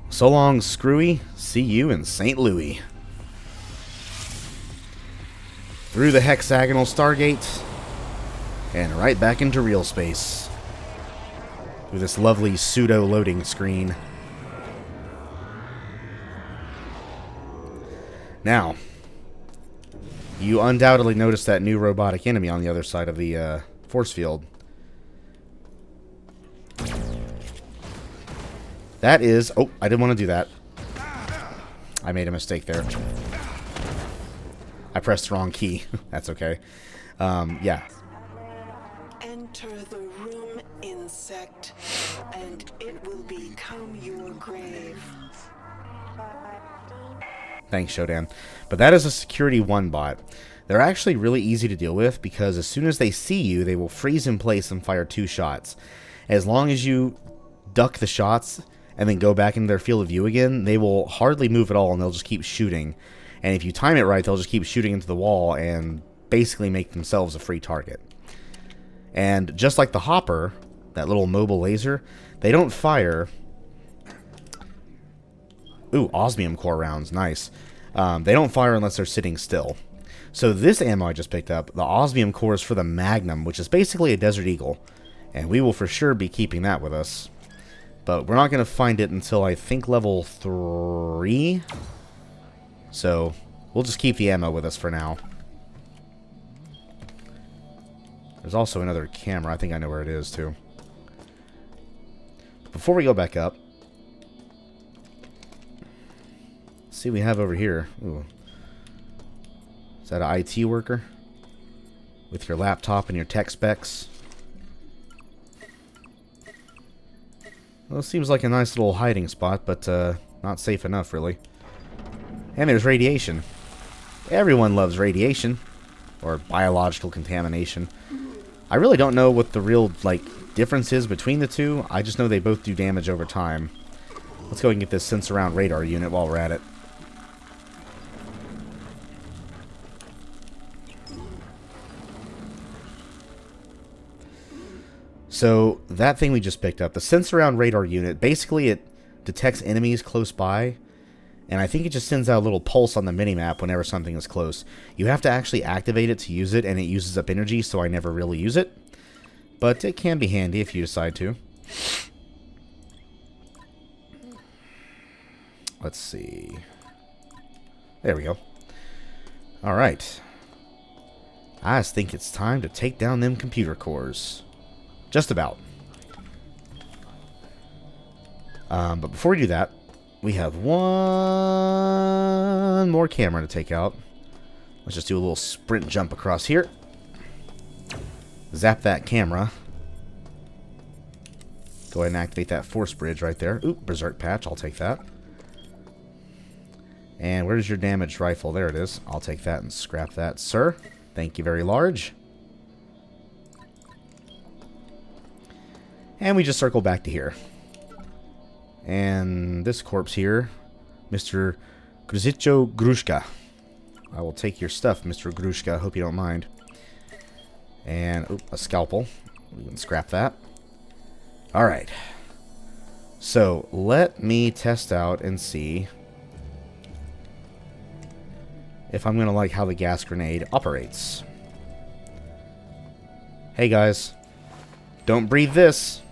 So long, Screwy. See you in St. Louis. Through the hexagonal Stargate, and right back into real space. Through this lovely pseudo-loading screen. Now, you undoubtedly noticed that new robotic enemy on the other side of the force field. That is... Oh, I didn't want to do that. I made a mistake there. I pressed the wrong key. That's okay. Yeah. Enter the room, insect, and it will become your grave. Thanks, Shodan. But that is a Security 1 bot. They're actually really easy to deal with, because as soon as they see you, they will freeze in place and fire 2 shots. As long as you duck the shots and then go back into their field of view again, they will hardly move at all, and they'll just keep shooting. And if you time it right, they'll just keep shooting into the wall and basically make themselves a free target. And just like the Hopper, that little mobile laser, they don't fire... Ooh, osmium core rounds, nice. They don't fire unless they're sitting still. So this ammo I just picked up, the osmium core is for the Magnum, which is basically a Desert Eagle. And we will for sure be keeping that with us. But we're not going to find it until I think level 3. So we'll just keep the ammo with us for now. There's also another camera. I think I know where it is too. Before we go back up, see what we have over here. Ooh. Is that an IT worker? With your laptop and your tech specs? Well, it seems like a nice little hiding spot, but not safe enough, really. And there's radiation. Everyone loves radiation. Or biological contamination. I really don't know what the real, like, difference is between the two. I just know they both do damage over time. Let's go and get this sense-around radar unit while we're at it. So, that thing we just picked up, the sense-around radar unit, basically it detects enemies close by, and I think it just sends out a little pulse on the minimap whenever something is close. You have to actually activate it to use it, and it uses up energy, so I never really use it. But it can be handy if you decide to. Let's see. There we go. Alright. I just think it's time to take down them computer cores. Just about. But before we do that, we have one more camera to take out. Let's just do a little sprint jump across here. Zap that camera. Go ahead and activate that force bridge right there. Ooh, berserk patch. I'll take that. And where's your damaged rifle? There it is. I'll take that and scrap that, sir. Thank you very large. And we just circle back to here. And this corpse here, Mr. Gruzicho Grushka. I will take your stuff, Mr. Grushka. Hope you don't mind. And ooh, a scalpel. We can scrap that. Alright. So, let me test out and see if I'm going to like how the gas grenade operates. Hey guys. Don't breathe this.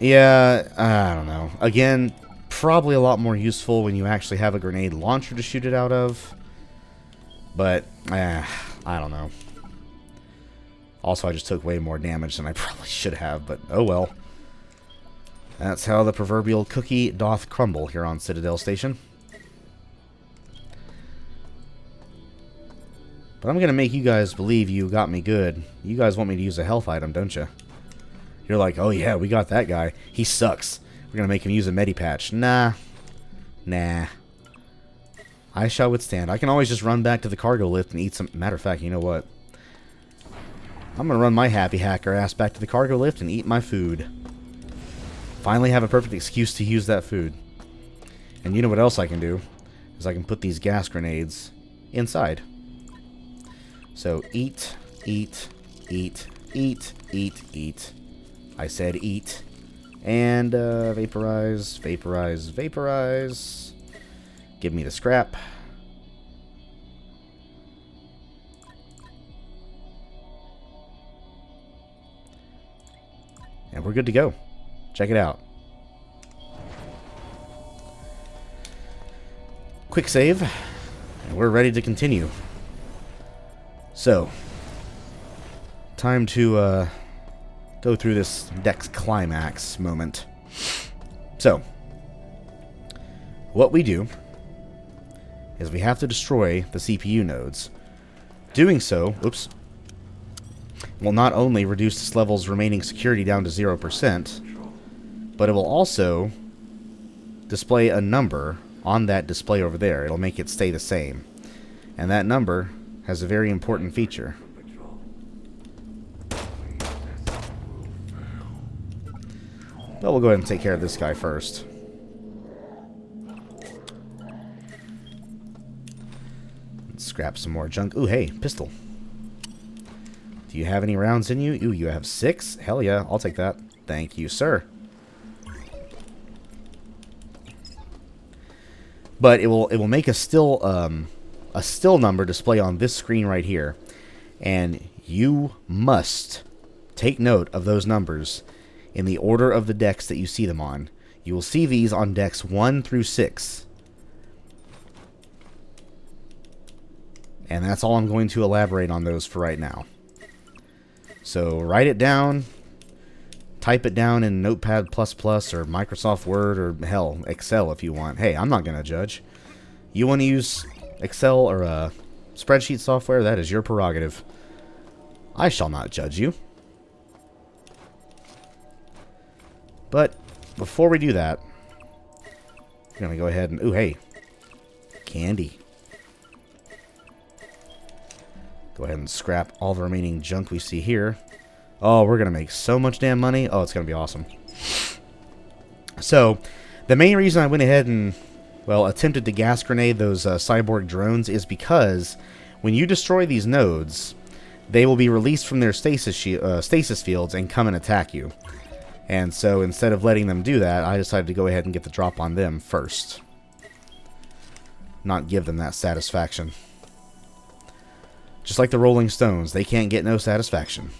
Yeah, I don't know. Again, probably a lot more useful when you actually have a grenade launcher to shoot it out of. But, I don't know. Also, I just took way more damage than I probably should have, but oh well. That's how the proverbial cookie doth crumble here on Citadel Station. But I'm going to make you guys believe you got me good. You guys want me to use a health item, don't you? You're like, oh yeah, we got that guy. He sucks. We're going to make him use a medipatch. Nah. Nah. I shall withstand. I can always just run back to the cargo lift and eat some... Matter of fact, you know what? I'm going to run my happy hacker ass back to the cargo lift and eat my food. Finally have a perfect excuse to use that food. And you know what else I can do? Is I can put these gas grenades inside. So eat, eat, eat, eat, eat, eat. I said eat. And vaporize, vaporize, vaporize. Give me the scrap. And we're good to go. Check it out. Quick save. And we're ready to continue. So, time to go through this Dex climax moment. So, what we do is we have to destroy the CPU nodes. Doing so, oops, will not only reduce this level's remaining security down to 0%, but it will also display a number on that display over there. It'll make it stay the same. And that number has a very important feature. But we'll go ahead and take care of this guy first. Let's scrap some more junk. Ooh, hey, pistol. Do you have any rounds in you? Ooh, you have 6? Hell yeah, I'll take that. Thank you, sir. But it will make a still number display on this screen right here, and you must take note of those numbers in the order of the decks that you see them on. You will see these on decks 1 through 6. And that's all I'm going to elaborate on those for right now. So write it down, type it down in Notepad++ or Microsoft Word, or hell, Excel if you want. Hey, I'm not going to judge. You want to use Excel or spreadsheet software, that is your prerogative. I shall not judge you. But before we do that, we're going to go ahead and... Ooh, hey. Candy. Go ahead and scrap all the remaining junk we see here. Oh, we're going to make so much damn money. Oh, it's going to be awesome. So, the main reason I went ahead and, well, attempted to gas grenade those cyborg drones is because when you destroy these nodes, they will be released from their stasis fields and come and attack you. And so, instead of letting them do that, I decided to go ahead and get the drop on them first. Not give them that satisfaction. Just like the Rolling Stones, they can't get no satisfaction.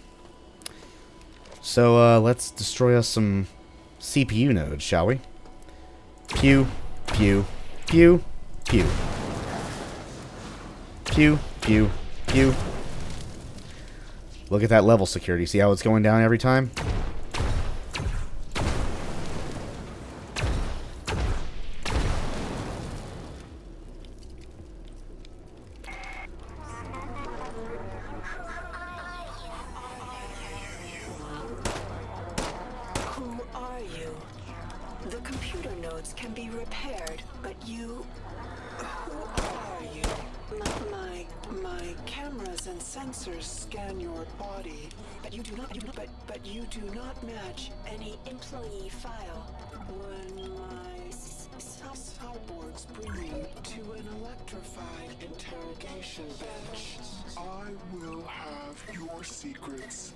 So, let's destroy us some CPU nodes, shall we? Pew, pew, pew, pew. Pew, pew, pew. Look at that level security. See how it's going down every time? Secrets.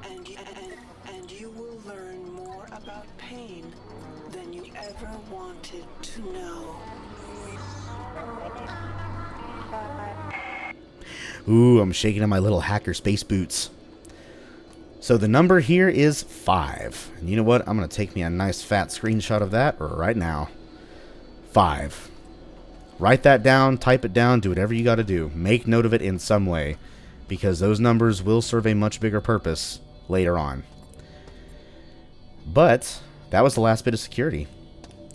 And you will learn more about pain than you ever wanted to know. Ooh, I'm shaking in my little hacker space boots. So the number here is 5. And you know what? I'm going to take me a nice fat screenshot of that right now. 5. Write that down, type it down, do whatever you got to do. Make note of it in some way, because those numbers will serve a much bigger purpose later on. But that was the last bit of security.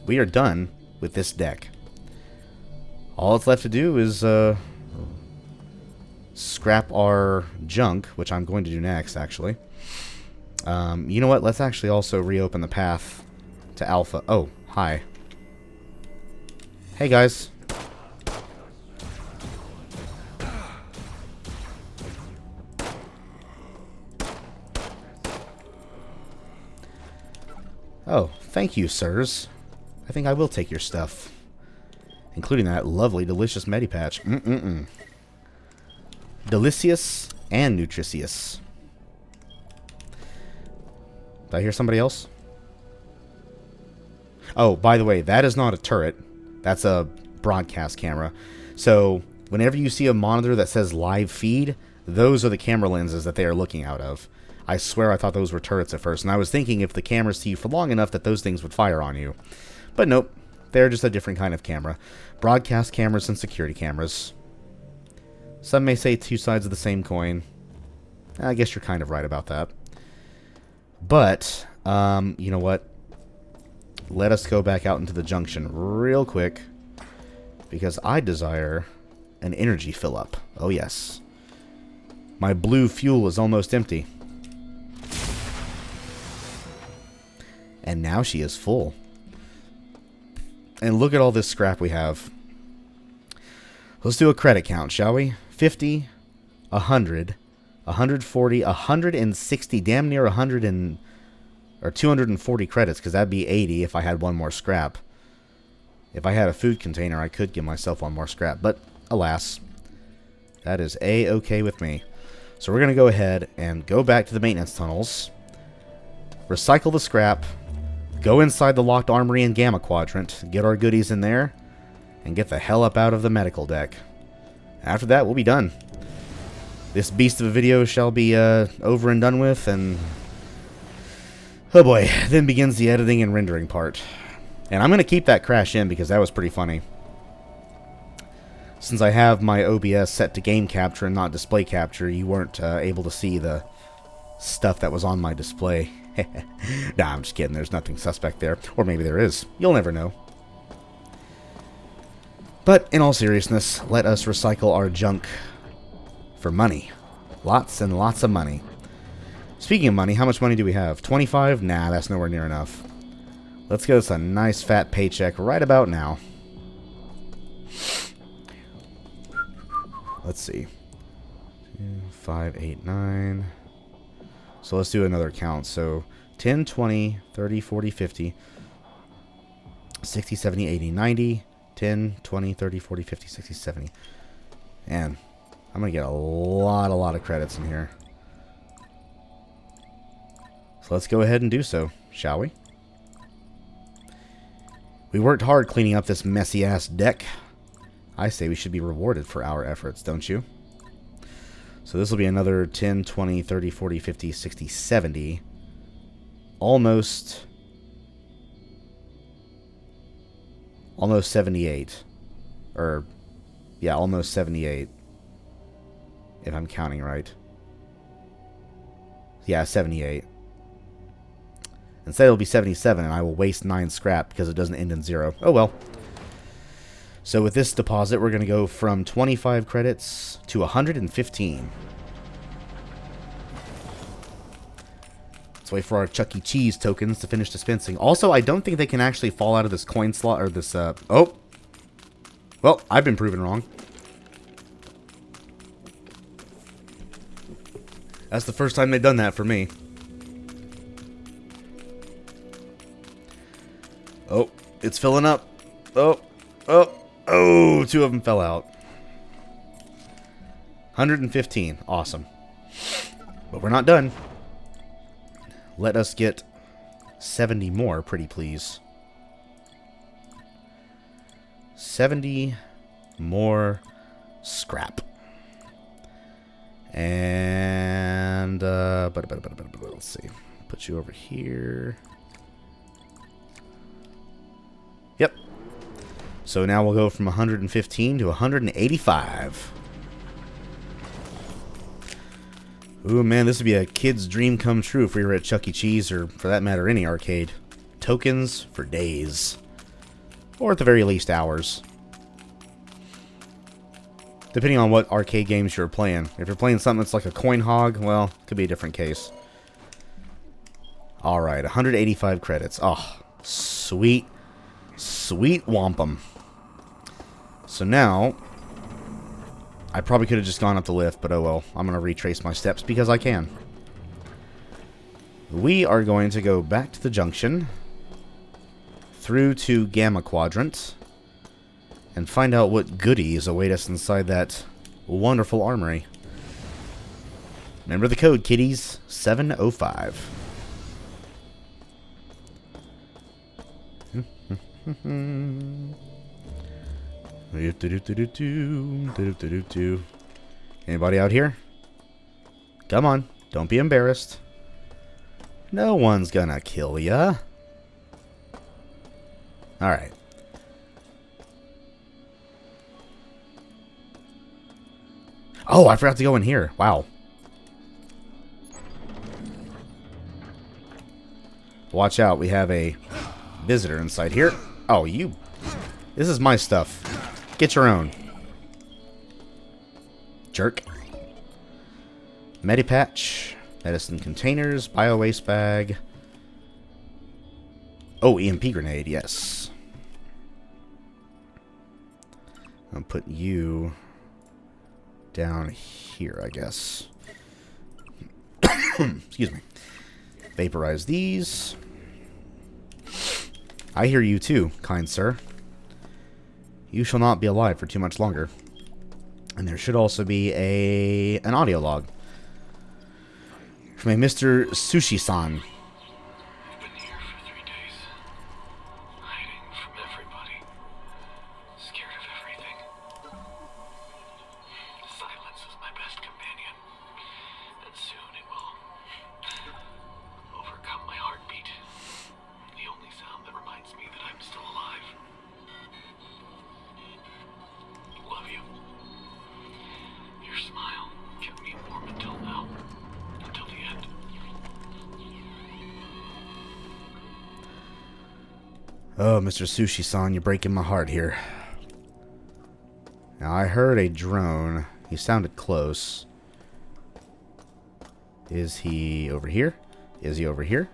We are done with this deck. All it's left to do is scrap our junk, which I'm going to do next, actually. You know what? Let's actually also reopen the path to Alpha. Oh, hi. Hey, guys. Oh, thank you, sirs. I think I will take your stuff. Including that lovely, delicious Medipatch. Delicious and nutritious. Did I hear somebody else? Oh, by the way, that is not a turret. That's a broadcast camera. So, whenever you see a monitor that says live feed, those are the camera lenses that they are looking out of. I swear I thought those were turrets at first, and I was thinking if the cameras see you for long enough that those things would fire on you. But nope, they're just a different kind of camera. Broadcast cameras and security cameras. Some may say two sides of the same coin. I guess you're kind of right about that. But, you know what? Let us go back out into the junction real quick, because I desire an energy fill-up. Oh yes. My blue fuel is almost empty. And now she is full. And look at all this scrap we have. Let's do a credit count, shall we? 50, 100, 140, 160, damn near 100 or 240 credits, because that'd be 80 if I had one more scrap. If I had a food container, I could give myself one more scrap. But, alas, that is A-okay with me. So we're going to go ahead and go back to the maintenance tunnels, recycle the scrap, go inside the locked Armory and Gamma Quadrant, get our goodies in there, and get the hell up out of the medical deck. After that, we'll be done. This beast of a video shall be over and done with, and oh boy, then begins the editing and rendering part. And I'm going to keep that crash in because that was pretty funny. Since I have my OBS set to game capture and not display capture, you weren't able to see the stuff that was on my display. Nah, I'm just kidding. There's nothing suspect there. Or maybe there is. You'll never know. But in all seriousness, let us recycle our junk for money. Lots and lots of money. Speaking of money, how much money do we have? 25? Nah, that's nowhere near enough. Let's get us a nice fat paycheck right about now. Let's see. 2, 5, 8, 9. So let's do another count. So 10, 20, 30, 40, 50, 60, 70, 80, 90, 10, 20, 30, 40, 50, 60, 70. And I'm going to get a lot of credits in here. So let's go ahead and do so, shall we? We worked hard cleaning up this messy-ass deck. I say we should be rewarded for our efforts, don't you? So this will be another 10, 20, 30, 40, 50, 60, 70. Almost 78. Or, yeah, almost 78. If I'm counting right. Yeah, 78. Instead it'll be 77, and I will waste 9 scrap because it doesn't end in 0. Oh well. So with this deposit, we're going to go from 25 credits to 115. Let's wait for our Chuck E. Cheese tokens to finish dispensing. Also, I don't think they can actually fall out of this coin slot, or this, oh! Well, I've been proven wrong. That's the first time they've done that for me. Oh, it's filling up. Oh, 2 of them fell out. 115. Awesome. But we're not done. Let us get 70 more, pretty please. 70 more scrap. And, let's see. Put you over here. Yep. So now we'll go from 115 to 185. Ooh, man, this would be a kid's dream come true if we were at Chuck E. Cheese, or for that matter, any arcade. Tokens for days. Or at the very least, hours. Depending on what arcade games you're playing. If you're playing something that's like a coin hog, well, it could be a different case. Alright, 185 credits. Oh, sweet. Sweet wampum. So now, I probably could have just gone up the lift, but oh well. I'm going to retrace my steps because I can. We are going to go back to the Junction, through to Gamma Quadrant, and find out what goodies await us inside that wonderful armory. Remember the code, kiddies. 705. Anybody out here? Come on, don't be embarrassed. No one's gonna kill ya. Alright. Oh, I forgot to go in here. Wow. Watch out, we have a visitor inside here. Oh, you... This is my stuff. Get your own. Jerk. Medipatch. Medicine containers. Bio-waste bag. Oh, EMP grenade, yes. I'll put you down here, I guess. Excuse me. Vaporize these. I hear you too, kind sir. You shall not be alive for too much longer. And there should also be an audio log from a Mr. Sushi-san. Oh, Mr. Sushi-san, you're breaking my heart here. Now, I heard a drone. He sounded close. Is he over here? Is he over here?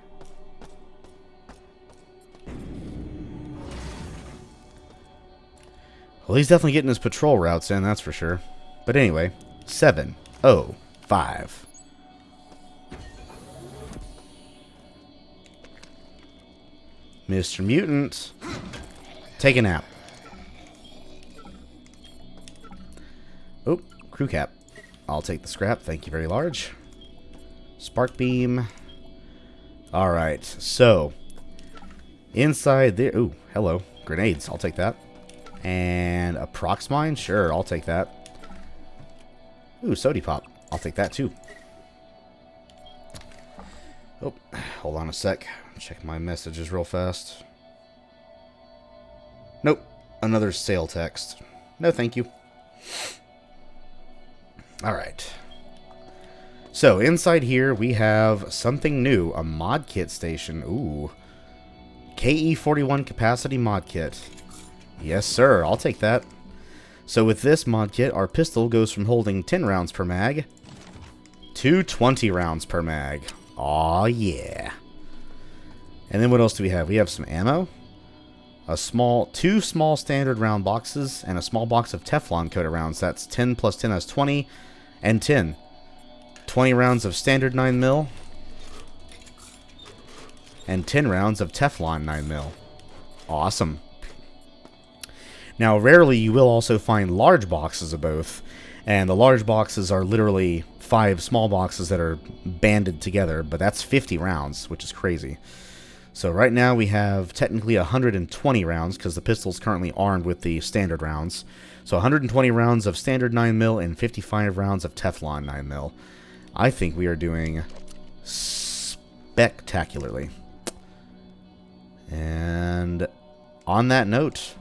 Well, he's definitely getting his patrol routes in, that's for sure. But anyway, 705. Mr. Mutant, take a nap. Oh, crew cap. I'll take the scrap, thank you very large. Spark beam. Alright, so inside there. Ooh, hello. Grenades, I'll take that. And a prox mine? Sure, I'll take that. Ooh, sody pop. I'll take that too. Oh, hold on a sec. Check my messages real fast. Nope. Another sale text. No, thank you. Alright. So, inside here we have something new. A mod kit station. Ooh. KE41 capacity mod kit. Yes, sir. I'll take that. So, with this mod kit, our pistol goes from holding 10 rounds per mag to 20 rounds per mag. Aw, yeah. And then what else do we have? We have some ammo. Two small standard round boxes, and a small box of Teflon coated rounds. That's 10 plus 10 is 20, and 10. 20 rounds of standard 9mm, and 10 rounds of Teflon 9mm. Awesome. Now, rarely you will also find large boxes of both, and the large boxes are literally 5 small boxes that are banded together, but that's 50 rounds, which is crazy. So right now we have technically 120 rounds, because the pistol's currently armed with the standard rounds. So 120 rounds of standard 9mm and 55 rounds of Teflon 9mm. I think we are doing spectacularly. And on that note,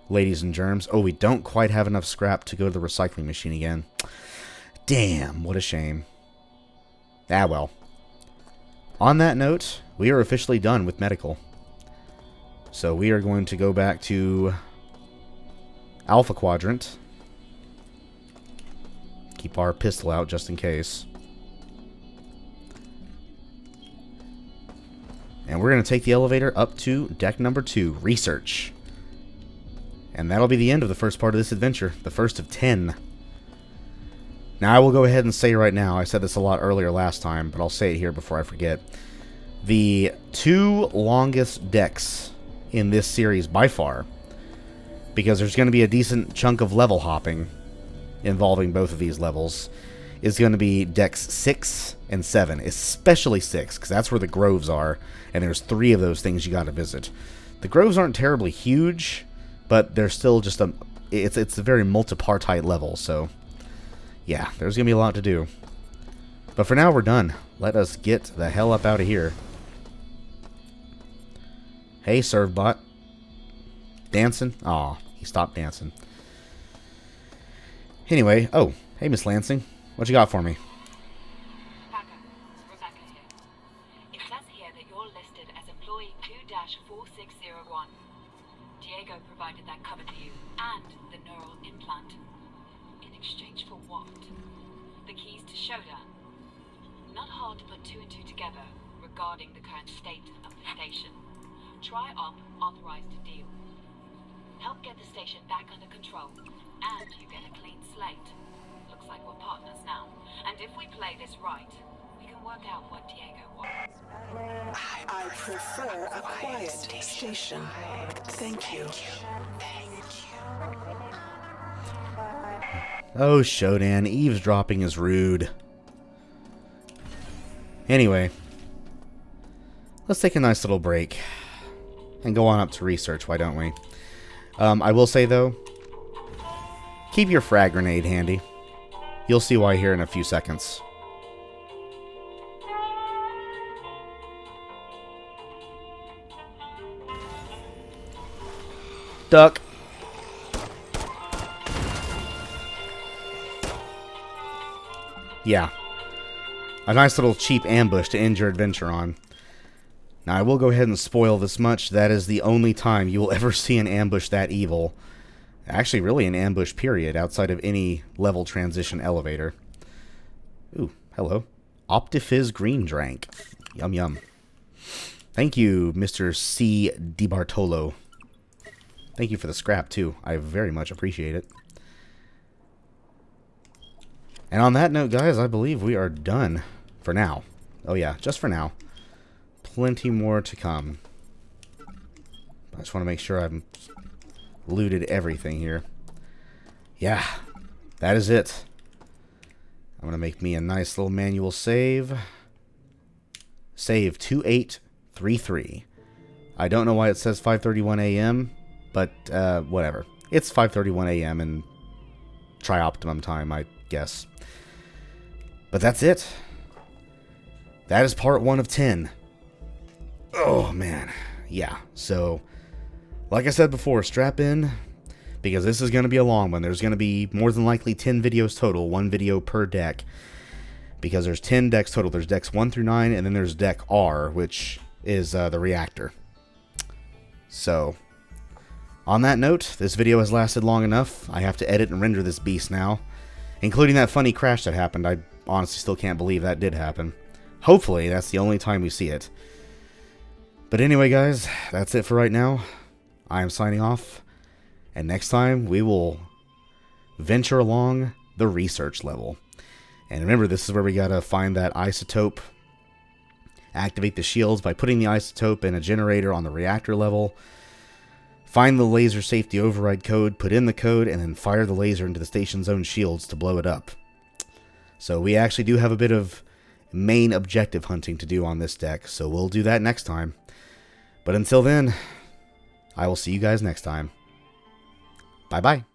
ladies and germs, oh, we don't quite have enough scrap to go to the recycling machine again. Damn, what a shame. Ah, well. On that note, we are officially done with medical. So we are going to go back to Alpha Quadrant. Keep our pistol out just in case. And we're going to take the elevator up to deck number 2, Research. And that'll be the end of the first part of this adventure, the first of 10. Now, I will go ahead and say right now, I said this a lot earlier last time, but I'll say it here before I forget. The 2 longest decks in this series by far, because there's going to be a decent chunk of level hopping involving both of these levels, is going to be decks 6 and 7, especially 6, because that's where the groves are, and there's 3 of those things you got to visit. The groves aren't terribly huge, but they're still just it's a very multipartite level, so yeah, there's going to be a lot to do. But for now, we're done. Let us get the hell up out of here. Hey, ServBot. Dancing? Aw, he stopped dancing. Anyway, oh, hey, Miss Lansing. What you got for me? Rebecca here. It says here that you're listed as employee 2-4601. Diego provided that cover to you, and the neural implant. In exchange for what? The keys to Showdown. Not hard to put 2 and 2 together regarding the current state of the station. TriOp authorized a deal. Help get the station back under control, and you get a clean slate. Looks like we're partners now. And if we play this right, we can work out what Diego wants. I prefer a quiet station. Thank you. Oh, Shodan, eavesdropping is rude. Anyway, let's take a nice little break and go on up to Research, why don't we? I will say, though, keep your frag grenade handy. You'll see why here in a few seconds. Duck. Yeah. A nice little cheap ambush to end your adventure on. Now, I will go ahead and spoil this much. That is the only time you will ever see an ambush that evil. Actually, really an ambush, period, outside of any level transition elevator. Ooh, hello. Optifizz green drink. Yum, yum. Thank you, Mr. C. DiBartolo. Thank you for the scrap, too. I very much appreciate it. And on that note, guys, I believe we are done for now. Oh, yeah, just for now. Plenty more to come. I just want to make sure I've looted everything here. Yeah, that is it. I'm going to make me a nice little manual save. Save 2833. I don't know why it says 5:31 a.m., but whatever. It's 5:31 a.m. in TriOptimum time, I guess. But that's it. That is part 1 of 10. Oh, man. Yeah, so, like I said before, strap in, because this is going to be a long one. There's going to be more than likely 10 videos total, 1 video per deck, because there's 10 decks total. There's decks 1 through 9, and then there's deck R, which is the Reactor. So, on that note, this video has lasted long enough. I have to edit and render this beast now, including that funny crash that happened. I honestly still can't believe that did happen. Hopefully, that's the only time we see it. But anyway, guys, that's it for right now. I am signing off, and next time we will venture along the research level. And remember, this is where we gotta find that isotope, activate the shields by putting the isotope in a generator on the reactor level, find the laser safety override code, put in the code, and then fire the laser into the station's own shields to blow it up. So we actually do have a bit of main objective hunting to do on this deck, so we'll do that next time. But until then, I will see you guys next time. Bye-bye.